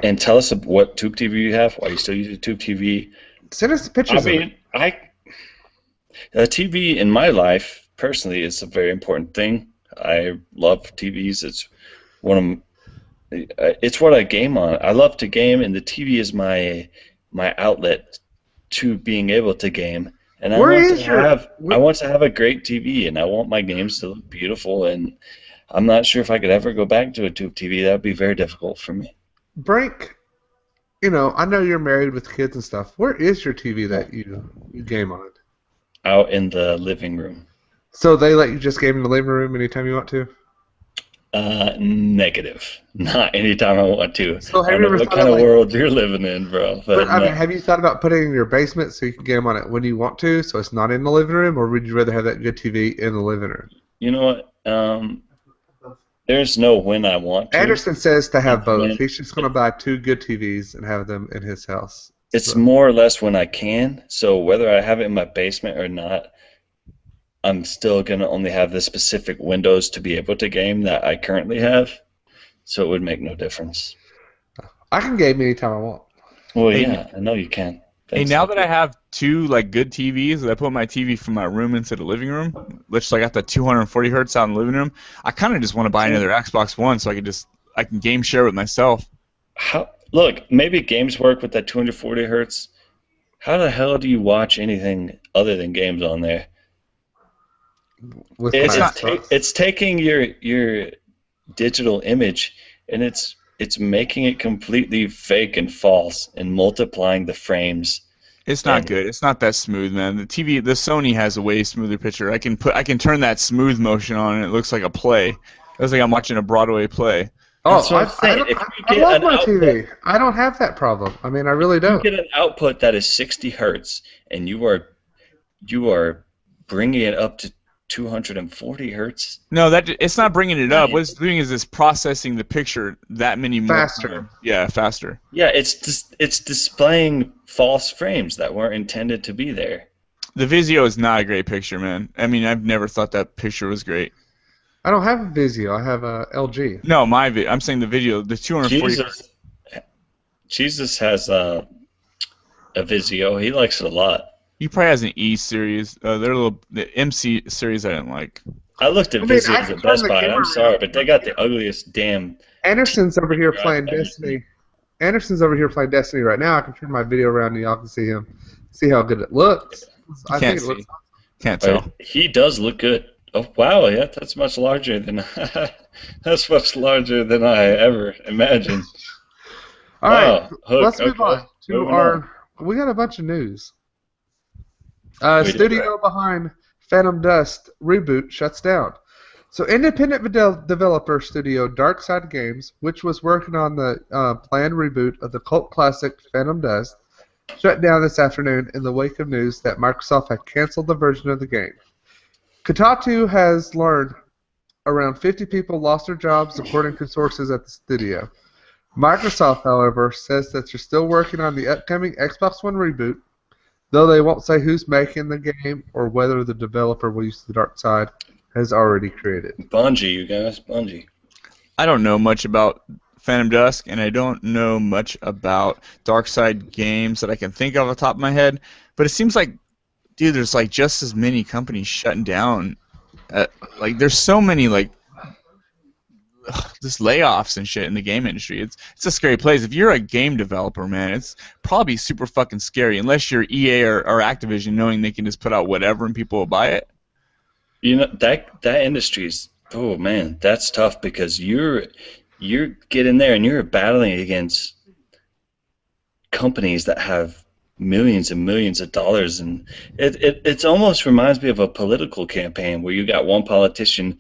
B: And tell us what tube TV you have, why you still use a tube TV.
A: Send us pictures of it.
B: A TV in my life, personally, is a very important thing. I love TVs. It's it's what I game on. I love to game, and the TV is my outlet to being able to game. And I want to have a great TV, and I want my games to look beautiful. And I'm not sure if I could ever go back to a tube TV. That would be very difficult for me.
A: Brink, I know you're married with kids and stuff. Where is your TV that you game on?
B: Out in the living room.
A: So they let you just game in the living room anytime you want to?
B: Negative. Not anytime I want to.
A: So
B: I don't know what kind of world you're living in, bro. But
A: I mean, have you thought about putting it in your basement so you can game on it when you want to, so it's not in the living room, or would you rather have that good TV in the living room?
B: You know what? There's no when I want to.
A: Anderson says to have both. He's just going to buy 2 good TVs and have them in his house.
B: It's more or less when I can. So whether I have it in my basement or not, I'm still going to only have the specific windows to be able to game that I currently have. So it would make no difference.
A: I can game anytime I want.
B: Well, yeah, I know you can.
C: Hey, now that I have 2 good TVs, that I put my TV from my room into the living room, which I got the 240 hertz out in the living room, I kind of just want to buy another Xbox One so I can game share with myself.
B: Look, maybe games work with that 240 hertz. How the hell do you watch anything other than games on there? It's taking your digital image and it's making it completely fake and false and multiplying the frames.
C: It's not good. It's not that smooth, man. The Sony has a way smoother picture. I can turn that smooth motion on and it looks like a play. It looks like I'm watching a Broadway play.
A: I love my TV. I don't have that problem. I mean, I really don't.
B: You get an output that is 60 hertz, and you are bringing it up to 240 hertz.
C: No, it's not bringing it up. What it's doing is it's processing the picture that many more
A: faster.
C: Yeah, faster.
B: Yeah, it's displaying false frames that weren't intended to be there.
C: The Vizio is not a great picture, man. I mean, I've never thought that picture was great.
A: I don't have a Vizio. I have a LG.
C: No, I'm saying the video, the 240.
B: Jesus has a Vizio. He likes it a lot.
C: He probably has an E series. The MC series I didn't like.
B: I looked at Vizios at Best Buy, and I'm sorry, but they got the ugliest damn...
A: Anderson's over here playing Destiny. Anderson's over here playing Destiny right now. I can turn my video around and y'all can see him. See how good it looks.
C: Can't tell.
B: He does look good. Oh wow, yeah, that's much larger than that's much larger than I ever imagined.
A: All right, let's move on to our. We got a bunch of news. Studio behind Phantom Dust reboot shuts down. So independent developer studio Darkside Games, which was working on the planned reboot of the cult classic Phantom Dust, shut down this afternoon in the wake of news that Microsoft had canceled the version of the game. Kotaku has learned around 50 people lost their jobs, according to sources at the studio. Microsoft, however, says that they're still working on the upcoming Xbox One reboot, though they won't say who's making the game or whether the developer will use the dark side has already created.
B: Bungie, you guys, Bungie.
C: I don't know much about Phantom Dusk, and I don't know much about Darkside Games that I can think of off the top of my head, but it seems like, dude, there's like just as many companies shutting down. Like, there's so many just layoffs and shit in the game industry. It's a scary place. If you're a game developer, man, it's probably super fucking scary. Unless you're EA or Activision, knowing they can just put out whatever and people will buy it.
B: You know that industry's, oh man, that's tough because you're getting there and you're battling against companies that have millions and millions of dollars, and it almost reminds me of a political campaign where you got one politician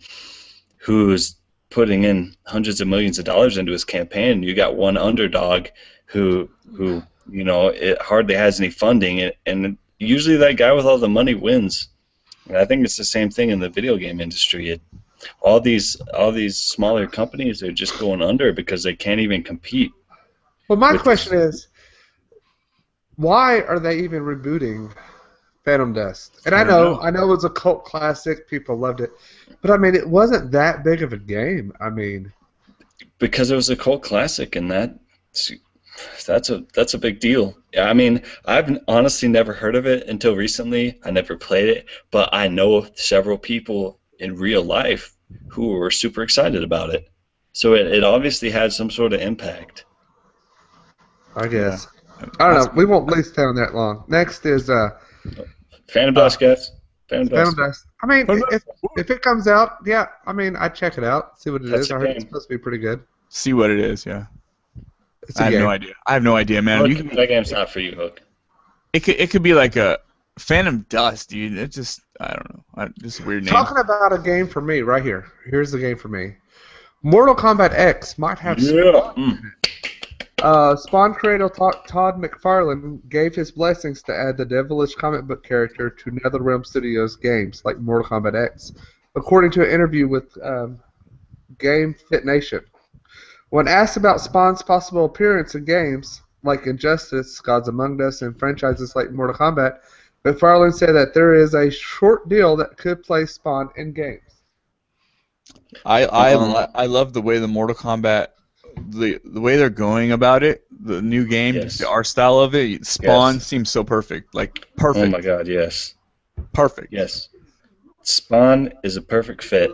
B: who's putting in hundreds of millions of dollars into his campaign, and you got one underdog who you know, it hardly has any funding, and usually that guy with all the money wins. And I think it's the same thing in the video game industry. All these smaller companies are just going under because they can't even compete.
A: Well, my question is, why are they even rebooting Phantom Dust? And I know it was a cult classic, people loved it, but I mean, it wasn't that big of a game. I mean,
B: because it was a cult classic, and that's a big deal. I mean, I've honestly never heard of it until recently. I never played it, but I know several people in real life who were super excited about it. So it obviously had some sort of impact.
A: I guess. Yeah. I don't know. We won't lease down that long. Next is
B: Phantom Dust, guys. Phantom
A: Dust. I mean, if it comes out, yeah, I mean, I'd check it out, see what it is. I heard it's supposed to be pretty good.
C: See what it is, yeah.
A: I have
C: no idea, man.
B: Hook, that game's not for you, Hook.
C: It could be like a Phantom Dust, dude. It's just, I don't know. Just a weird name.
A: Talking about a game for me right here. Here's the game for me. Mortal Kombat X might have
B: Spawn
A: in it. Spawn creator Todd McFarlane gave his blessings to add the devilish comic book character to NetherRealm Studios games like Mortal Kombat X, according to an interview with Game Fit Nation. When asked about Spawn's possible appearance in games like Injustice, Gods Among Us, and franchises like Mortal Kombat, McFarlane said that there is a short deal that could place Spawn in games.
C: I love the way the Mortal Kombat, the way they're going about it, the new game,
B: yes.
C: The art style of it. Spawn seems so perfect, like perfect.
B: Oh my God, yes.
C: Perfect.
B: Yes. Spawn is a perfect fit.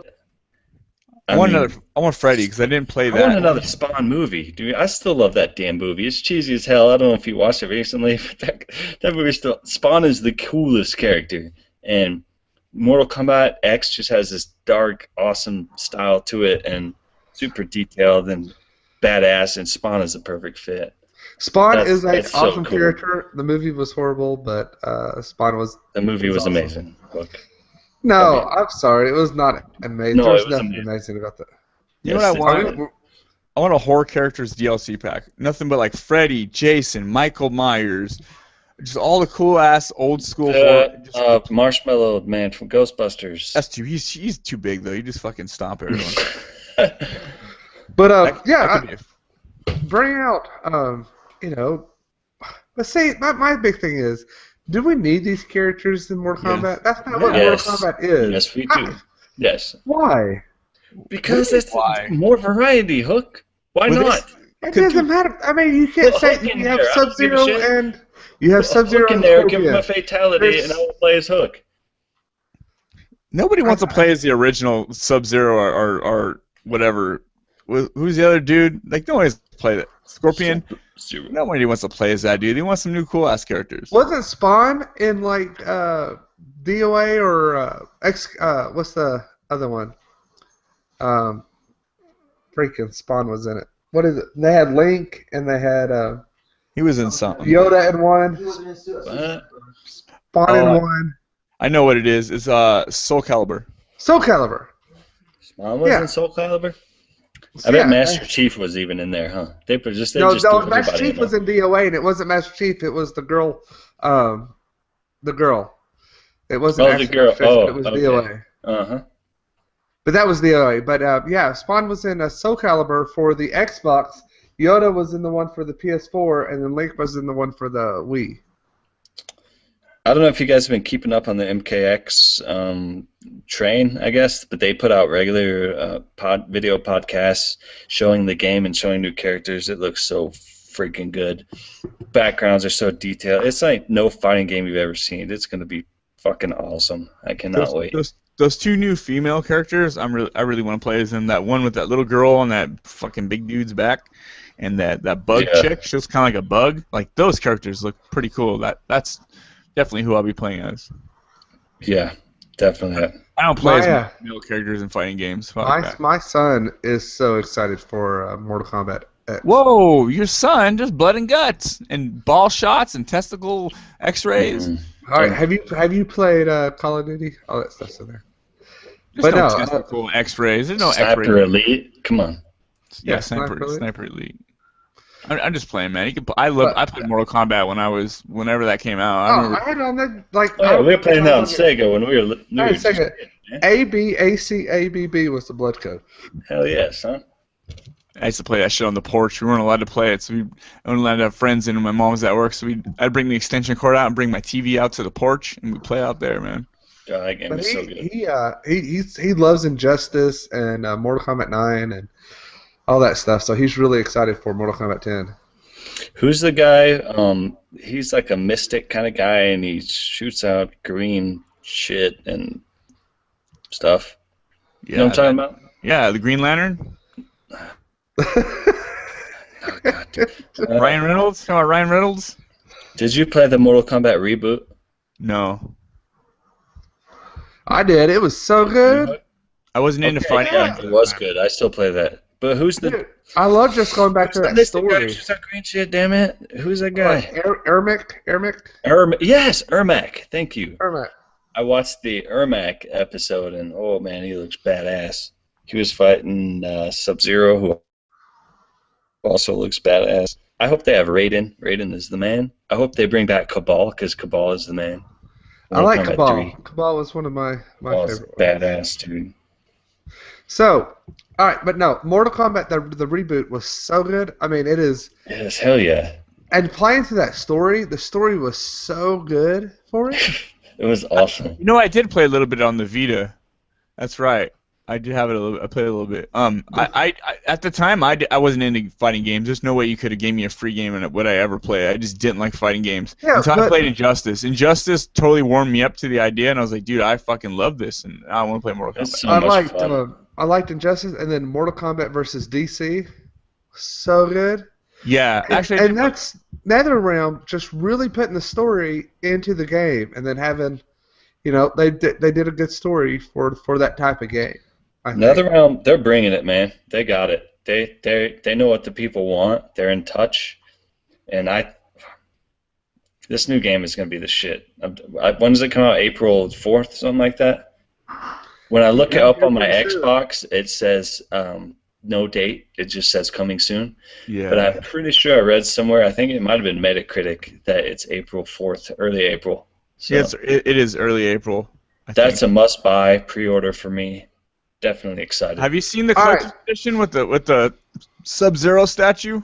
C: I want Freddy because I didn't play that.
B: I want another Spawn movie, dude. I still love that damn movie. It's cheesy as hell. I don't know if you watched it recently, but that movie still. Spawn is the coolest character, and Mortal Kombat X just has this dark, awesome style to it, and super detailed and badass. And Spawn is a perfect fit.
A: Spawn is an awesome character. The movie was horrible, but Spawn was.
B: The movie was
A: awesome.
B: Amazing. Look.
A: No, I'm sorry. It was not amazing.
B: No,
A: there was
B: nothing
A: amazing about that.
C: You know what I want? I want a horror characters DLC pack. Nothing but like Freddy, Jason, Michael Myers, just all the cool ass old school horror.
B: Marshmallow Man from Ghostbusters.
C: That's too. He's too big though. You just fucking stomp everyone.
A: But bring out you know. But see, my big thing is do we need these characters in Mortal Kombat? That's not what
B: Yes.
A: Mortal Kombat is.
B: Yes, we do. Yes.
A: Why?
B: Because
C: Really?
B: it's
C: Why?
B: more variety, Hook. Why
C: Well,
B: not?
A: It doesn't matter. I mean, you can't
B: Put
A: say
B: Hook in
A: you have
B: there. I don't give a
A: Sub-Zero
B: shit.
A: and you have
B: Put
A: Sub-Zero
B: Hook in
A: and
B: there, give him a
A: Scorpion.
B: fatality, and I will play as Hook.
C: Nobody wants to play as the original Sub-Zero or whatever. Who's the other dude? Like, nobody wants to play that. Scorpion?
B: Zero.
C: Nobody wants to play as that dude. They want some new cool-ass characters.
A: Wasn't Spawn in, like, DOA or what's the other one? Freaking Spawn was in it. What is it? They had Link and they had
C: He was in something.
A: Yoda in one,
B: What?
A: Spawn in
C: Oh,
A: one,
C: I know what it is. It's Soul Calibur.
A: Soul Calibur.
B: Spawn was
A: Yeah.
B: in Soul Calibur? I
A: Yeah.
B: bet Master Chief was even in there, huh? They just
A: No,
B: threw
A: Master
B: everybody
A: Chief
B: in
A: was
B: there.
A: in DOA, and it wasn't Master Chief. It was the girl. The girl. It wasn't
B: Oh, the
A: actually
B: girl.
A: Master Chief,
B: Oh,
A: but it was
B: okay.
A: DOA.
B: Uh-huh.
A: But that was DOA. But yeah, Spawn was in Soul Calibur for the Xbox. Yoda was in the one for the PS4, and then Link was in the one for the Wii.
B: I don't know if you guys have been keeping up on the MKX train, I guess, but they put out regular video podcasts showing the game and showing new characters. It looks so freaking good. Backgrounds are so detailed. It's like no fighting game you've ever seen. It's going to be fucking awesome. I cannot wait.
C: Those two new female characters, I really want to play as them. That one with that little girl on that fucking big dude's back, and that bug chick. She looks kind of like a bug. Like, those characters look pretty cool. That's definitely who I'll be playing as.
B: Yeah, definitely.
C: I don't play as male characters in fighting games.
A: My son is so excited for Mortal Kombat X.
C: Whoa, your son, just blood and guts and ball shots and testicle X-rays.
B: Mm-hmm.
A: All right, have you played Call of Duty? All that stuff's in there.
C: There's no testicle X-rays. There's no
B: Sniper
C: X-ray.
B: Elite. Come on.
C: Yeah, Sniper Elite. I'm just playing, man. I played Mortal Kombat whenever that came out.
A: I had on the like.
B: Oh, yeah, we were playing that on Sega when we were
A: Sega. ABACABB was the blood code.
B: Hell yes, huh?
C: I used to play that shit on the porch. We weren't allowed to play it, so we weren't allowed to have friends in. And my mom was at work, so I'd bring the extension cord out and bring my TV out to the porch, and we'd play out there, man.
B: God, that game is so good.
A: He loves Injustice and Mortal Kombat 9 and all that stuff, so he's really excited for Mortal Kombat 10.
B: Who's the guy? He's like a mystic kind of guy, and he shoots out green shit and stuff.
C: Yeah,
B: You know what I'm talking about?
C: Yeah, the Green Lantern.
B: Oh, God, dude.
C: Ryan Reynolds? Come on, Ryan Reynolds?
B: Did you play the Mortal Kombat reboot?
C: No.
A: I did. It was so good.
C: I wasn't into fighting games.
B: It was good. I still play that. But who's the...
A: Dude, I love just going back to that story.
B: Shoots out green shit, damn it. Who's that guy?
A: Ermac?
B: Yes, Ermac. Thank you.
A: Ermac.
B: I watched the Ermac episode, and oh man, he looks badass. He was fighting Sub-Zero, who also looks badass. I hope they have Raiden. Raiden is the man. I hope they bring back Cabal, because Cabal is the man.
A: I like
B: Mortal Kombat
A: Cabal.
B: 3.
A: Cabal was one of my
B: Cabal's
A: favorite ones.
B: badass, dude.
A: So, all right, but no, Mortal Kombat, the reboot was so good. I mean, it is.
B: Yes, hell yeah.
A: And playing through that story, the story was so good for it.
B: It was awesome.
C: You know, I did play a little bit on the Vita. That's right. I did have it a little. I played a little bit. I at the time I wasn't into fighting games. There's no way you could have gave me a free game and would I ever play. I just didn't like fighting games.
A: Yeah,
C: until I played Injustice. Injustice totally warmed me up to the idea, and I was like, dude, I fucking love this, and I want to play Mortal Kombat.
B: It's so much fun.
A: I liked Injustice, and then Mortal Kombat versus DC, so good.
C: Yeah, actually,
A: and that's NetherRealm just really putting the story into the game, and then having, you know, they did a good story for that type of game.
B: NetherRealm, they're bringing it, man. They got it. They know what the people want. They're in touch, and this new game is gonna be the shit. When does it come out? April 4th, something like that. When I look it up on my Xbox, it says no date. It just says coming soon.
C: Yeah.
B: But I'm pretty sure I read somewhere, I think it might have been Metacritic, that it's April 4th, early April. So
C: yeah, it is early April.
B: that's a must-buy pre-order for me. Definitely excited.
C: Have you seen the collector's edition with the Sub-Zero statue?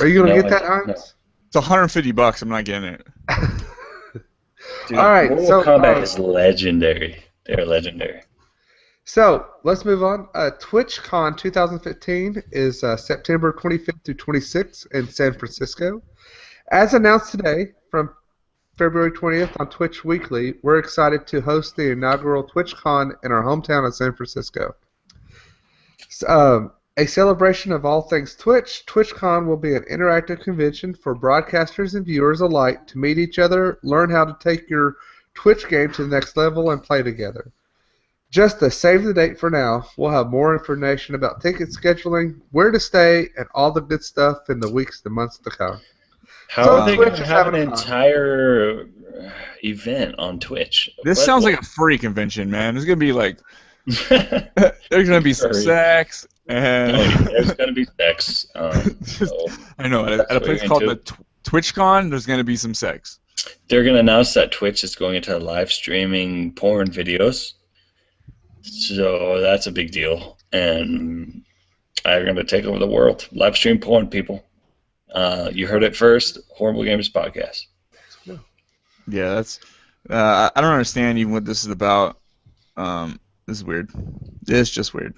A: Are you gonna get that, Hans?
B: No.
C: It's $150. I'm not getting it.
B: Dude,
A: All right,
B: Mortal
A: so
B: Kombat is legendary. They're legendary.
A: So let's move on. TwitchCon 2015 is September 25th through 26th in San Francisco. As announced today, from February 20th on Twitch Weekly, we're excited to host the inaugural TwitchCon in our hometown of San Francisco. A celebration of all things Twitch, TwitchCon will be an interactive convention for broadcasters and viewers alike to meet each other, learn how to take your Twitch game to the next level, and play together. Just to save the date for now, we'll have more information about ticket scheduling, where to stay, and all the good stuff in the weeks and months to come.
B: How
A: So
B: are they
A: Twitch
B: going to
A: is
B: have an
A: having fun.
B: entire event on Twitch?
C: This sounds like a furry convention, man. There's gonna be like, there's gonna be some
B: Furry.
C: sex, and
B: There's going to be sex. So
C: I know at a
B: what
C: place
B: you're
C: called
B: into.
C: the TwitchCon, there's gonna be some sex.
B: they're going to announce that Twitch is going into live streaming porn videos. So that's a big deal. And they're going to take over the world. Live stream porn, people. You heard it first. Horrible Gamers Podcast.
C: Yeah, that's. I don't understand even what this is about. This is weird. It's just weird.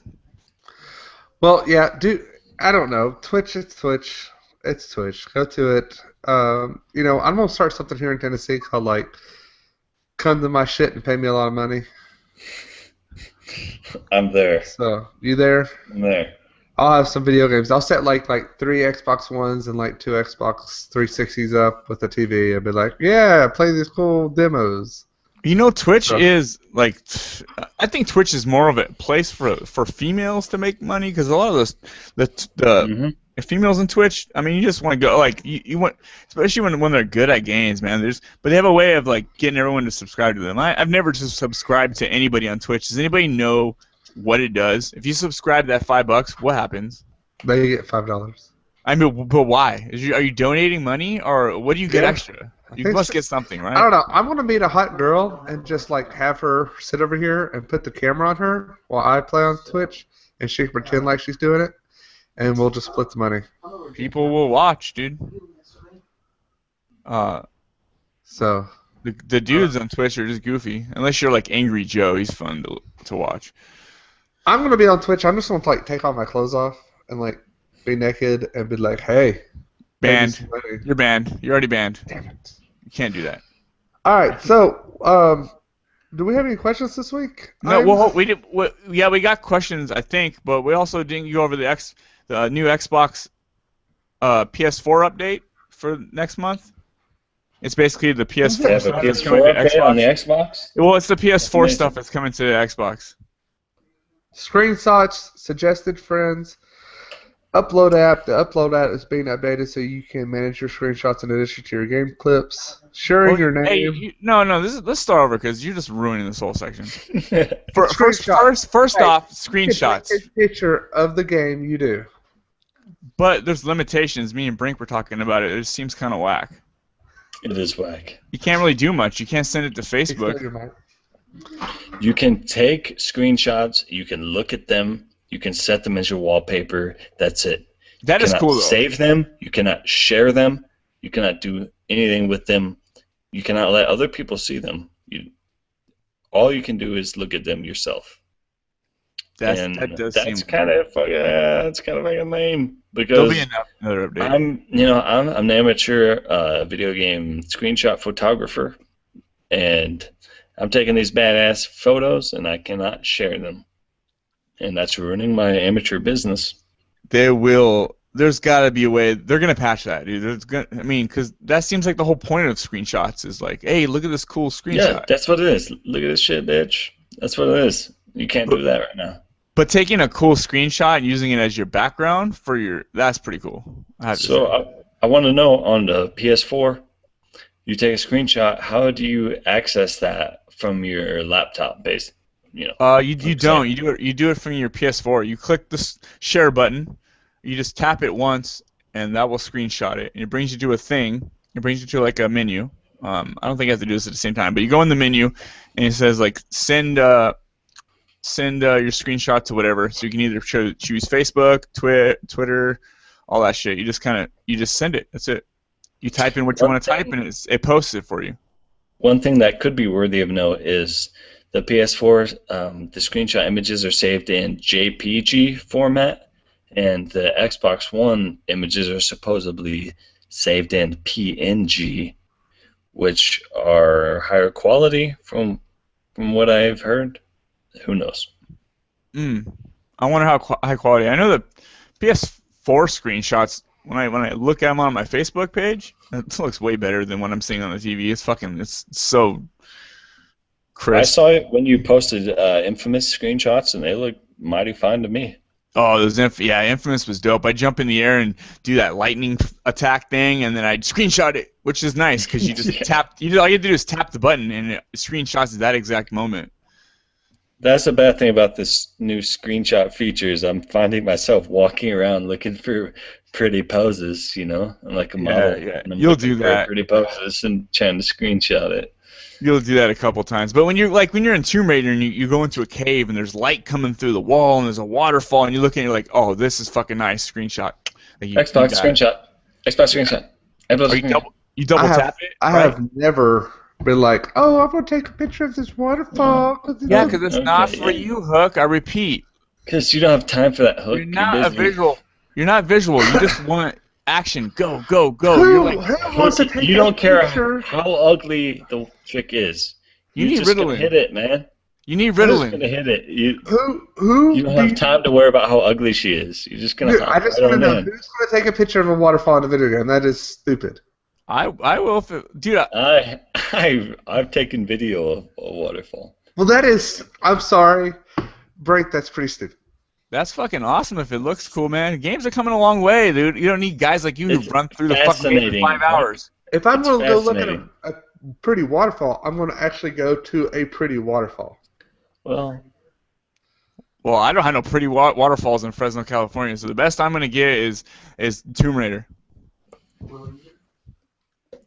A: Well, yeah, dude, I don't know. Twitch, it's Twitch. It's Twitch. Go to it. I'm going to start something here in Tennessee called, like, come to my shit and pay me a lot of money.
B: I'm there.
A: So, you there?
B: I'm there.
A: I'll have some video games. I'll set, like 3 Xbox Ones and, 2 Xbox 360s up with the TV. I'll be like, yeah, play these cool demos.
C: Twitch is like, I think Twitch is more of a place for females to make money because a lot of the females in Twitch, I mean, you just want to go you want, especially when they're good at games, man. But they have a way of getting everyone to subscribe to them. I've never just subscribed to anybody on Twitch. Does anybody know what it does? If you subscribe to that $5, what happens?
A: They get $5.
C: I mean, but why? Are you donating money or what do you get extra? You must get something, right?
A: I don't know. I'm going to meet a hot girl and just have her sit over here and put the camera on her while I play on Twitch, and she can pretend like she's doing it, and we'll just split the money.
C: People will watch, dude.
A: So
C: the dudes on Twitch are just goofy. Unless you're like Angry Joe, he's fun to watch.
A: I'm going to be on Twitch. I'm just going to take all my clothes off and be naked and be like, hey.
C: Banned. You're banned. You're already banned.
A: Damn it.
C: You can't do that.
A: All right. So, do we have any questions this week?
C: No. Well, we did. We got questions, I think, but we also didn't go over the new Xbox PS4 update for next month. It's basically the PS4
B: They have a
C: stuff that's
B: PS4
C: coming to
B: update
C: Xbox.
B: on the Xbox?
C: Well, it's the PS4
B: amazing.
C: stuff that's coming to Xbox.
A: Screenshots, suggested friends, upload app. The upload app is being updated so you can manage your screenshots in addition to your game clips. Sharing your name.
C: Hey, no. Let's start over because you're just ruining this whole section. First
A: Screenshot.
C: off,
A: Hey,
C: screenshots.
A: take a picture of the game you do.
C: But there's limitations. Me and Brink were talking about it. It just seems kind of whack.
B: It is whack.
C: You can't really do much. You can't send it to Facebook.
B: You can take screenshots, you can look at them, you can set them as your wallpaper. That's it.
C: That
B: You
C: is
B: cannot
C: cool, though.
B: save them, you cannot share them, you cannot do anything with them, you cannot let other people see them. All you can do is look at them yourself.
C: That's
B: That's kind of like a lame
C: There'll
B: because
C: be another update.
B: I'm an amateur video game screenshot photographer, and I'm taking these badass photos and I cannot share them, and that's ruining my amateur business.
C: There's got to be a way. They're gonna patch that, dude. Because that seems like the whole point of screenshots is like, hey, look at this cool screenshot.
B: Yeah, that's what it is. Look at this shit, bitch. That's what it is. You can't do that right now.
C: But taking a cool screenshot and using it as your background that's pretty cool.
B: I want to know on the PS4, you take a screenshot. How do you access that from your laptop,
C: You don't. You do it from your PS4. You click the share button. You just tap it once, and that will screenshot it. And it brings you to a thing. It brings you to a menu. I don't think you have to do this at the same time, but you go in the menu, and it says send your screenshot to whatever. So you can either choose Facebook, Twitter, all that shit. You just send it. That's it. You type in what you want to type, and it posts it for you.
B: one thing that could be worthy of note is the PS4. The screenshot images are saved in JPG format, and the Xbox One images are supposedly saved in PNG, which are higher quality from what I've heard. Who knows?
C: I wonder how high quality. I know the PS4 screenshots. When I look at them on my Facebook page, it looks way better than what I'm seeing on the TV. It's so crisp.
B: I saw it when you posted Infamous screenshots, and they look mighty fine to me.
C: Oh, Infamous was dope. I jump in the air and do that lightning attack thing, and then I'd screenshot it, which is nice because you just tap. All you have to do is tap the button, and it screenshots at that exact moment.
B: That's the bad thing about this new screenshot features. I'm finding myself walking around looking for pretty poses, I'm like a model.
C: Yeah.
B: And I'm
C: You'll
B: looking
C: do
B: for
C: that.
B: Pretty poses and trying to screenshot it.
C: You'll do that a couple times. But when you're in Tomb Raider and you go into a cave and there's light coming through the wall and there's a waterfall and you look and you're like, oh, this is fucking nice. Screenshot.
B: Xbox screenshot. Xbox screenshot.
C: You double tap it?
A: I have never been like, oh, I'm going to take a picture of this waterfall.
C: Yeah, because it's not for you, Hook. I repeat.
B: Because you don't have time for that, Hook.
C: You're not visual. You're not visual. You just want action. Go, go, go.
A: Who wants to take
B: you don't care
A: picture?
B: how ugly the chick is.
C: You need
B: just
C: Ritalin.
B: Gonna hit it, man.
C: You need
B: You're
C: Ritalin.
B: just gonna hit it. You don't have
A: do
B: time to worry about how ugly she is. You're just gonna.
A: Dude, I just want to know who's going to take a picture of a waterfall in a video game. That is stupid.
C: I will if it, dude.
B: I've taken video of a waterfall.
A: Well, that is. I'm sorry, Brink. That's pretty stupid.
C: That's fucking awesome if it looks cool, man. Games are coming a long way, dude. You don't need guys like you who run through the fucking game in 5 hours.
A: If I'm going to go look at a pretty waterfall, I'm going to actually go to a pretty waterfall.
B: Well,
C: I don't have no pretty waterfalls in Fresno, California, so the best I'm going to get is Tomb Raider.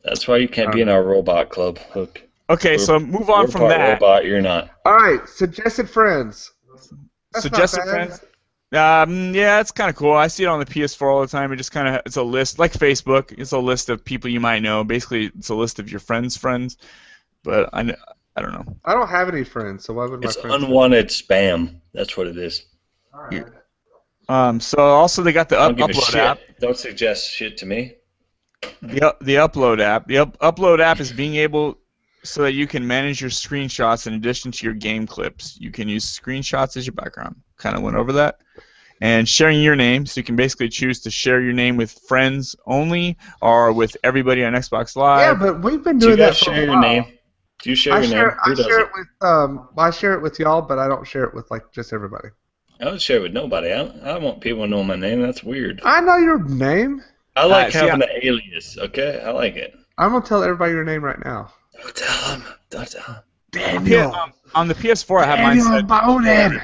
B: that's why you can't be in our robot club, Hook.
C: Okay, so move on from that.
B: Robot, you're not.
A: All right, suggested friends. That's
C: Suggested
A: not bad.
C: friends. Yeah, it's kind of cool. I see it on the PS4 all the time. It's a list, like Facebook. It's a list of people you might know. Basically, it's a list of your friends' friends. But I don't know.
A: I don't have any friends, so why would my
B: It's
A: friends?
B: Unwanted spam. That's what it is.
C: So also they got the
B: Don't give a
C: Upload
B: shit.
C: app.
B: Don't suggest shit to me.
C: The Upload app. The Upload app is being able so that you can manage your screenshots in addition to your game clips. You can use screenshots as your background. Kind of went over that. And sharing your name, so you can basically choose to share your name with friends only or with everybody on Xbox Live.
A: Yeah, but we've been
B: Do you
A: doing
B: guys
A: that for
B: share
A: a
B: your
A: while.
B: name? Do you share your name? Who does it?
A: I share it with y'all, but I don't share it with like just everybody.
B: I don't share it with nobody. I don't want people to know my name. That's weird.
A: I know your name.
B: I like
C: see,
B: having an alias, okay? I like it.
A: I'm gonna tell everybody your name right now.
B: Don't tell him. Don't tell him.
A: Daniel.
C: On the PS4, I have mine set.
A: Bowden.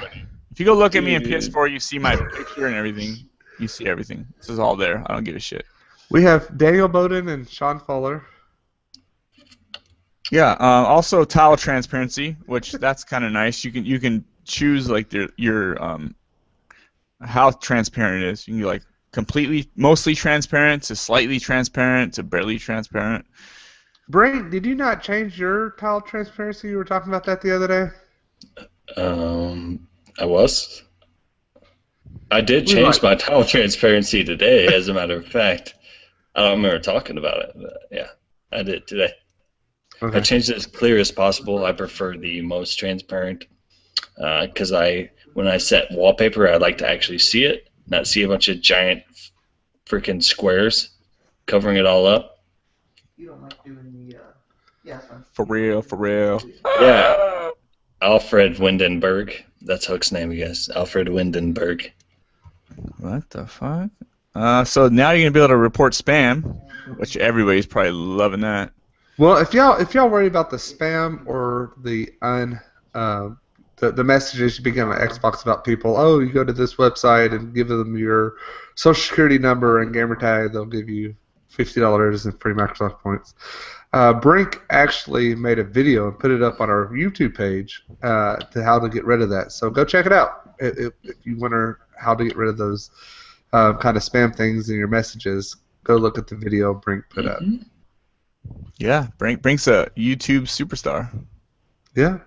C: If you go look at me in PS4, you see my picture and everything. You see everything. This is all there. I don't give a shit.
A: We have Daniel Bowden and Sean Fuller.
C: Yeah. Also, tile transparency, which that's kind of nice. You can choose like your how transparent it is. You can go like completely, mostly transparent to slightly transparent to barely transparent.
A: Brink, did you not change your tile transparency? You were talking about that the other day.
B: I was. I did change my tile transparency today, as a matter of fact. I don't remember talking about it, but yeah, I did today.
A: Okay.
B: I changed it as clear as possible. I prefer the most transparent because when I set wallpaper, I like to actually see it, not see a bunch of giant freaking squares covering it all up.
D: You don't like doing the, yeah, it's fine.
C: For real.
B: Yeah. Alfred Windenberg. That's Hook's name, I guess. Alfred Windenberg.
C: What the fuck? So now you're gonna be able to report spam, which everybody's probably loving that.
A: Well, if y'all worry about the spam or the the messages you begin on Xbox about people, oh, you go to this website and give them your social security number and gamer tag, they'll give you $50 in free Microsoft points. Brink actually made a video and put it up on our YouTube page to how to get rid of that. So go check it out if you wonder how to get rid of those kind of spam things in your messages. Go look at the video Brink put up.
C: Yeah, Brink's a YouTube superstar.
A: Yeah.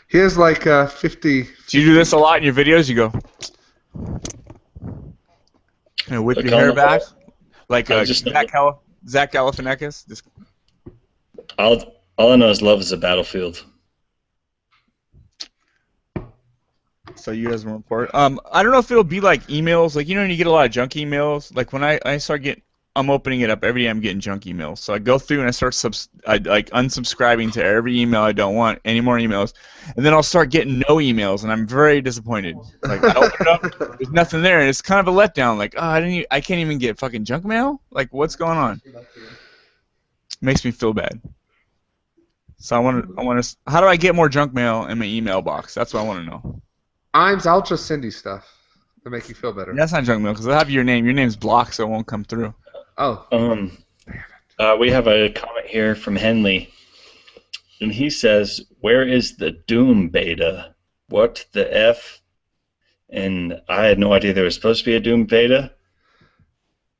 A: He has like 50.
C: Do you do this a lot in your videos? You go, and whip
B: Look
C: your
B: on
C: hair
B: the
C: back
B: wall.
C: like Zach Galifianakis. Just
B: All I know is love is a battlefield.
C: so you guys will report. I don't know if it'll be like emails, like when you get a lot of junk emails. Like when I start getting, I'm opening it up every day. I'm getting junk emails. So I go through and I start like unsubscribing to every email I don't want any more emails, and then I'll start getting no emails, and I'm very disappointed. Like I open it up, there's nothing there, and it's kind of a letdown. Like I can't even get fucking junk mail. Like what's going on? Makes me feel bad. So I want to. How do I get more junk mail in my email box? That's what I want to know.
A: I'll just send you stuff to make you feel better.
C: That's not junk mail because I have your name. Your name's blocked, so it won't come through.
A: Oh.
B: We have a comment here from Henley, and he says, "Where is the Doom beta? What the f?" And I had no idea there was supposed to be a Doom beta.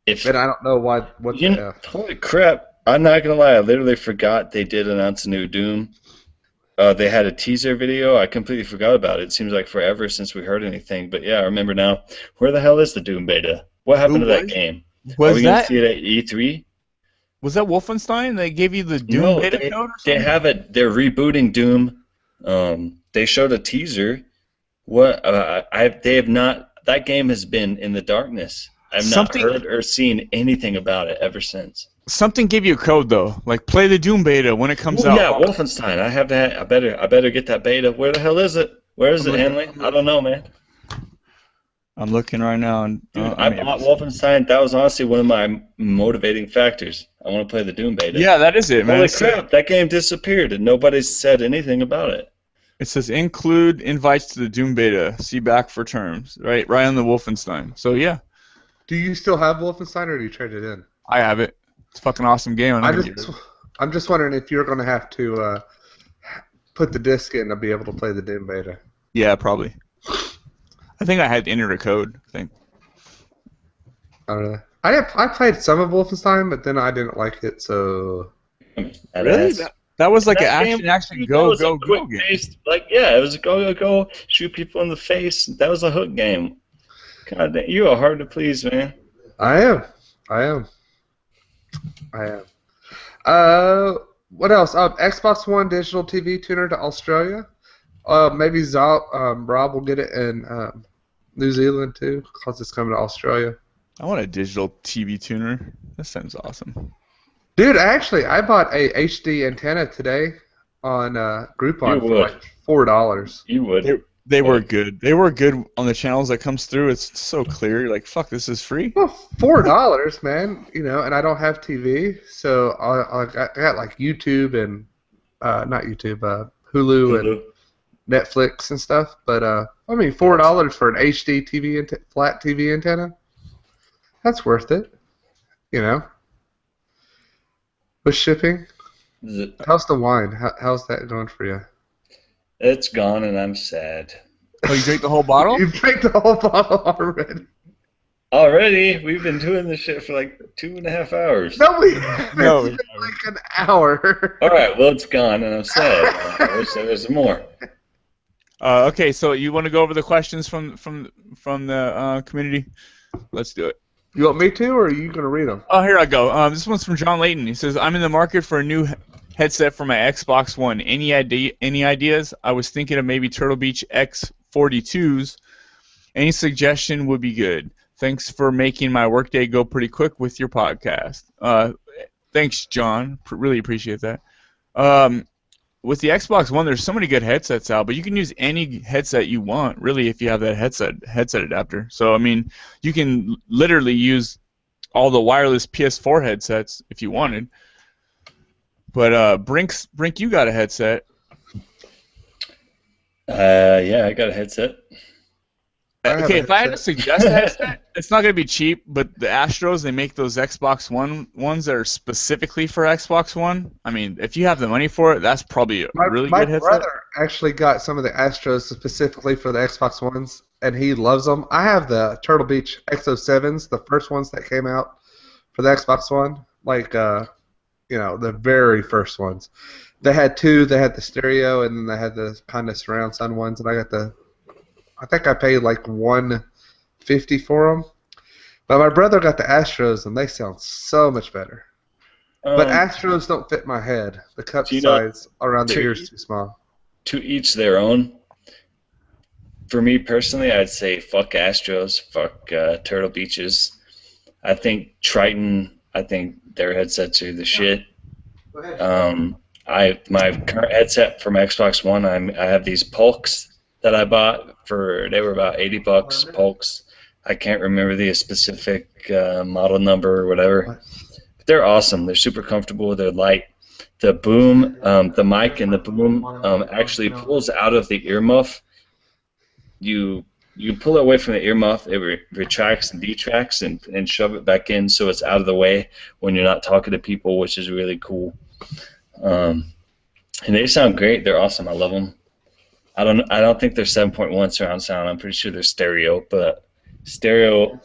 A: But I don't know what the f.
B: Holy crap! I'm not gonna lie, I literally forgot they did announce a new Doom. They had a teaser video. I completely forgot about it. It seems like forever since we heard anything. But yeah, I remember now. Where the hell is the Doom beta? What happened to that game? Are we gonna see it at E3?
C: Was that Wolfenstein? They gave you the Doom beta code or something?
B: They have it. They're rebooting Doom. They showed a teaser. What? They have not. That game has been in the darkness. I've not heard or seen anything about it ever since.
C: Something gave you a code though, like play the Doom beta when it comes out.
B: Yeah, Wolfenstein. I have that. I better get that beta. Where the hell is it? Where is it, Henley? I don't know, man.
C: I'm looking right now, and
B: dude, I bought Wolfenstein. That was honestly one of my motivating factors. I want to play the Doom beta.
C: Yeah, that is it, man.
B: Holy crap! That game disappeared, and nobody's said anything about it.
C: It says include invites to the Doom beta. See back for terms. Right on the Wolfenstein. So yeah.
A: Do you still have Wolfenstein, or do you trade it in?
C: I have it. It's a fucking awesome game.
A: I'm just wondering if you're going to have to put the disc in to be able to play the Doom beta.
C: Yeah, probably. I think I had to enter a code. I think.
A: I don't know. I played some of Wolfenstein, but then I didn't like it, so.
C: Really? That was like an action go game.
B: Like it was a go shoot people in the face. That was a hook game. God damn, you are hard to please, man.
A: I am. What else? Xbox One digital TV tuner to Australia. Maybe Rob will get it in New Zealand too, because it's coming to Australia.
C: I want a digital TV tuner. That sounds awesome.
A: Dude, actually, I bought a HD antenna today on Groupon for like $4.
B: You would.
C: They were good. They were good on the channels that comes through. It's so clear. You're like, fuck, this is free?
A: Well, $4, man. And I don't have TV, so I got like YouTube and not YouTube, Hulu and Netflix and stuff. But I mean, $4 for an HD TV flat TV antenna. That's worth it. With shipping. How's the wine? How's that going for you?
B: It's gone, and I'm sad.
C: Oh, you drank the whole bottle?
A: You've drank the whole bottle already.
B: Already? We've been doing this shit for like 2.5 hours.
A: No, we haven't. No, it's been like an hour.
B: All right, well, it's gone, and I'm sad. I wish there was more.
C: Okay, so you want to go over the questions from the community? Let's do it.
A: You want me to, or are you going to read them?
C: Oh, here I go. This one's from John Layton. He says, I'm in the market for a new headset for my Xbox One. Any ideas? I was thinking of maybe Turtle Beach X42s. Any suggestion would be good. Thanks for making my workday go pretty quick with your podcast. Thanks, John. Really appreciate that. With the Xbox One, there's so many good headsets out, but you can use any headset you want, really, if you have that headset adapter. So, I mean, you can literally use all the wireless PS4 headsets if you wanted. But Brink, you got a headset.
B: Yeah, I got a headset.
C: Okay, if I had to suggest a headset, it's not going to be cheap, but the Astros, they make those Xbox One ones that are specifically for Xbox One. I mean, if you have the money for it, that's probably a really good headset.
A: My brother actually got some of the Astros specifically for the Xbox Ones, and he loves them. I have the Turtle Beach X07s, the first ones that came out for the Xbox One. Like, the very first ones. They had two. They had the stereo, and then they had the kind of surround sound ones. And I think I paid like $150 for them. But my brother got the Astros, and they sound so much better. But Astros don't fit my head. The cup size around the ear is too small.
B: To each their own. For me personally, I'd say fuck Astros, fuck Turtle Beaches. I think Triton, their headsets are the shit. My current headset from Xbox One, I have these Polks that I bought they were about $80 Polks. I can't remember the specific model number or whatever. But they're awesome. They're super comfortable. They're light. The boom, the mic and the boom actually pulls out of the earmuff. You pull it away from the earmuff, it retracts and detracts and shove it back in so it's out of the way when you're not talking to people, which is really cool. And they sound great. They're awesome. I love them. I don't think they're 7.1 surround sound. I'm pretty sure they're stereo, but stereo.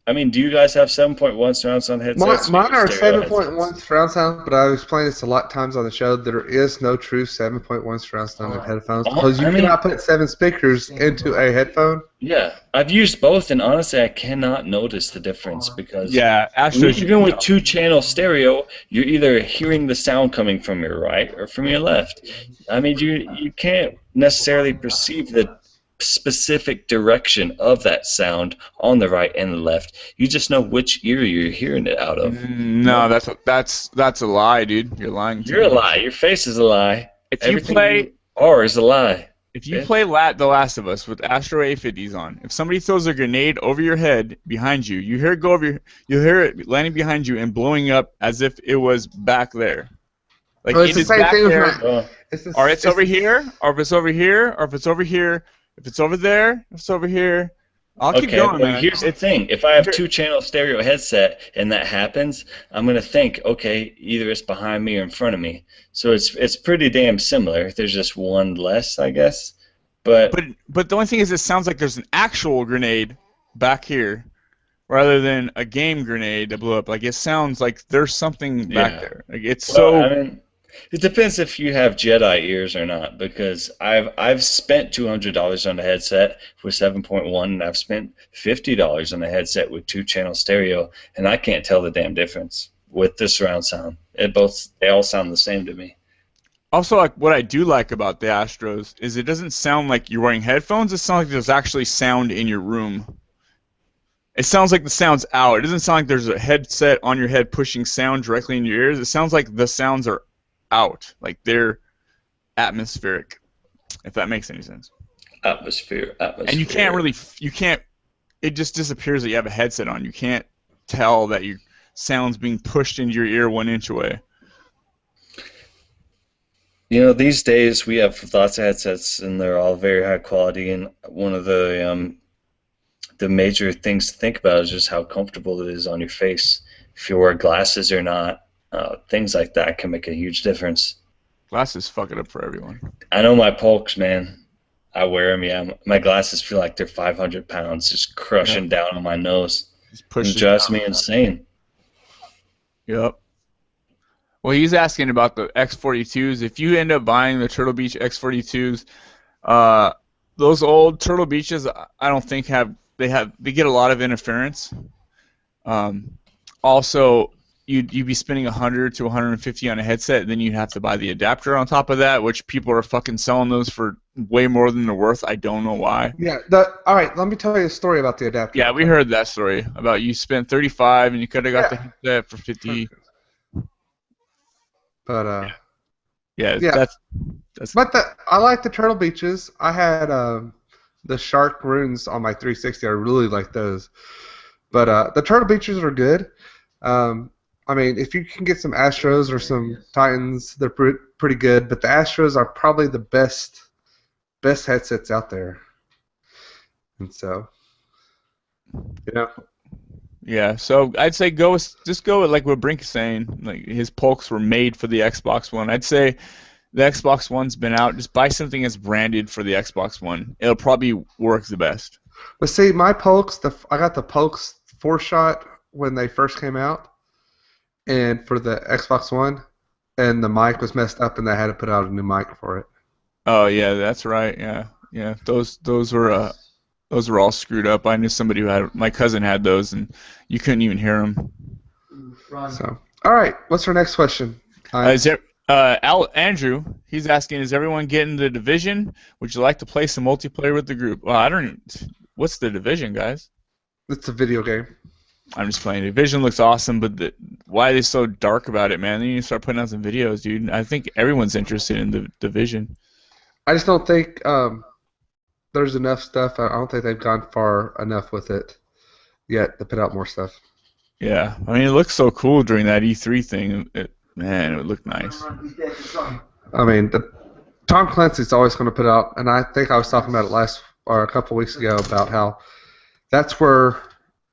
B: I mean, do you guys have 7.1 surround sound headsets?
A: Mine are 7.1 surround sound, but I explained this a lot of times on the show. There is no true 7.1 surround sound headphones because you cannot put 7 speakers into a headphone.
B: Yeah, I've used both, and honestly, I cannot notice the difference because even with 2-channel stereo, you're either hearing the sound coming from your right or from your left. I mean, you can't necessarily perceive the specific direction of that sound on the right and the left. You just know which ear you're hearing it out of.
C: No, that's a lie, dude. You're lying.
B: You're a lie. Your face is a lie.
C: If you play
B: is a lie.
C: If you play The Last of Us with Astro A50s on, if somebody throws a grenade over your head behind you, you hear it go over you hear it landing behind you and blowing up as if it was back there. Like
A: it's the same thing
C: there. Or it's over here, or if it's over here, or if it's over here. If it's over there, if it's over here, I'll keep going, man.
B: Here's the thing. If I have 2-channel stereo headset and that happens, I'm going to think, okay, either it's behind me or in front of me. So it's pretty damn similar. There's just one less, I guess. But
C: the only thing is it sounds like there's an actual grenade back here rather than a game grenade that blew up. Like, it sounds like there's something back there. Like, it's
B: I mean, it depends if you have Jedi ears or not, because I've spent $200 on a headset with 7.1, and I've spent $50 on a headset with 2-channel stereo, and I can't tell the damn difference with the surround sound. They all sound the same to me.
C: Also, like, what I do like about the Astros is it doesn't sound like you're wearing headphones. It sounds like there's actually sound in your room. It sounds like the sound's out. It doesn't sound like there's a headset on your head pushing sound directly in your ears. It sounds like the sounds are out, like they're atmospheric, if that makes any sense.
B: Atmosphere.
C: And you can't, it just disappears that you have a headset on. You can't tell that your sound's being pushed into your ear 1 inch away.
B: These days we have lots of headsets, and they're all very high quality, and one of the major things to think about is just how comfortable it is on your face. If you wear glasses or not, things like that can make a huge difference.
C: Glasses fuck it up for everyone.
B: I know my Polks, man. I wear them, yeah. My glasses feel like they're 500 pounds just crushing down on my nose. It drives me insane.
C: Yep. Well, he's asking about the X42s. If you end up buying the Turtle Beach X42s, those old Turtle Beaches, I don't think they get a lot of interference. Also, you'd be spending $100 to $150 on a headset, then you'd have to buy the adapter on top of that, which people are fucking selling those for way more than they're worth. I don't know why.
A: Yeah. All right. Let me tell you a story about the adapter.
C: Yeah, we heard that story about you spent $35 and you could have got the headset for $50.
A: But
C: yeah. That's.
A: But I like the Turtle Beaches. I had the Shark runes on my 360. I really like those. But the Turtle Beaches are good. I mean, if you can get some Astros or some Titans, they're pretty good. But the Astros are probably the best headsets out there. And so,
C: Yeah, so I'd say just go with like what Brink is saying. Like his Polks were made for the Xbox One. I'd say the Xbox One's been out. Just buy something that's branded for the Xbox One. It'll probably work the best.
A: But see, my Polks, I got the Polks 4-shot when they first came out. and for the Xbox One, and the mic was messed up, and they had to put out a new mic for it.
C: Oh yeah, that's right. Yeah. Those were all screwed up. I knew somebody who had. My cousin had those, and you couldn't even hear them.
A: So, all right. What's our next question?
C: Andrew, he's asking, is everyone getting the Division? Would you like to play some multiplayer with the group? Well, what's the Division, guys?
A: It's a video game.
C: I'm just playing. Division looks awesome, but why are they so dark about it, man? They need to start putting out some videos, dude. I think everyone's interested in the Division.
A: I just don't think there's enough stuff. I don't think they've gone far enough with it yet to put out more stuff.
C: Yeah, I mean, it looks so cool during that E3 thing. Man, it would look nice.
A: I mean, Tom Clancy's always going to put out, and I think I was talking about it a couple weeks ago about how that's where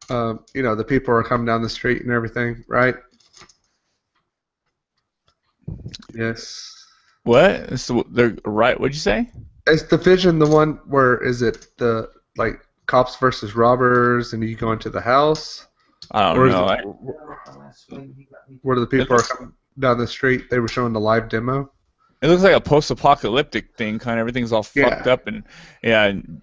A: the people are coming down the street and everything, right? Yes.
C: What? So they're right. What'd you say?
A: Is Division the one where is it the cops versus robbers, and you go into the house?
C: I don't know.
A: Where the people are coming down the street? They were showing the live demo.
C: It looks like a post-apocalyptic thing. Kind of everything's all fucked up, and and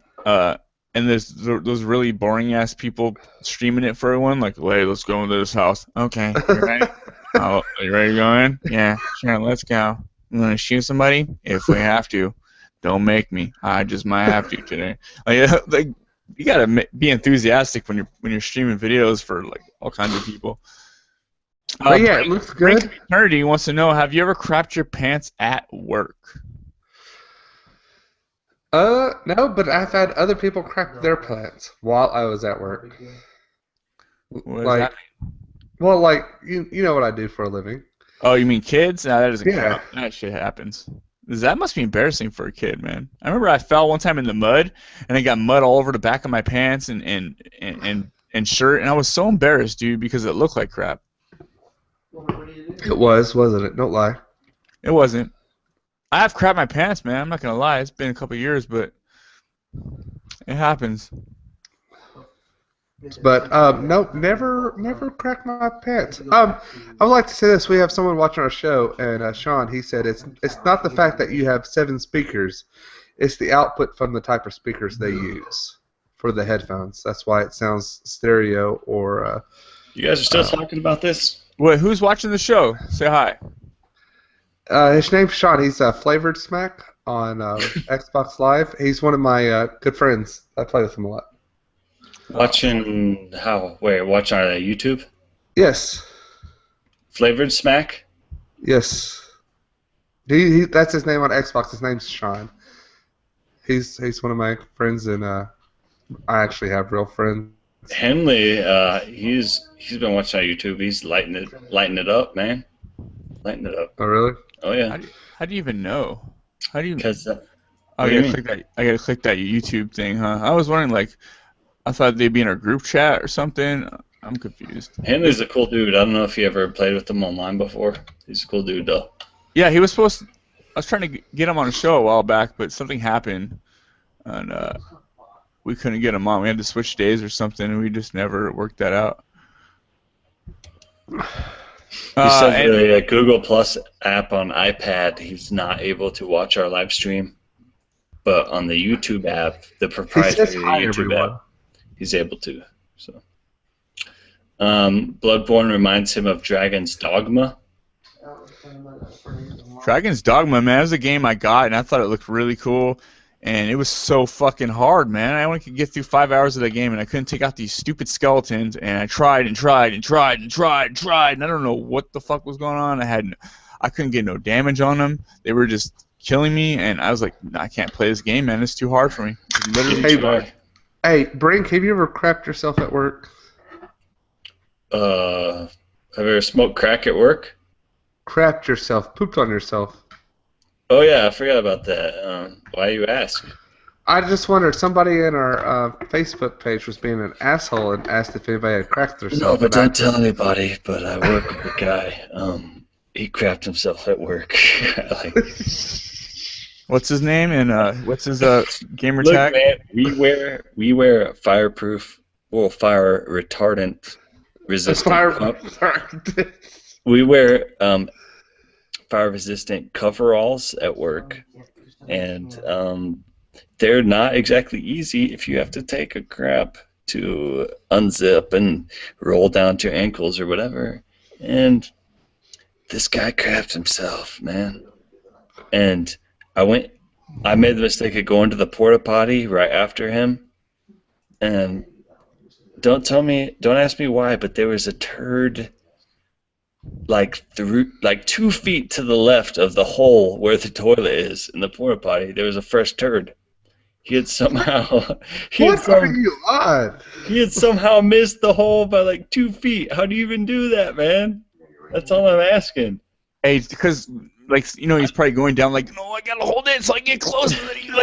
C: there's those really boring-ass people streaming it for everyone. Like, hey, let's go into this house. Okay, you ready? Are you ready to go in? Yeah, sure. Let's go. You want to shoot somebody? If we have to. Don't make me. I just might have to today. Like you gotta be enthusiastic when you're streaming videos for all kinds of people.
A: Yeah, it looks good.
C: Eternity wants to know: have you ever crapped your pants at work?
A: No, but I've had other people crap their pants while I was at work.
C: What does that mean?
A: Well, you know what I do for a living.
C: Oh, you mean kids? No, that doesn't count. That shit happens. That must be embarrassing for a kid, man. I remember I fell one time in the mud, and I got mud all over the back of my pants and shirt, and I was so embarrassed, dude, because it looked like crap.
A: It wasn't it? Don't lie.
C: It wasn't. I have crapped my pants, man. I'm not gonna lie. It's been a couple of years, but it happens.
A: But nope, never cracked my pants. I would like to say this: we have someone watching our show, and Sean, he said it's not the fact that you have 7 speakers, it's the output from the type of speakers they use for the headphones. That's why it sounds stereo or.
B: You guys are still talking about this?
C: Wait, who's watching the show? Say hi.
A: His name's Sean. He's Flavored Smack on Xbox Live. He's one of my good friends. I play with him a lot.
B: Watching how? Wait, watch on YouTube?
A: Yes.
B: Flavored Smack?
A: Yes. He that's his name on Xbox. His name's Sean. He's one of my friends, and I actually have real friends.
B: Henley, he's been watching on YouTube. He's lighting it up, man. Lighting it up.
A: Oh really?
B: Oh yeah.
C: How do you even know? How do you?
B: Because
C: I gotta click that YouTube thing, huh? I was wondering I thought they'd be in our group chat or something. I'm confused.
B: Henley's a cool dude. I don't know if you ever played with him online before. He's a cool dude, though.
C: Yeah, he was supposed to... I was trying to get him on a show a while back, but something happened, and we couldn't get him on. We had to switch days or something, and we just never worked that out.
B: He said the Google Plus app on iPad, he's not able to watch our live stream, but on the YouTube app, the proprietary YouTube app, he's able to. So, Bloodborne reminds him of Dragon's Dogma.
C: Dragon's Dogma, man, it was a game I got, and I thought it looked really cool, and it was so fucking hard, man. I only could get through 5 hours of that game, and I couldn't take out these stupid skeletons, and I tried, and I don't know what the fuck was going on. I couldn't get no damage on them. They were just killing me, and I was like, I can't play this game, man. It's too hard for me.
A: Hey, Brink, have you ever crapped yourself at work?
B: Have you ever smoked crack at work?
A: Crapped yourself, pooped on yourself.
B: Oh yeah, I forgot about that. Why you ask?
A: I just wondered, somebody in our Facebook page was being an asshole and asked if anybody had cracked themselves.
B: No, but don't tell anybody, but I work with a guy. He crapped himself at work.
C: What's his name and what's his gamer
B: Look,
C: tag?
B: Man, we wear fireproof, fire retardant resistant. we wear fire-resistant coveralls at work, and they're not exactly easy if you have to take a crap to unzip and roll down to your ankles or whatever. And this guy crapped himself, man. And I made the mistake of going to the porta potty right after him. And don't ask me why, but there was a turd like 2 feet to the left of the hole where the toilet is in the porta potty. There was a fresh turd. He had somehow
A: are you on?
B: He had somehow missed the hole by like 2 feet. How do you even do that, man? That's all I'm asking.
C: Hey, because he's probably going down like, no, I gotta hold it so I get close. And then you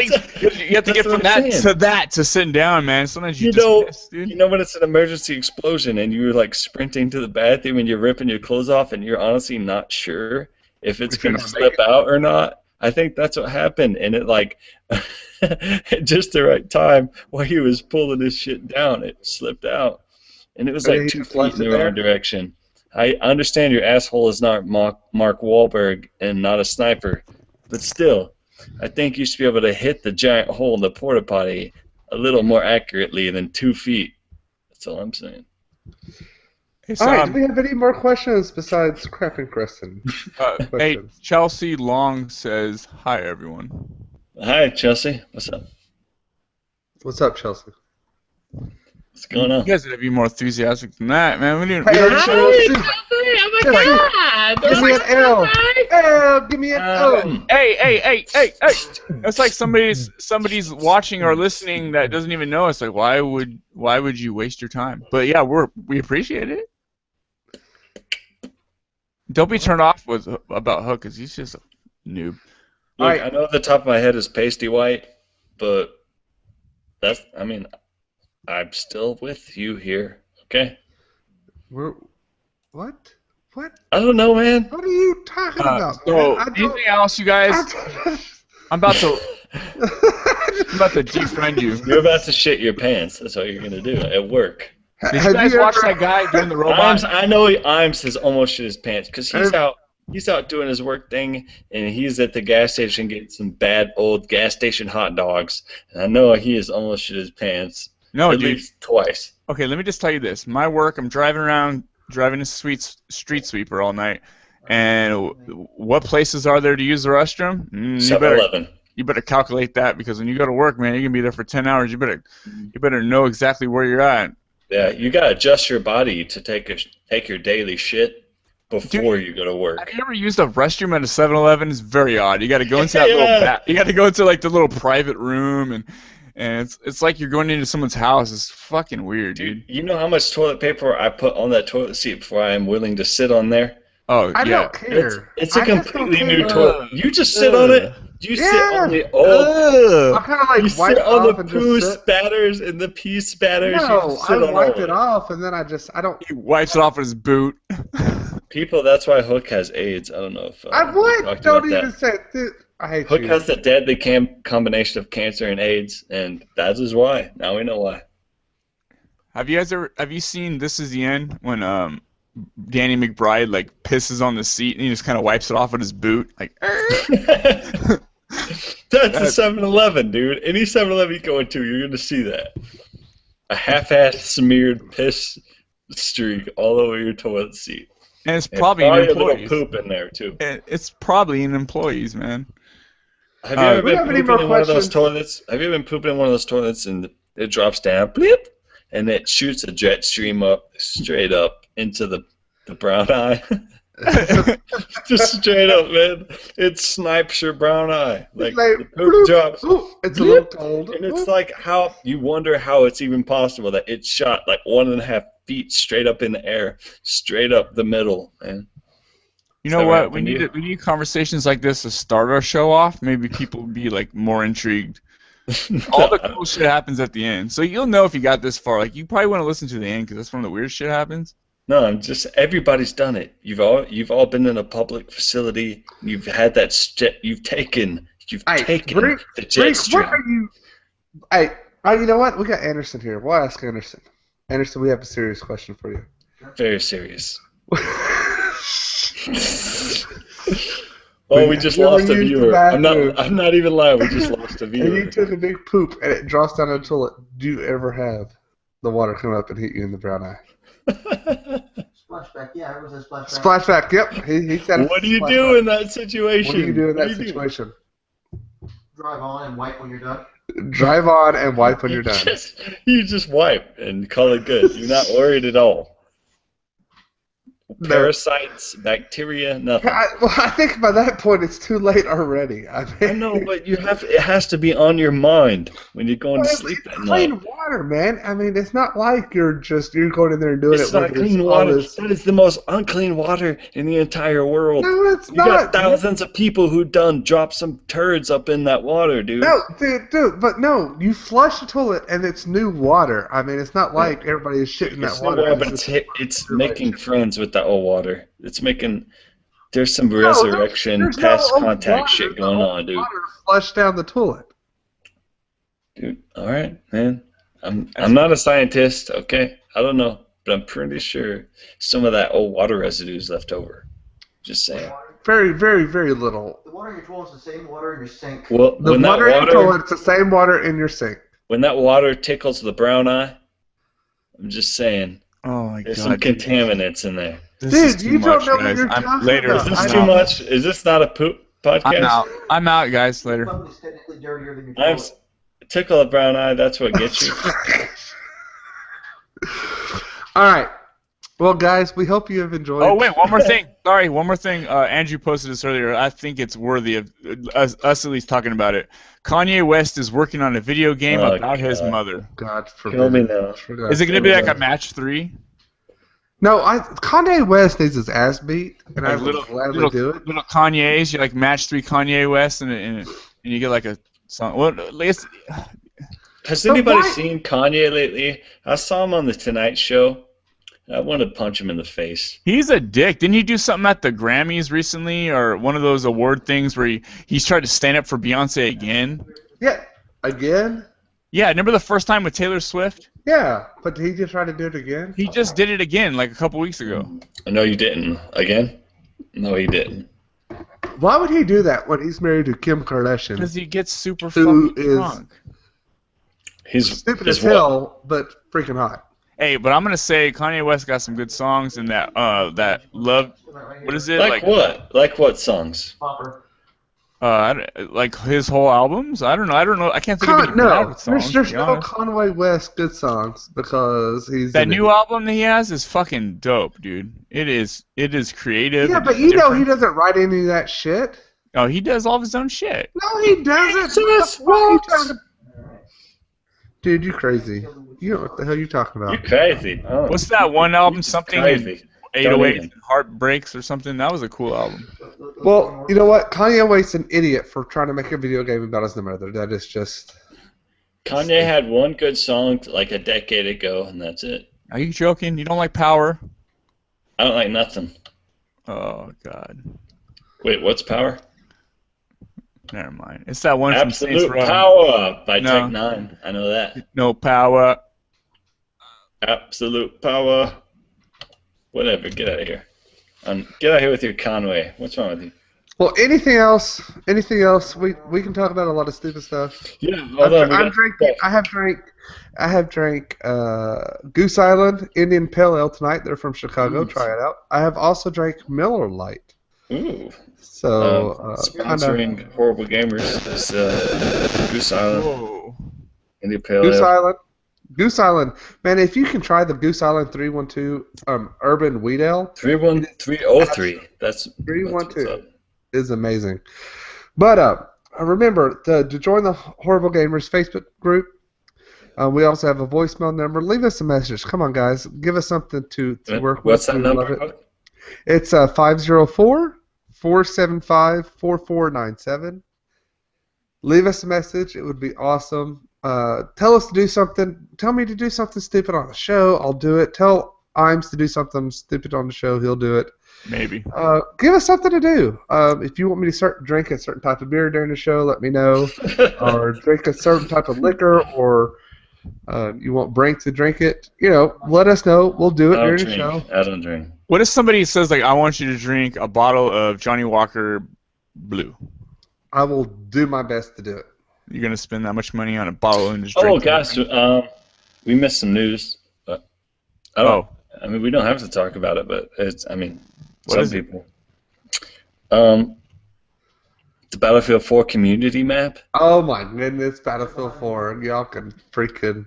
C: have to get from that to that to sitting down, man. Sometimes you just miss, dude.
B: You know when it's an emergency explosion and you're like sprinting to the bathroom and you're ripping your clothes off and you're honestly not sure if it's gonna slip out or not. I think that's what happened, and it like at just the right time while he was pulling his shit down, it slipped out, and it was like 2 feet in the wrong direction. I understand your asshole is not Mark Wahlberg and not a sniper, but still, I think you should be able to hit the giant hole in the porta potty a little more accurately than 2 feet. That's all I'm saying.
A: All right, do we have any more questions besides Crap and Creston?
C: Hey, Chelsea Long says, hi, everyone.
B: Hi, Chelsea. What's up?
A: What's up, Chelsea?
B: What's going on?
C: You guys gotta be more enthusiastic than that, man.
A: Oh my God! Give me an L. Give me an O.
C: Hey! That's like somebody's watching or listening that doesn't even know us. Like, why would you waste your time? But yeah, we appreciate it. Don't be turned off about Hook, because he's just a noob.
B: Look, I know the top of my head is pasty white, but I'm still with you here, okay?
A: What?
B: I don't know, man.
A: What are you talking about?
C: So, anything else, you guys? I'm about to defriend you.
B: You're about to shit your pants. That's what you're gonna do at work.
C: Did you guys watch that guy doing the robot?
B: I know Imes has almost shit his pants because he's out doing his work thing, and he's at the gas station getting some bad old gas station hot dogs. And I know he has almost shit his pants.
C: No,
B: at
C: dude.
B: least twice.
C: Okay, let me just tell you this. My work, I'm driving a street sweeper all night. And what places are there to use the restroom?
B: 7-Eleven.
C: You better calculate that, because when you go to work, man, you're gonna be there for 10 hours. You better know exactly where you're at.
B: Yeah, you gotta adjust your body to take your daily shit before you go to work.
C: Have you ever used a restroom at a 7-Eleven? It's very odd. You got to go into that you got to go into like the little private room, and it's like you're going into someone's house. It's fucking weird, dude.
B: You know how much toilet paper I put on that toilet seat before I am willing to sit on there?
C: Oh,
A: I don't care.
B: It's a completely new toilet. You just sit on it? You sit on the
A: I kind of like
B: you
A: wipe
B: sit
A: it
B: on
A: off
B: the
A: and
B: poo
A: just sit.
B: spatters and the pee spatters.
A: No, I wipe it off and then I don't.
C: He wipes it off with his boot.
B: People, that's why Hook has AIDS. I don't know if
A: I would. Don't even say it. I hate
B: Hook
A: you.
B: has the deadly combination of cancer and AIDS, and that is why. Now we know why.
C: Have you seen This Is the End, when Danny McBride like pisses on the seat and he just kind of wipes it off with his boot, like.
B: That's a 7-Eleven, dude. Any 7-Eleven you go into, you're gonna see that. A half-assed smeared piss streak all over your toilet seat.
C: And it's probably an employee.
B: A little poop in there too.
C: It's probably in employees, man.
B: Have you ever been pooping in one of those toilets? Have you ever been pooping in one of those toilets and it drops down, blip, and it shoots a jet stream up straight up into the brown eye? Just straight up, man. It snipes your brown eye. Like the poop drops.
A: It's a little cold.
B: And it's like how you wonder how it's even possible that it shot like 1.5 feet straight up in the air, straight up the middle, man.
C: You know what? We need conversations like this to start our show off. Maybe people will be like more intrigued. All the cool shit happens at the end, so you'll know if you got this far. Like you probably want to listen to the end because that's when the weird shit happens.
B: No, I'm just everybody's done it. You've all been in a public facility. You've had that you've taken the jet stream.
A: What are you? You know what? We got Anderson here. We'll ask Anderson. Anderson, we have a serious question for you.
B: Very serious. Oh, we just lost a viewer. I'm not even lying. We just lost a viewer.
A: And you took a big poop, and it drops down the toilet. Do you ever have the water come up and hit you in the brown eye?
D: Splashback, yeah, it was a splashback.
A: Splashback, yep. He said.
B: What do you do in that situation?
A: What do you do in that situation?
D: Drive on and wipe when you're done.
A: Drive on and wipe when you're done.
B: You just wipe and call it good. You're not worried at all. Parasites, bacteria, nothing.
A: I think by that point it's too late already. I
B: know, but it has to be on your mind when you're going to sleep at night.
A: It's clean water, man. I mean, it's not like you're going in there and doing it.
B: It's not clean water. That is the most unclean water in the entire world.
A: No, it's not.
B: You got thousands of people who dropped some turds up in that water, dude.
A: No, dude, but no, you flush the toilet and it's new water. I mean, it's not like everybody is shitting that water.
B: But it's making friends with that old water. It's making. There's some resurrection, past contact shit going on, dude.
A: Water flushed down the toilet.
B: Dude, all right, man. I'm not a scientist, okay? I don't know, but I'm pretty sure some of that old water residue is left over. Just saying.
A: Very, very, very little.
D: The water in your toilet is the same water in your sink.
B: Well,
A: the water in your toilet is the same water in your sink.
B: When that water tickles the brown eye, I'm just saying.
C: Oh my
B: There's
C: God.
B: some contaminants in there.
A: Dude, you don't know what you're talking about.
B: Is this too much? Is this not a poop podcast?
C: I'm out, guys. Later.
D: Somebody's technically dirtier than your toilet.
B: Tickle a brown eye, that's what gets you.
A: All right. Well, guys, we hope you have enjoyed.
C: Oh, wait, one more thing. Sorry, one more thing. Andrew posted this earlier. I think it's worthy of us at least talking about it. Kanye West is working on a video game about his mother.
A: God forbid.
B: Kill me now.
C: Is it going to be like a match 3?
A: No, Kanye West needs his ass beat, and I would gladly do it.
C: Little Kanye's, you like match 3 Kanye West, and you get like a song. Well,
B: has anybody seen Kanye lately? I saw him on the Tonight Show. I want to punch him in the face.
C: He's a dick. Didn't he do something at the Grammys recently, or one of those award things where he's tried to stand up for Beyonce again?
A: Yeah, again?
C: Yeah, remember the first time with Taylor Swift?
A: Yeah, but he just tried to do it again?
C: He just did it again, like a couple weeks ago.
B: No, you didn't. Again? No, he didn't.
A: Why would he do that when he's married to Kim Kardashian?
C: Because he gets super fucking drunk.
B: He's
A: stupid as hell, but freaking hot.
C: Hey, but I'm gonna say Kanye West got some good songs, and that love. What is it?
B: Like what? Like what songs?
D: Popper.
C: Like his whole albums. I don't know. I can't think of any bad songs.
A: There's no Kanye West good songs because he's
C: that new album that he has is fucking dope, dude. It is creative.
A: Yeah, but you know he doesn't write any of that shit.
C: Oh, he does all of his own shit.
A: No, he doesn't.
B: So that's what.
A: Dude, you crazy. You know what the hell you talking about.
B: You crazy. Oh.
C: What's that one album? Something
B: crazy.
C: 808 and Heartbreaks or something? That was a cool album.
A: Well, you know what? Kanye West's an idiot for trying to make a video game about his mother. That is just...
B: Kanye had one good song like a decade ago, and that's it.
C: Are you joking? You don't like Power?
B: I don't like nothing.
C: Oh, God.
B: Wait, what's Power?
C: Never mind. It's that one
B: Absolute
C: from Saints Row.
B: Power by Tech 9. I know that.
C: No power.
B: Absolute Power. Whatever. Get out of here. Get out of here with your Conway. What's wrong with you?
A: Well, anything else? Anything else? We can talk about a lot of stupid stuff.
B: Yeah.
A: I have drank Goose Island Indian Pale Ale tonight. They're from Chicago. Try it out. I have also drank Miller Lite.
B: Ooh.
A: So
B: sponsoring Horrible Gamers is Goose Island.
C: Whoa.
B: Indian Pale Ale.
A: Goose Island. Man, if you can try the Goose Island 312 Urban Wheat Ale.
B: 31303. That's
A: 312 is amazing. But remember to join the Horrible Gamers Facebook group. We also have a voicemail number. Leave us a message. Come on, guys. Give us something to work with.
B: What's that number?
A: It's 504-475-4497. Leave us a message. It would be awesome. Tell us to do something. Tell me to do something stupid on the show. I'll do it. Tell Imes to do something stupid on the show. He'll do it.
C: Maybe.
A: Give us something to do. If you want me to drink a certain type of beer during the show, let me know. Or drink a certain type of liquor, or you want Brink to drink it. You know, let us know. We'll do it during the show.
B: I don't drink.
C: What if somebody says, like, I want you to drink a bottle of Johnny Walker Blue?
A: I will do my best to do it.
C: You're going to spend that much money on a bottle and just drink
B: Oh, gosh, we missed some news. But I mean, we don't have to talk about it, but some people. The Battlefield 4 community map.
A: Oh my goodness, Battlefield 4. Y'all can freaking...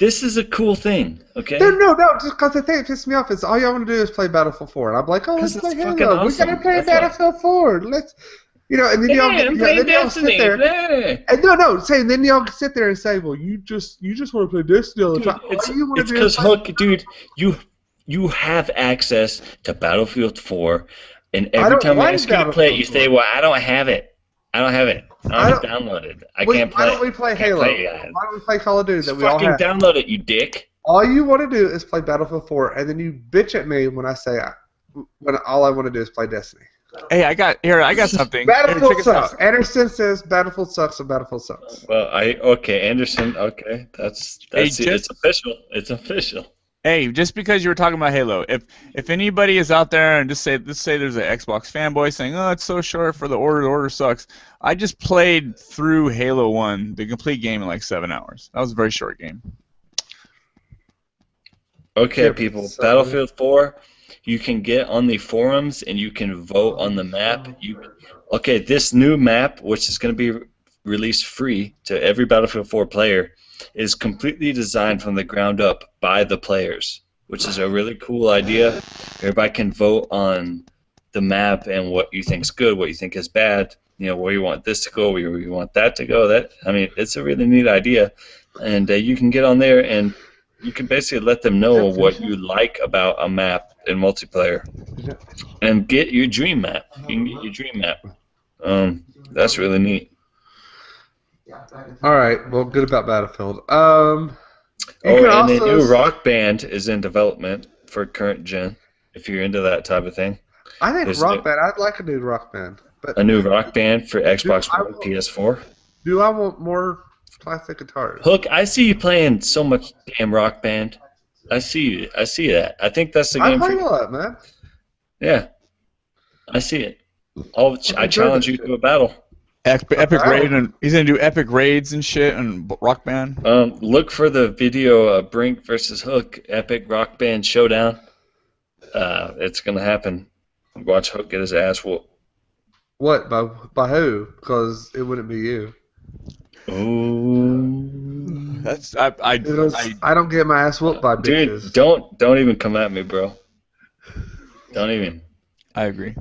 B: This is a cool thing, okay?
A: No, just because the thing that pissed me off is all y'all want to do is play Battlefield 4. And I'm like, let's play Halo.
B: Awesome.
A: We gotta play Battlefield 4. Let's... and then y'all sit there. And then y'all sit there and say, well, you just want to play Destiny all the time.
B: It's because, Hook, dude, you have access to Battlefield 4, and every time I ask you to play it, you say, well, I don't have it. I don't have it downloaded. I can't play it.
A: Why don't we play Halo? Why don't we play Call of Duty that we all have?
B: Fucking download it, you dick.
A: All you want to do is play Battlefield 4, and then you bitch at me when I say when all I want to do is play Destiny.
C: Hey, I got something.
A: Battlefield sucks. Anderson says Battlefield sucks and Battlefield sucks.
B: Well, Anderson, that's it's official. It's official.
C: Hey, just because you were talking about Halo, if anybody is out there and let's say there's an Xbox fanboy saying, oh, it's so short for the order sucks. I just played through Halo 1, the complete game, in like 7 hours. That was a very short game.
B: Okay, people, Battlefield 4, you can get on the forums and you can vote on the map. This new map, which is going to be released free to every Battlefield 4 player, is completely designed from the ground up by the players, which is a really cool idea. Everybody can vote on the map and what you think's good, what you think is bad, where you want this to go, where you want that to go. It's a really neat idea, and you can get on there and you can basically let them know what you like about a map in multiplayer, and get your dream map. You can get your dream map. That's really neat.
A: All right. Well, good about Battlefield.
B: The new Rock Band is in development for current gen. If you're into that type of thing,
A: I think Rock Band. I'd like a new Rock Band. But
B: a new Rock Band for Xbox One, PS4.
A: Do I want more classic guitars?
B: Hook, I see you playing so much damn Rock Band. I see that. I think that's the game for you.
A: I play a lot, man.
B: Yeah, I see it. I challenge you to a battle.
C: Epic raid, and he's gonna do epic raids and shit and Rock Band.
B: Look for the video of Brink versus Hook, epic Rock Band showdown. It's gonna happen. Watch Hook get his ass whooped.
A: What by who? Because it wouldn't be you.
B: Ooh.
A: I don't get my ass whooped by bitches.
B: Dude, don't even come at me, bro. Don't even.
C: I agree.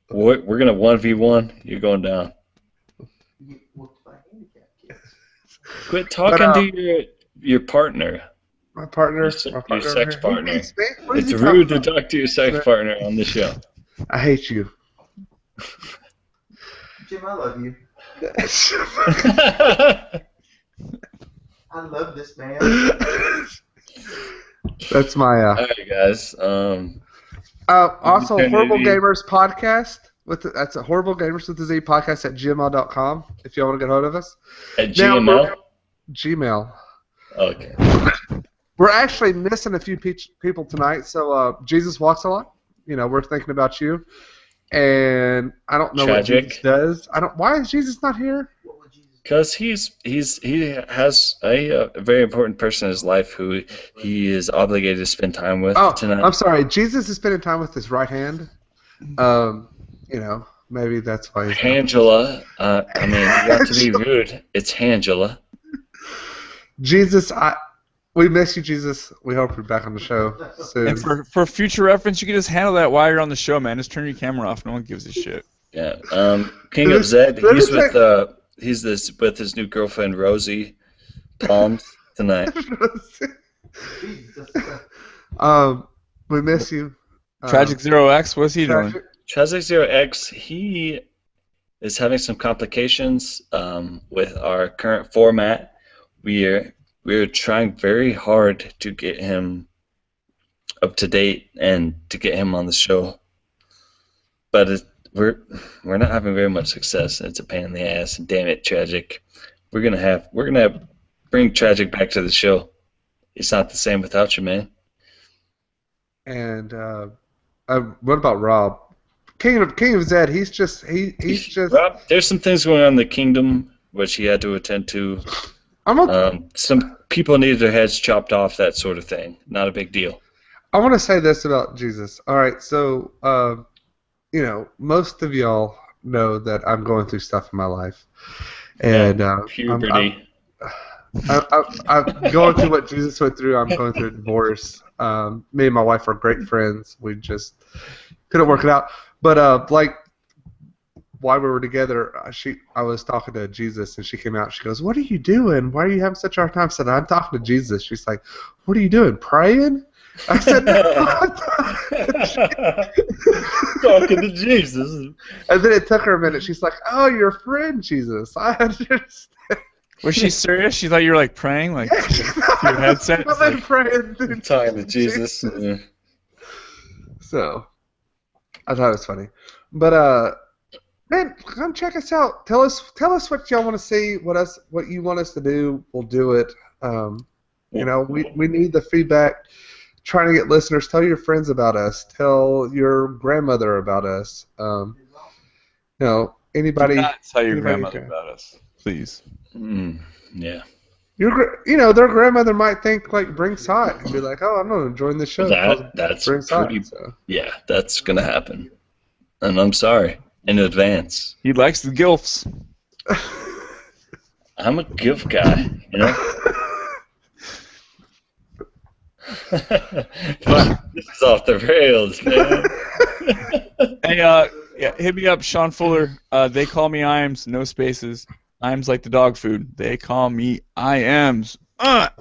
B: We're gonna 1v1. You're going down. Quit talking to your partner.
A: My partner?
B: Your sex partner. It's
A: rude
B: rude to talk to your sex partner on the show.
A: I hate you.
D: Jim, I love you. I love this man.
A: That's my.
B: All right, guys.
A: Also, Horrible Gamers podcast. That's a Horrible Gamers with the Z podcast at gmail.com if y'all want to get hold of us.
B: At Gmail?
A: Gmail.
B: Okay.
A: We're actually missing a few people tonight, so Jesus Walks a Lot. We're thinking about you. And I don't know what Jesus does. Why is Jesus not here?
B: Because he has a very important person in his life who he is obligated to spend time with tonight.
A: I'm sorry. Jesus is spending time with his right hand. Maybe that's why he's
B: Angela. You have to be rude. It's Angela.
A: Jesus, we miss you, Jesus. We hope you're back on the show soon.
C: And for future reference, you can just handle that while you're on the show, man. Just turn your camera off. No one gives a shit.
B: Yeah. King of Zed, he's with his new girlfriend Rosie Palms tonight.
A: We miss you.
C: Tragic Zero X, what's he doing?
B: Tragic Zero X, he is having some complications with our current format. We're trying very hard to get him up to date and to get him on the show, but we're not having very much success. It's a pain in the ass. And damn it, Tragic. We're gonna bring Tragic back to the show. It's not the same without you, man.
A: And what about Rob? King of Zed. He's just.
B: Rob, there's some things going on in the kingdom which he had to attend to. Some people needed their heads chopped off, that sort of thing. Not a big deal.
A: I want to say this about Jesus. All right, so most of y'all know that I'm going through stuff in my life, and
B: puberty.
A: I'm going through what Jesus went through. I'm going through a divorce. Me and my wife are great friends. We just couldn't work it out. But while we were together, I was talking to Jesus, and she came out. She goes, "What are you doing? Why are you having such a hard time?" I said, "I'm talking to Jesus." She's like, "What are you doing? Praying?" I said, "No,
B: talking to Jesus."
A: And then it took her a minute. She's like, "Oh, your friend, Jesus. I understand."
C: Was she serious? She thought you were praying, your headset.
A: I've been praying.
B: I'm talking to Jesus. Yeah.
A: So, I thought it was funny, but man, come check us out. Tell us what y'all want to see. What you want us to do. We'll do it. We need the feedback. Trying to get listeners. Tell your friends about us. Tell your grandmother about us. Anybody.
C: Do not tell your grandmother about us, please.
B: Yeah.
A: Their grandmother might think Bring Hot and be like, "Oh, I'm gonna join the show."
B: That's
A: Bring
B: pretty.
A: So.
B: Yeah, that's gonna happen, and I'm sorry in advance.
C: He likes the gilfs.
B: I'm a GIF guy, This is off the rails, man.
C: Hey, hit me up, Sean Fuller. They call me Iams, no spaces. Iams like the dog food. They call me Iams. Out.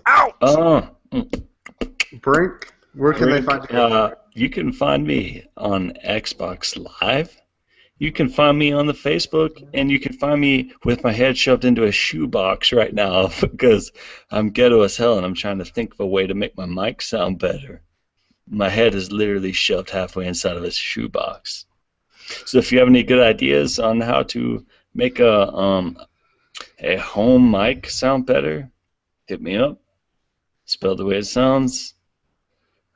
A: Brink, where can they find you?
B: You can find me on Xbox Live. You can find me on the Facebook, and you can find me with my head shoved into a shoebox right now because I'm ghetto as hell, and I'm trying to think of a way to make my mic sound better. My head is literally shoved halfway inside of a shoebox. So if you have any good ideas on how to make a home mic sound better, hit me up. Spelled the way it sounds.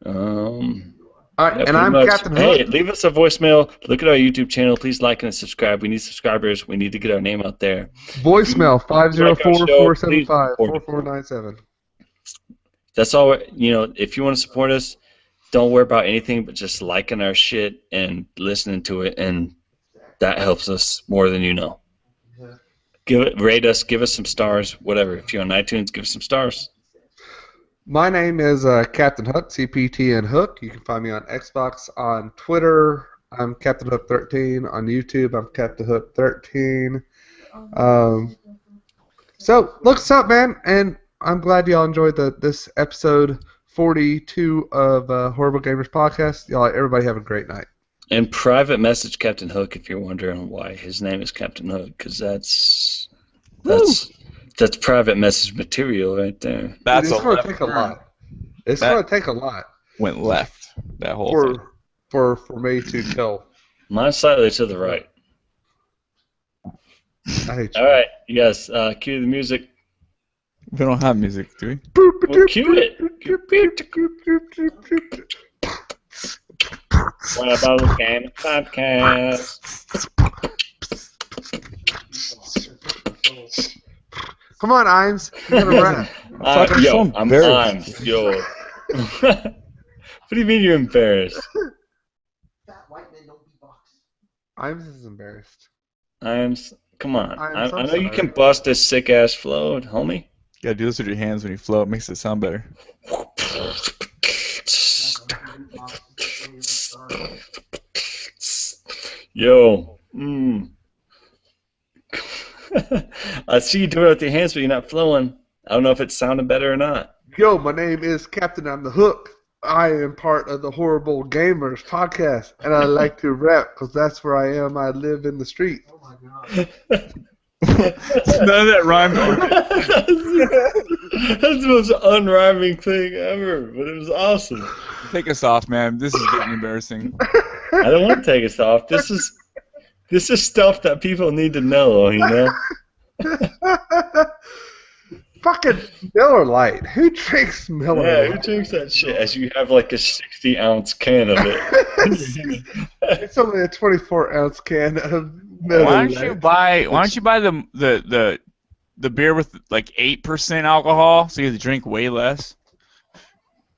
A: All right, and I'm Captain Hook.
B: Hey, leave us a voicemail. Look at our YouTube channel. Please like and subscribe. We need subscribers. We need to get our name out there.
A: Voicemail 504-475-4497.
B: That's all. If you want to support us, don't worry about anything but just liking our shit and listening to it, and that helps us more than you know. Rate us, give us some stars, whatever. If you're on iTunes, give us some stars.
A: My name is Captain Hook, CPTN Hook. You can find me on Xbox, on Twitter. I'm Captain Hook 13. On YouTube, I'm Captain Hook 13. So look us up, man, and I'm glad y'all enjoyed this episode 42 of Horrible Gamers Podcast. Y'all, everybody have a great night.
B: And private message Captain Hook if you're wondering why his name is Captain Hook, because that's private message material right there.
A: It's going to take a lot. It's going to take a lot.
C: Went left. That whole thing.
A: For me to tell.
B: Mine's slightly to the right.
A: I hate you.
B: All right, you guys, cue the music.
C: We don't have music, do we?
B: Well, cue it. What about the Gamerz podcast?
A: Come on, Iams. You gotta rap.
B: I'm Iams. Yo. What do you mean you're embarrassed?
D: Fat white men don't beatbox.
A: Iams is embarrassed.
B: Iams, come on. I know
A: sorry.
B: you can bust this sick ass flow, homie.
C: You gotta do this with your hands when you flow. It makes it sound better.
B: Yo. I see you doing it with your hands, but you're not flowing. I don't know if it's sounding better or not.
A: Yo, my name is Captain on the Hook. I am part of the Horrible Gamers podcast, and I like to rap because that's where I am. I live in the street.
D: Oh my god.
C: None of that rhymed.
B: That's the most unrhyming thing ever, but it was awesome.
C: Take us off, man. This is getting embarrassing.
B: I don't want to take us off. This is stuff that people need to know,
A: Fucking Miller Lite. Who drinks Miller
B: Yeah,
A: Lite?
B: who drinks that shit? As you have like a 60-ounce can of it.
A: It's only a 24-ounce can of Miller
C: Why
A: Lite.
C: don't you buy the beer with like 8% alcohol, so you have to drink way less?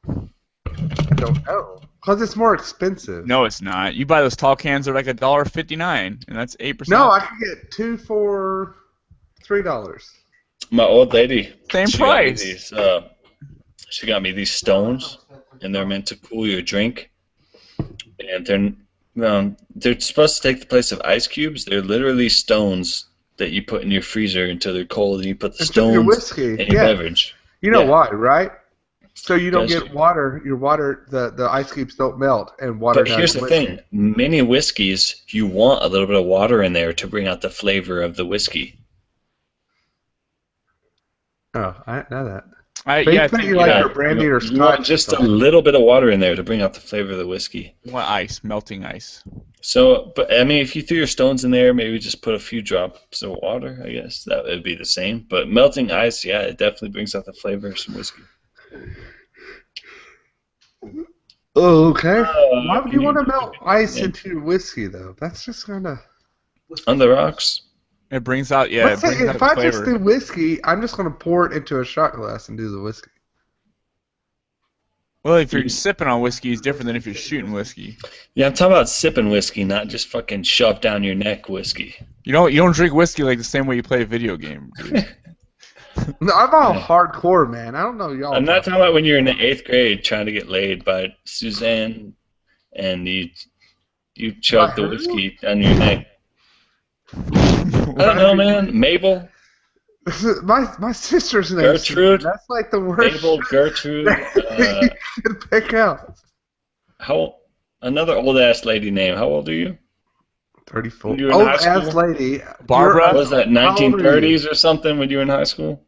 A: I don't know. Because it's more expensive.
C: No, it's not. You buy those tall cans, they're like $1.59, and that's 8%.
A: No, I can get 2 for $3.
B: My old lady.
C: Same
B: she
C: price.
B: She got me these stones, and they're meant to cool your drink. And they're supposed to take the place of ice cubes. They're literally stones that you put in your freezer until they're cold, and you put the stones
A: your whiskey.
B: in your beverage.
A: You know why, right? So you don't get water. Your water, the ice cubes don't melt, and water.
B: But here's the thing: many whiskeys, you want a little bit of water in there to bring out the flavor of the whiskey.
A: Oh, I didn't know that.
C: I think
A: you like your brandy or
B: you want just a little bit of water in there to bring out the flavor of the whiskey.
C: You want ice, melting ice.
B: So, but I mean, if you threw your stones in there, maybe just put a few drops of water. I guess that would be the same. But melting ice, yeah, it definitely brings out the flavor of some whiskey.
A: Okay. Why would you want to melt ice into whiskey, though? That's just kind of...
B: On the rocks.
C: It brings out, it brings out
A: if I
C: flavor.
A: just do whiskey, I'm just going to pour it into a shot glass and do the whiskey.
C: Well, if you're sipping on whiskey, it's different than if you're shooting whiskey.
B: Yeah, I'm talking about sipping whiskey, not just fucking shove down your neck whiskey.
C: You don't drink whiskey like the same way you play a video game, dude.
A: No, I'm all hardcore, man. I don't know y'all.
B: I'm not talking about when you're in the 8th grade trying to get laid by Suzanne, and you chug the whiskey down your neck. I don't know, man. Mabel.
A: My sister's name.
B: Gertrude.
A: That's like the worst.
B: Mabel, Gertrude.
A: You can pick out.
B: Another old ass lady name. How old are you?
A: 34.
B: You were in
A: Old
B: high school?
A: ass lady.
C: Barbara?
B: Was that 1930s or something when you were in high school?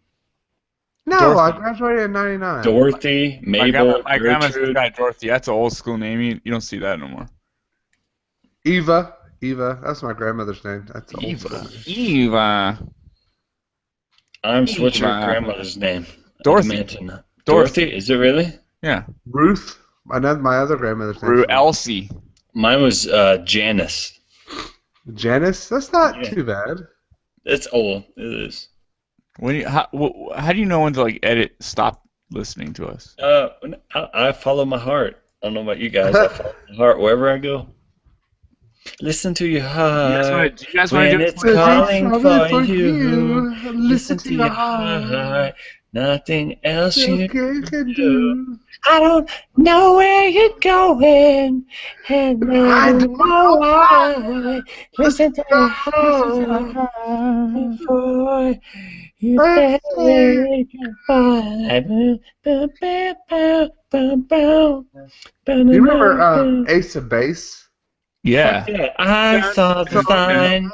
A: No,
C: Dorothy.
A: I graduated in '99.
B: Dorothy, Mabel,
C: my grandma's
B: Gertrude.
C: guy Dorothy. That's an old school name. You don't see that no more.
A: Eva. That's my grandmother's name. That's the old school name.
C: Eva.
B: I'm switching your grandmother's name.
C: Dorothy.
B: Dorothy? Is it really?
C: Yeah.
A: Ruth. My other grandmother's name.
C: Elsie.
B: Mine was Janice.
A: Janice? That's not too bad.
B: It's old. It is.
C: How do you know when to stop listening to us?
B: I follow my heart. I don't know about you guys. I follow my heart wherever I go. Listen to your heart
C: Do you guys want to
B: when
C: do
B: it's calling for you. Listen to your heart. Nothing else you can do. I don't know where you're going, and I don't know why. Listen to your heart before you say goodbye.
A: You remember Ace of Base?
C: Yeah.
B: I saw the sign.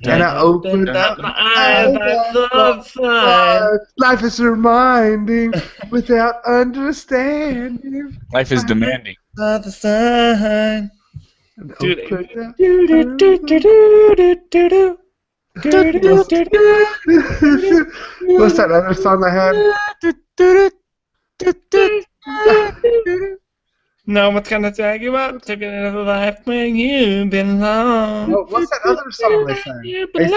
A: And I opened up
B: my eyes. I saw the sign.
A: Life is reminding without understanding.
C: Life is demanding.
B: Saw the sign. Dude,
A: what's that other song I had?
B: No one's gonna tag you up to get another life when you've been alone.
A: Oh, what's that other song they sang? Ace of Base.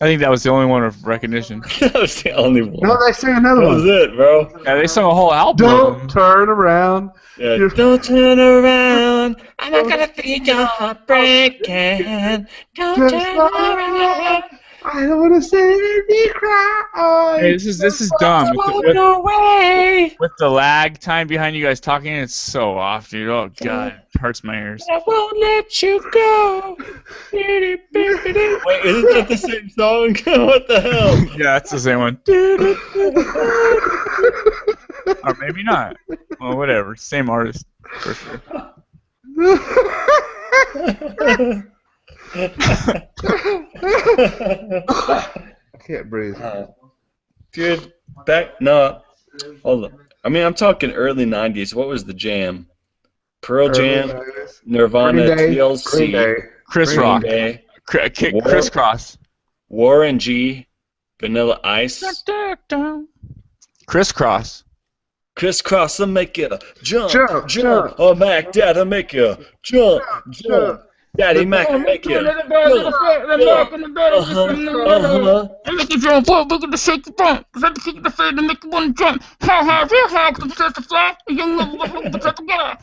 C: I think that was the only one of recognition.
B: That was the only one.
A: No, they sang another
B: That
A: one.
B: was it, bro.
C: Yeah, they sung a whole album.
A: Don't turn around.
B: Yeah. Don't turn around. I'm not gonna feed your heart breaking. Don't
A: Just
B: turn
A: like
B: around.
A: I don't want to see me cry.
C: Hey, this is dumb.
B: Walk away.
C: With the lag time behind you guys talking, it's so off, dude. Oh god, it hurts my ears.
B: I won't let you go. Wait, isn't that the same song? What the hell?
C: Yeah, it's the same one. Or maybe not. Well, whatever. Same artist, for sure.
A: I can't breathe.
B: Dude, hold on. I mean, I'm talking early 90s. What was the jam? Pearl Jam, Nirvana, TLC,
C: Chris
B: Green
C: Rock,
B: Day,
C: Crisscross,
B: Warren G, Vanilla Ice.
C: Crisscross.
B: Crisscross will make you jump. Or Mac Dad'll make you jump. Daddy Mac will make you jump.
E: And make you jump up, we're gonna shake the bump. Cause I'm kicking the fade to make you wanna jump. How, real high, cause I'm supposed to fly. A young motherfucker, what's up the guy?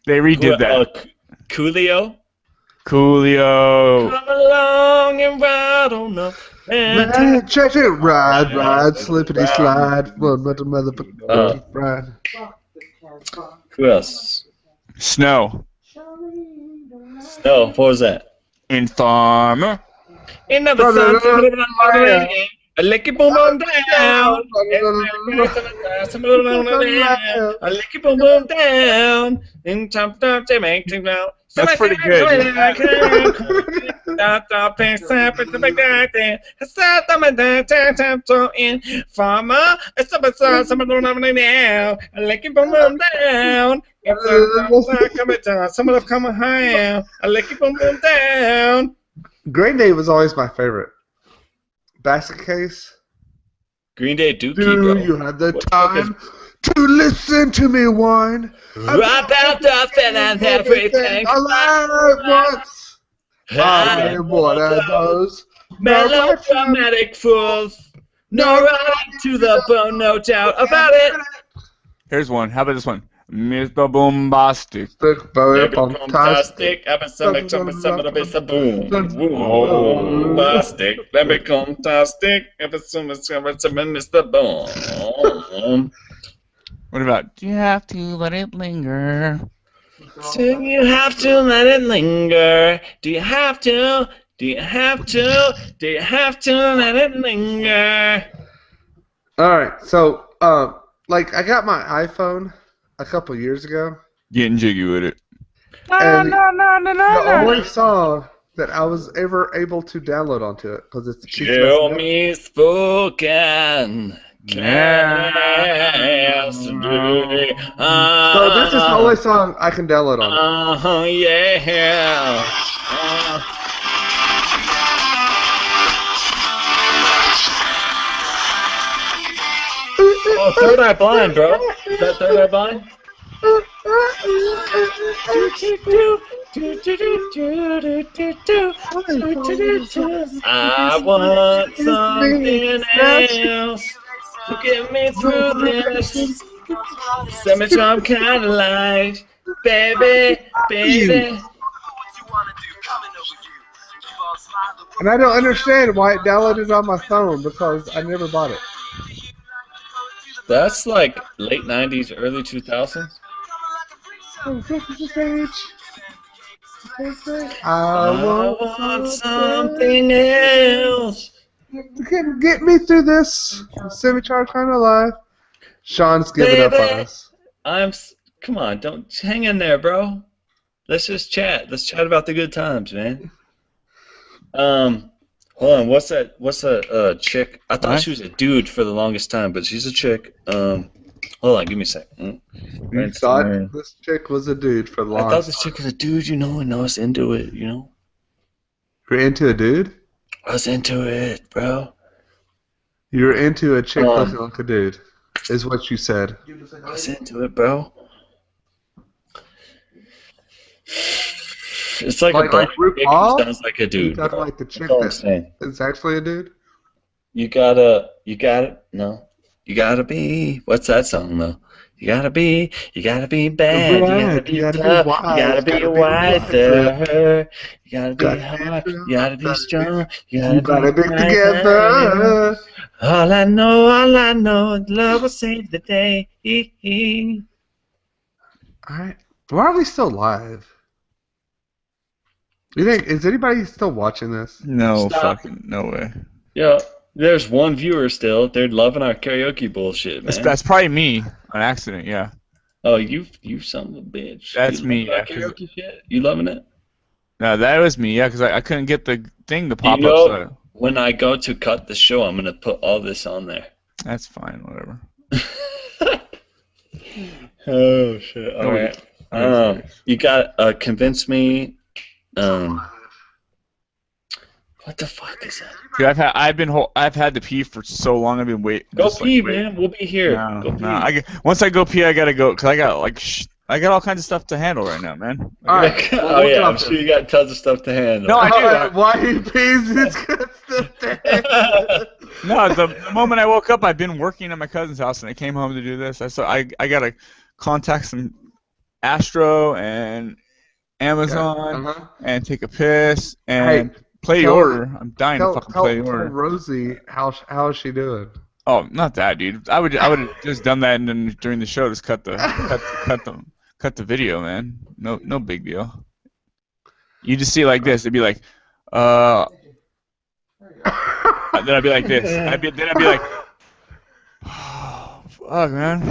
C: They redid that.
B: Coolio.
C: Coolio.
B: Come along and ride on the
A: Man, check it, ride, slippity slide, motherfucker, ride.
B: Who else?
C: Snow.
B: Snow. What was that?
C: Informer.
B: Another sun. I lick it boom boom down. I lick it boom boom down. In top to make things out.
C: That's pretty good.
B: Farmer, I lick it boom boom down. Some of them coming high. I lick it boom boom down.
A: Green Day was always my favorite. Basket case.
B: Green Day Dookie,
A: Do
B: bro.
A: you have the time to listen to me whine
B: about nothing and everything
A: all at once? I am one of those
B: melodramatic fools. No right to the bone, no doubt about it.
C: Here's one. How about this one? Mr. Bombastic.
B: Fantastic, episodic, some of the best of boom. Bombastic, let me fantastic, episodic, Mr. Boom.
C: What about? Do you have to let it linger?
B: Do you have to let it linger? Do you have to? Do you have to? Do you have to let it linger?
A: Alright, so, like, I got my iPhone a couple years ago.
C: Getting jiggy with it.
A: And the only song that I was ever able to download onto it, because it's
B: Show me spoken. Yesterday.
A: So this is the only song I can download on it.
B: Oh, yeah. Oh, Third Eye Blind, bro. Is that Third Eye Blind? I want something else to get me through this. Semi-charm kind of light, baby.
A: And I don't understand why it downloaded on my phone, because I never bought it.
B: That's like late 90s, early 2000s.
A: I want
B: something else.
A: Get me through this semi-charged kind of life. Sean's giving up on us.
B: Come on, don't hang in there, bro. Let's just chat. Let's chat about the good times, man. Hold on. What's that chick? I thought she was a dude for the longest time, but she's a chick. Hold on, give me a sec.
A: You thought this chick was a dude for the longest time.
B: I thought this chick was a dude, and I was into it,
A: You're into a dude?
B: I was into it, bro.
A: You're into a chick looking like a dude, is what you said.
B: I was into it, bro. It's like a
A: RuPaul?
B: Sounds like a dude.
A: You gotta like the chick that is actually a dude?
B: You gotta be. What's that song though? You gotta be bad. You gotta be tough. You gotta be wiser. You gotta be hard. You gotta be strong. You gotta be
A: together.
B: All I know, love will save the day.
A: Alright. Why are we still live? You think, is anybody still watching this?
C: No, fucking no way.
B: Yeah, there's one viewer still. They're loving our karaoke bullshit, man.
C: That's probably me on accident, yeah.
B: Oh, you son of a bitch.
C: That's me, yeah.
B: Karaoke shit? You loving it?
C: No, that was me, yeah, because I couldn't get the thing to pop up. So.
B: When I go to cut the show, I'm going to put all this on there.
C: That's fine, whatever.
B: Oh, shit. All right. You got Convince Me What the fuck is that?
C: Dude, I've had to pee for so long. I've been waiting.
B: Go pee, man. We'll be here.
C: No,
B: Go pee.
C: no. Once I go pee, I gotta go because I got I got all kinds of stuff to handle right now, man.
A: All right.
B: Oh yeah, I'm sure you got tons of stuff to handle.
C: No, I do.
A: Why he pees? It's good stuff to handle.
C: No, the moment I woke up, I've been working at my cousin's house, and I came home to do this. I gotta contact some Astro and Amazon and take a piss and play the order. I'm dying to fucking play the order.
A: Tell Rosie how is she doing?
C: Oh, not that, dude. I would have just done that and then during the show just cut the video, man. No big deal. You just see it like this. It'd be like, then I'd be like this. Then I'd be like, oh, fuck, man.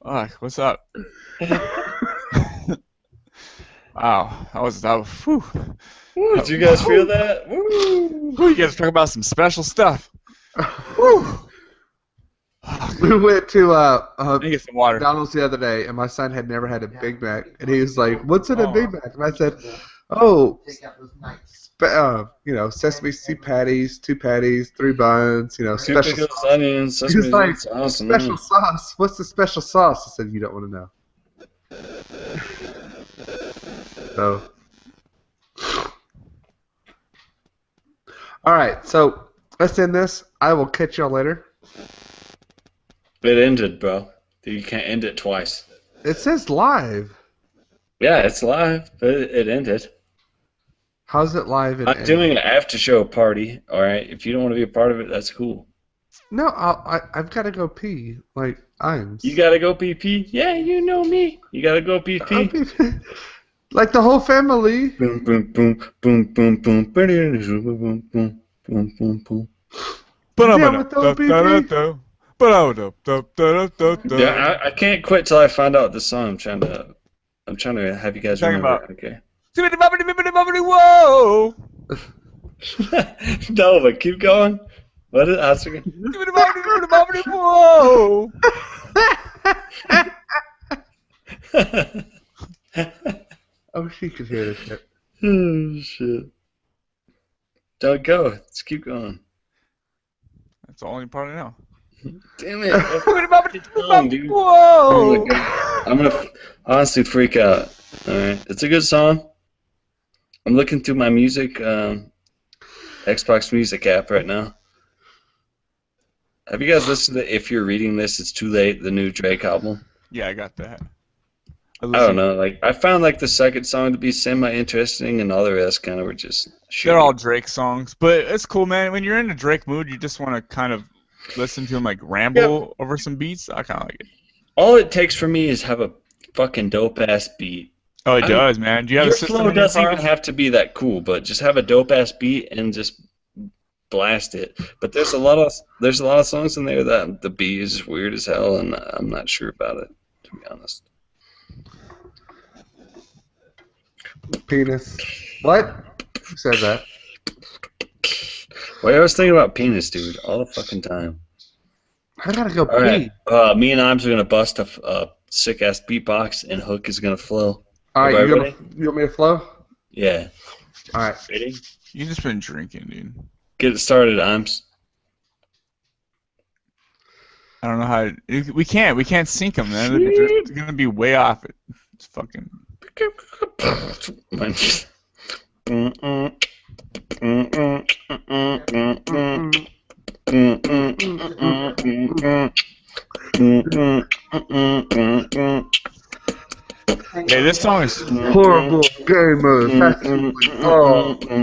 C: Fuck, what's up? Wow, that was whew.
B: Woo, did you guys feel that? Woo!
C: You guys talk about some special stuff. Woo.
A: We went to
C: get some water.
A: McDonald's the other day, and my son had never had a Big Mac, and he was like, "What's in a Big Mac?" And I said, "Oh, sesame seed patties, 2 patties, 3 buns, special sauce."
B: Onions, sesame
A: like,
B: sauce,
A: special sauce. What's the special sauce? I said, "You don't want to know." So, all right. So let's end this. I will catch y'all later.
B: It ended, bro. You can't end it twice.
A: It says live.
B: Yeah, it's live, but it ended.
A: How's it live?
B: I'm doing an after-show party, all right? If you don't want to be a part of it, that's cool.
A: No, I've got to go pee. Like,
B: You got to go pee? Yeah, you know me. You got to go pee?
A: Like the whole family.
B: Boom, boom, boom, boom, boom, boom, boom, boom, boom, boom, boom. Yeah, I can't quit till I find out the song. I'm trying to have you guys remember. Okay.
C: Whoa!
B: No, but keep going. What is it?
C: Whoa!
A: Oh, she could hear this shit.
B: Oh, shit. Don't go. Let's keep going.
C: That's the only part I know.
B: Damn it. Dude.
C: Whoa!
B: I'm going to honestly freak out. Alright. It's a good song. I'm looking through my music, Xbox Music app right now. Have you guys listened to If You're Reading This, It's Too Late, the new Drake album?
C: Yeah, I got that.
B: I don't know. Like, I found like the second song to be semi-interesting, and all the rest kind of were just shitty.
C: They're all Drake songs, but it's cool, man. When you're in a Drake mood, you just want to kind of listen to him like ramble over some beats. I kind of like it.
B: All it takes for me is have a fucking dope-ass beat.
C: Oh, it does, man. Do you have a system
B: flow
C: in your
B: doesn't
C: car?
B: even have to be that cool, but just have a dope-ass beat and just blast it. But there's a lot of songs in there that the beat is weird as hell, and I'm not sure about it, to be honest.
A: Penis. What? Who said that?
B: Well, I was thinking about penis, dude, all the fucking time.
A: I gotta go pee.
B: All right. Me and Imes are gonna bust a sick-ass beatbox, and Hook is gonna flow.
A: All right, you want me to flow?
B: Yeah.
A: All right.
B: Ready?
C: You just been drinking, dude.
B: Get it started, Imes.
C: I don't know how. We can't sync them, man. It's gonna be way off. It's fucking. Hey, this song is
A: horrible gamers.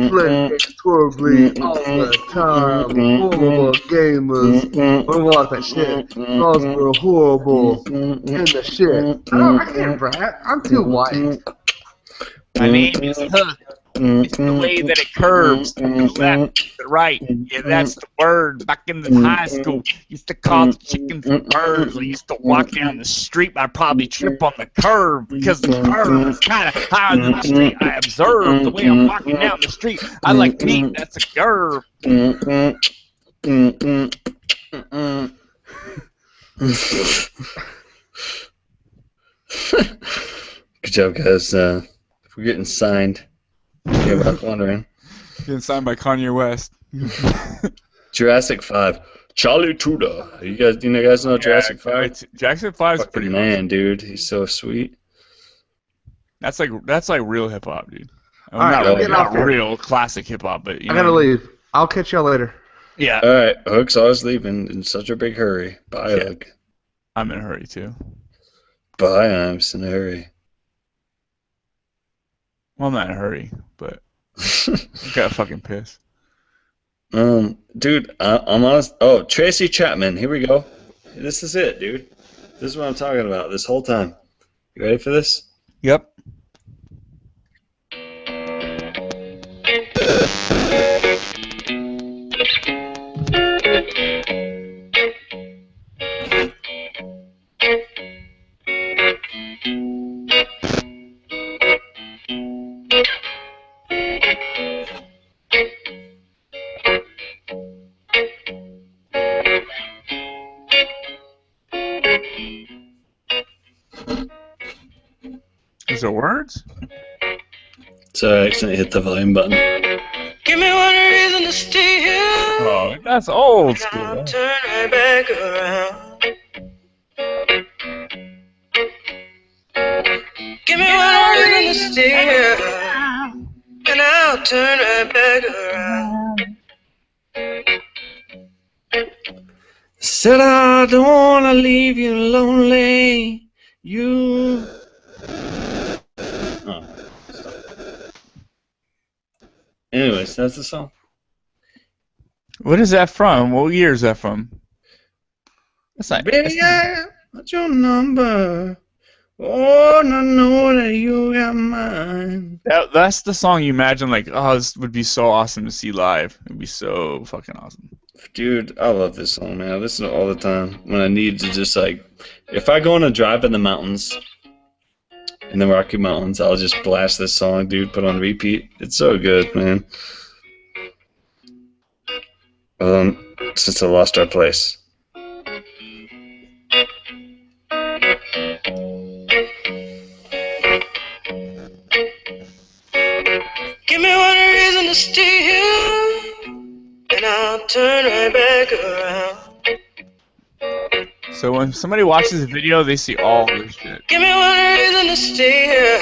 A: Play horribly all the time. Horrible gamers. What about that shit? Those were horrible in the shit. I can't rap. I'm too white.
E: My name is Hook. It's the way that it curves from the left to the right. Yeah, that's the word. Back in the high school, used to call the chickens birds. I used to walk down the street, but I'd probably trip on the curve because the curve is kind of higher than the street. I observe the way I'm walking down the street. I like meat. That's a curve.
B: Good job, guys. We're getting signed. Yeah, I was wondering.
C: Getting signed by Kanye West.
B: Jurassic 5. Charlie Tudor. You guys know Jurassic 5?
C: Jurassic 5 is
B: Fucking
C: pretty
B: man,
C: awesome.
B: dude. He's so sweet.
C: That's like real hip hop, dude.
A: All right,
C: not real classic hip hop, but
A: I gotta leave. I'll catch y'all later.
C: Yeah.
B: All right, Hook's always leaving in such a big hurry. Bye, Hook.
C: I'm in a hurry too.
B: Bye, I'm just in a hurry.
C: Well, I'm not in a hurry, but I got fucking pissed.
B: Dude, I'm honest. Oh, Tracy Chapman. Here we go. This is it, dude. This is what I'm talking about this whole time. You ready for this?
C: Yep. Is there words?
B: Sorry, I accidentally hit the volume button.
F: Give me one reason to stay here.
C: Oh, that's old school.
F: I'll turn right back around. Give me one reason to stay here, and I'll turn right back around. Said I don't wanna leave you lonely. You.
B: Oh. Anyways, that's the song.
C: What is that from? What year is that from? That's not.
B: Baby, I got your number. Oh, and I know that you got mine.
C: That's the song you imagine, like, oh, this would be so awesome to see live. It'd be so fucking awesome.
B: Dude, I love this song, man. I listen to it all the time when I need to just, like, if I go on a drive in the mountains, in the Rocky Mountains, I'll just blast this song, dude, put on repeat. It's so good, man. Since I lost our place.
F: Give me one reason to stay here, and I'll turn right back around.
C: So when somebody watches a video, they see all this shit.
F: Give me one reason to stay here,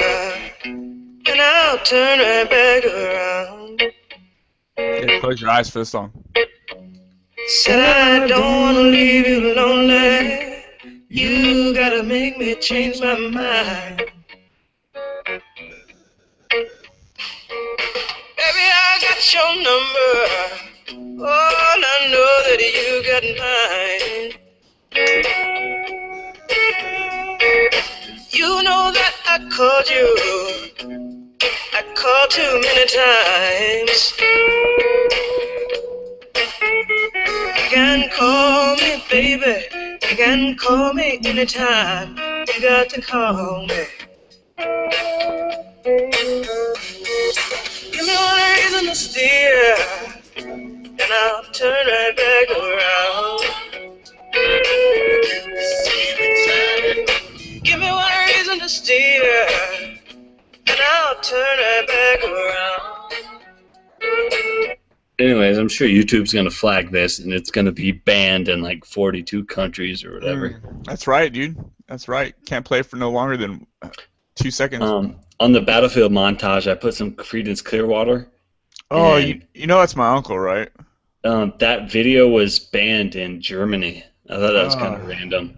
F: and I'll turn right back around.
C: Yeah, close your eyes for this song.
F: Said I don't wanna leave you lonely. You gotta make me change my mind. Baby, I got your number. Oh, and I know that you got mine. You know that I called you. I called too many times. You can call me, baby. You can call me anytime. You got to call me. Give me one reason to steer, and I'll turn right back around. Give me one reason to steer, and I'll turn right back around.
B: Anyways, I'm sure YouTube's gonna flag this, and it's gonna be banned in like 42 countries or whatever.
C: That's right, dude. That's right. Can't play for no longer than 2 seconds.
B: On the Battlefield montage, I put some Creedence Clearwater.
C: Oh, you know that's my uncle, right?
B: That video was banned in Germany. I thought that was kind of random.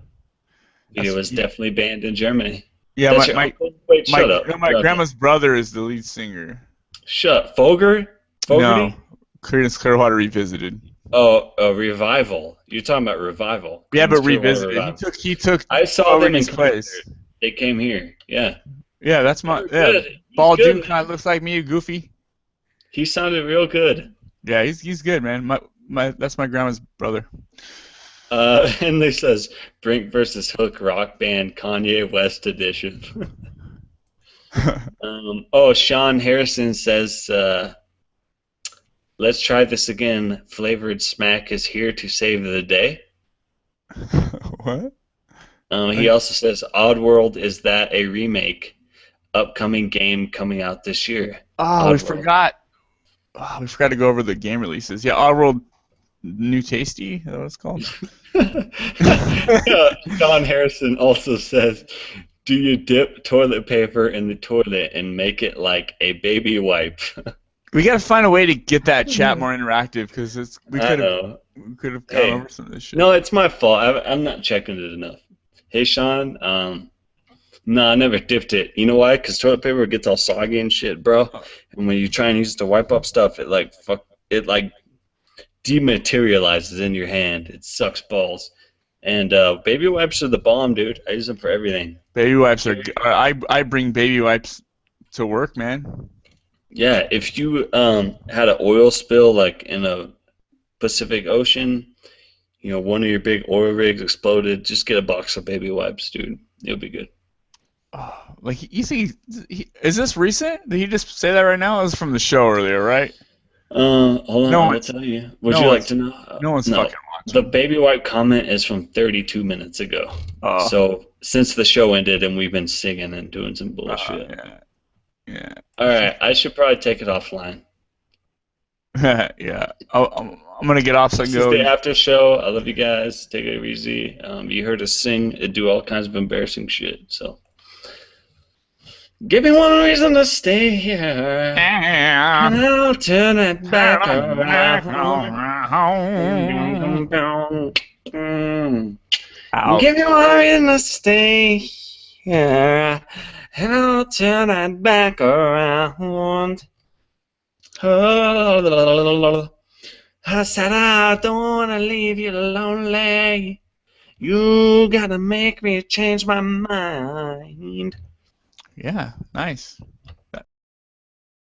B: It was definitely banned in Germany.
C: Yeah,
B: That's Wait, shut up.
C: My grandma's brother is the lead singer.
B: Shut. Fogarty?
C: No, Creedence Clearwater Revisited.
B: Oh, Revival. You're talking about Revival.
C: Yeah, but
B: Creedence
C: Revisited.
B: Revival.
C: He took.
B: I saw them in
C: his place.
B: concert. They came here. Yeah.
C: Yeah, that's my.
B: Good.
C: Yeah,
B: He's
C: Bald
B: good,
C: dude kind of looks like me, goofy.
B: He sounded real good.
C: Yeah, he's good, man. That's my grandma's brother.
B: And they says Brink versus Hook rock band Kanye West edition. Sean Harrison says, let's try this again. Flavored Smack is here to save the day.
C: What?
B: He also says, Oddworld, is that a remake? upcoming game coming out this year.
C: Oh, we forgot. Oh, we forgot to go over the game releases. Yeah, Oddworld New Tasty. Is that what it's called?
B: Don Harrison also says, "Do you dip toilet paper in the toilet and make it like a baby wipe?"
C: We gotta find a way to get that chat more interactive because we could have gone over some of this shit.
B: No, it's my fault. I'm not checking it enough. Hey, Sean. No, I never dipped it. You know why? Because toilet paper gets all soggy and shit, bro. And when you try and use it to wipe up stuff, it dematerializes in your hand. It sucks balls. And baby wipes are the bomb, dude. I use them for everything.
C: Baby wipes are. I bring baby wipes to work, man.
B: Yeah, if you had an oil spill like in a Pacific Ocean, you know, one of your big oil rigs exploded, just get a box of baby wipes, dude. It'll be good.
C: Oh, like you see, is this recent? Did he just say that right now? It was from the show earlier, right?
B: Hold on, I'll tell you. Would you like to know?
C: No one's fucking watching.
B: The baby wipe comment is from 32 minutes ago.
C: Oh.
B: So since the show ended and we've been singing and doing some bullshit.
C: Yeah.
B: All right, I should probably take it offline.
C: Yeah. I'm gonna get off so I can go.
B: This is the after show. I love you guys. Take it easy. You heard us sing and do all kinds of embarrassing shit. So give me one reason to stay here, and I'll turn it back around. Give me one reason to stay here, and I'll turn it back around. I said I don't wanna leave you lonely. You gotta make me change my mind.
C: Yeah, nice.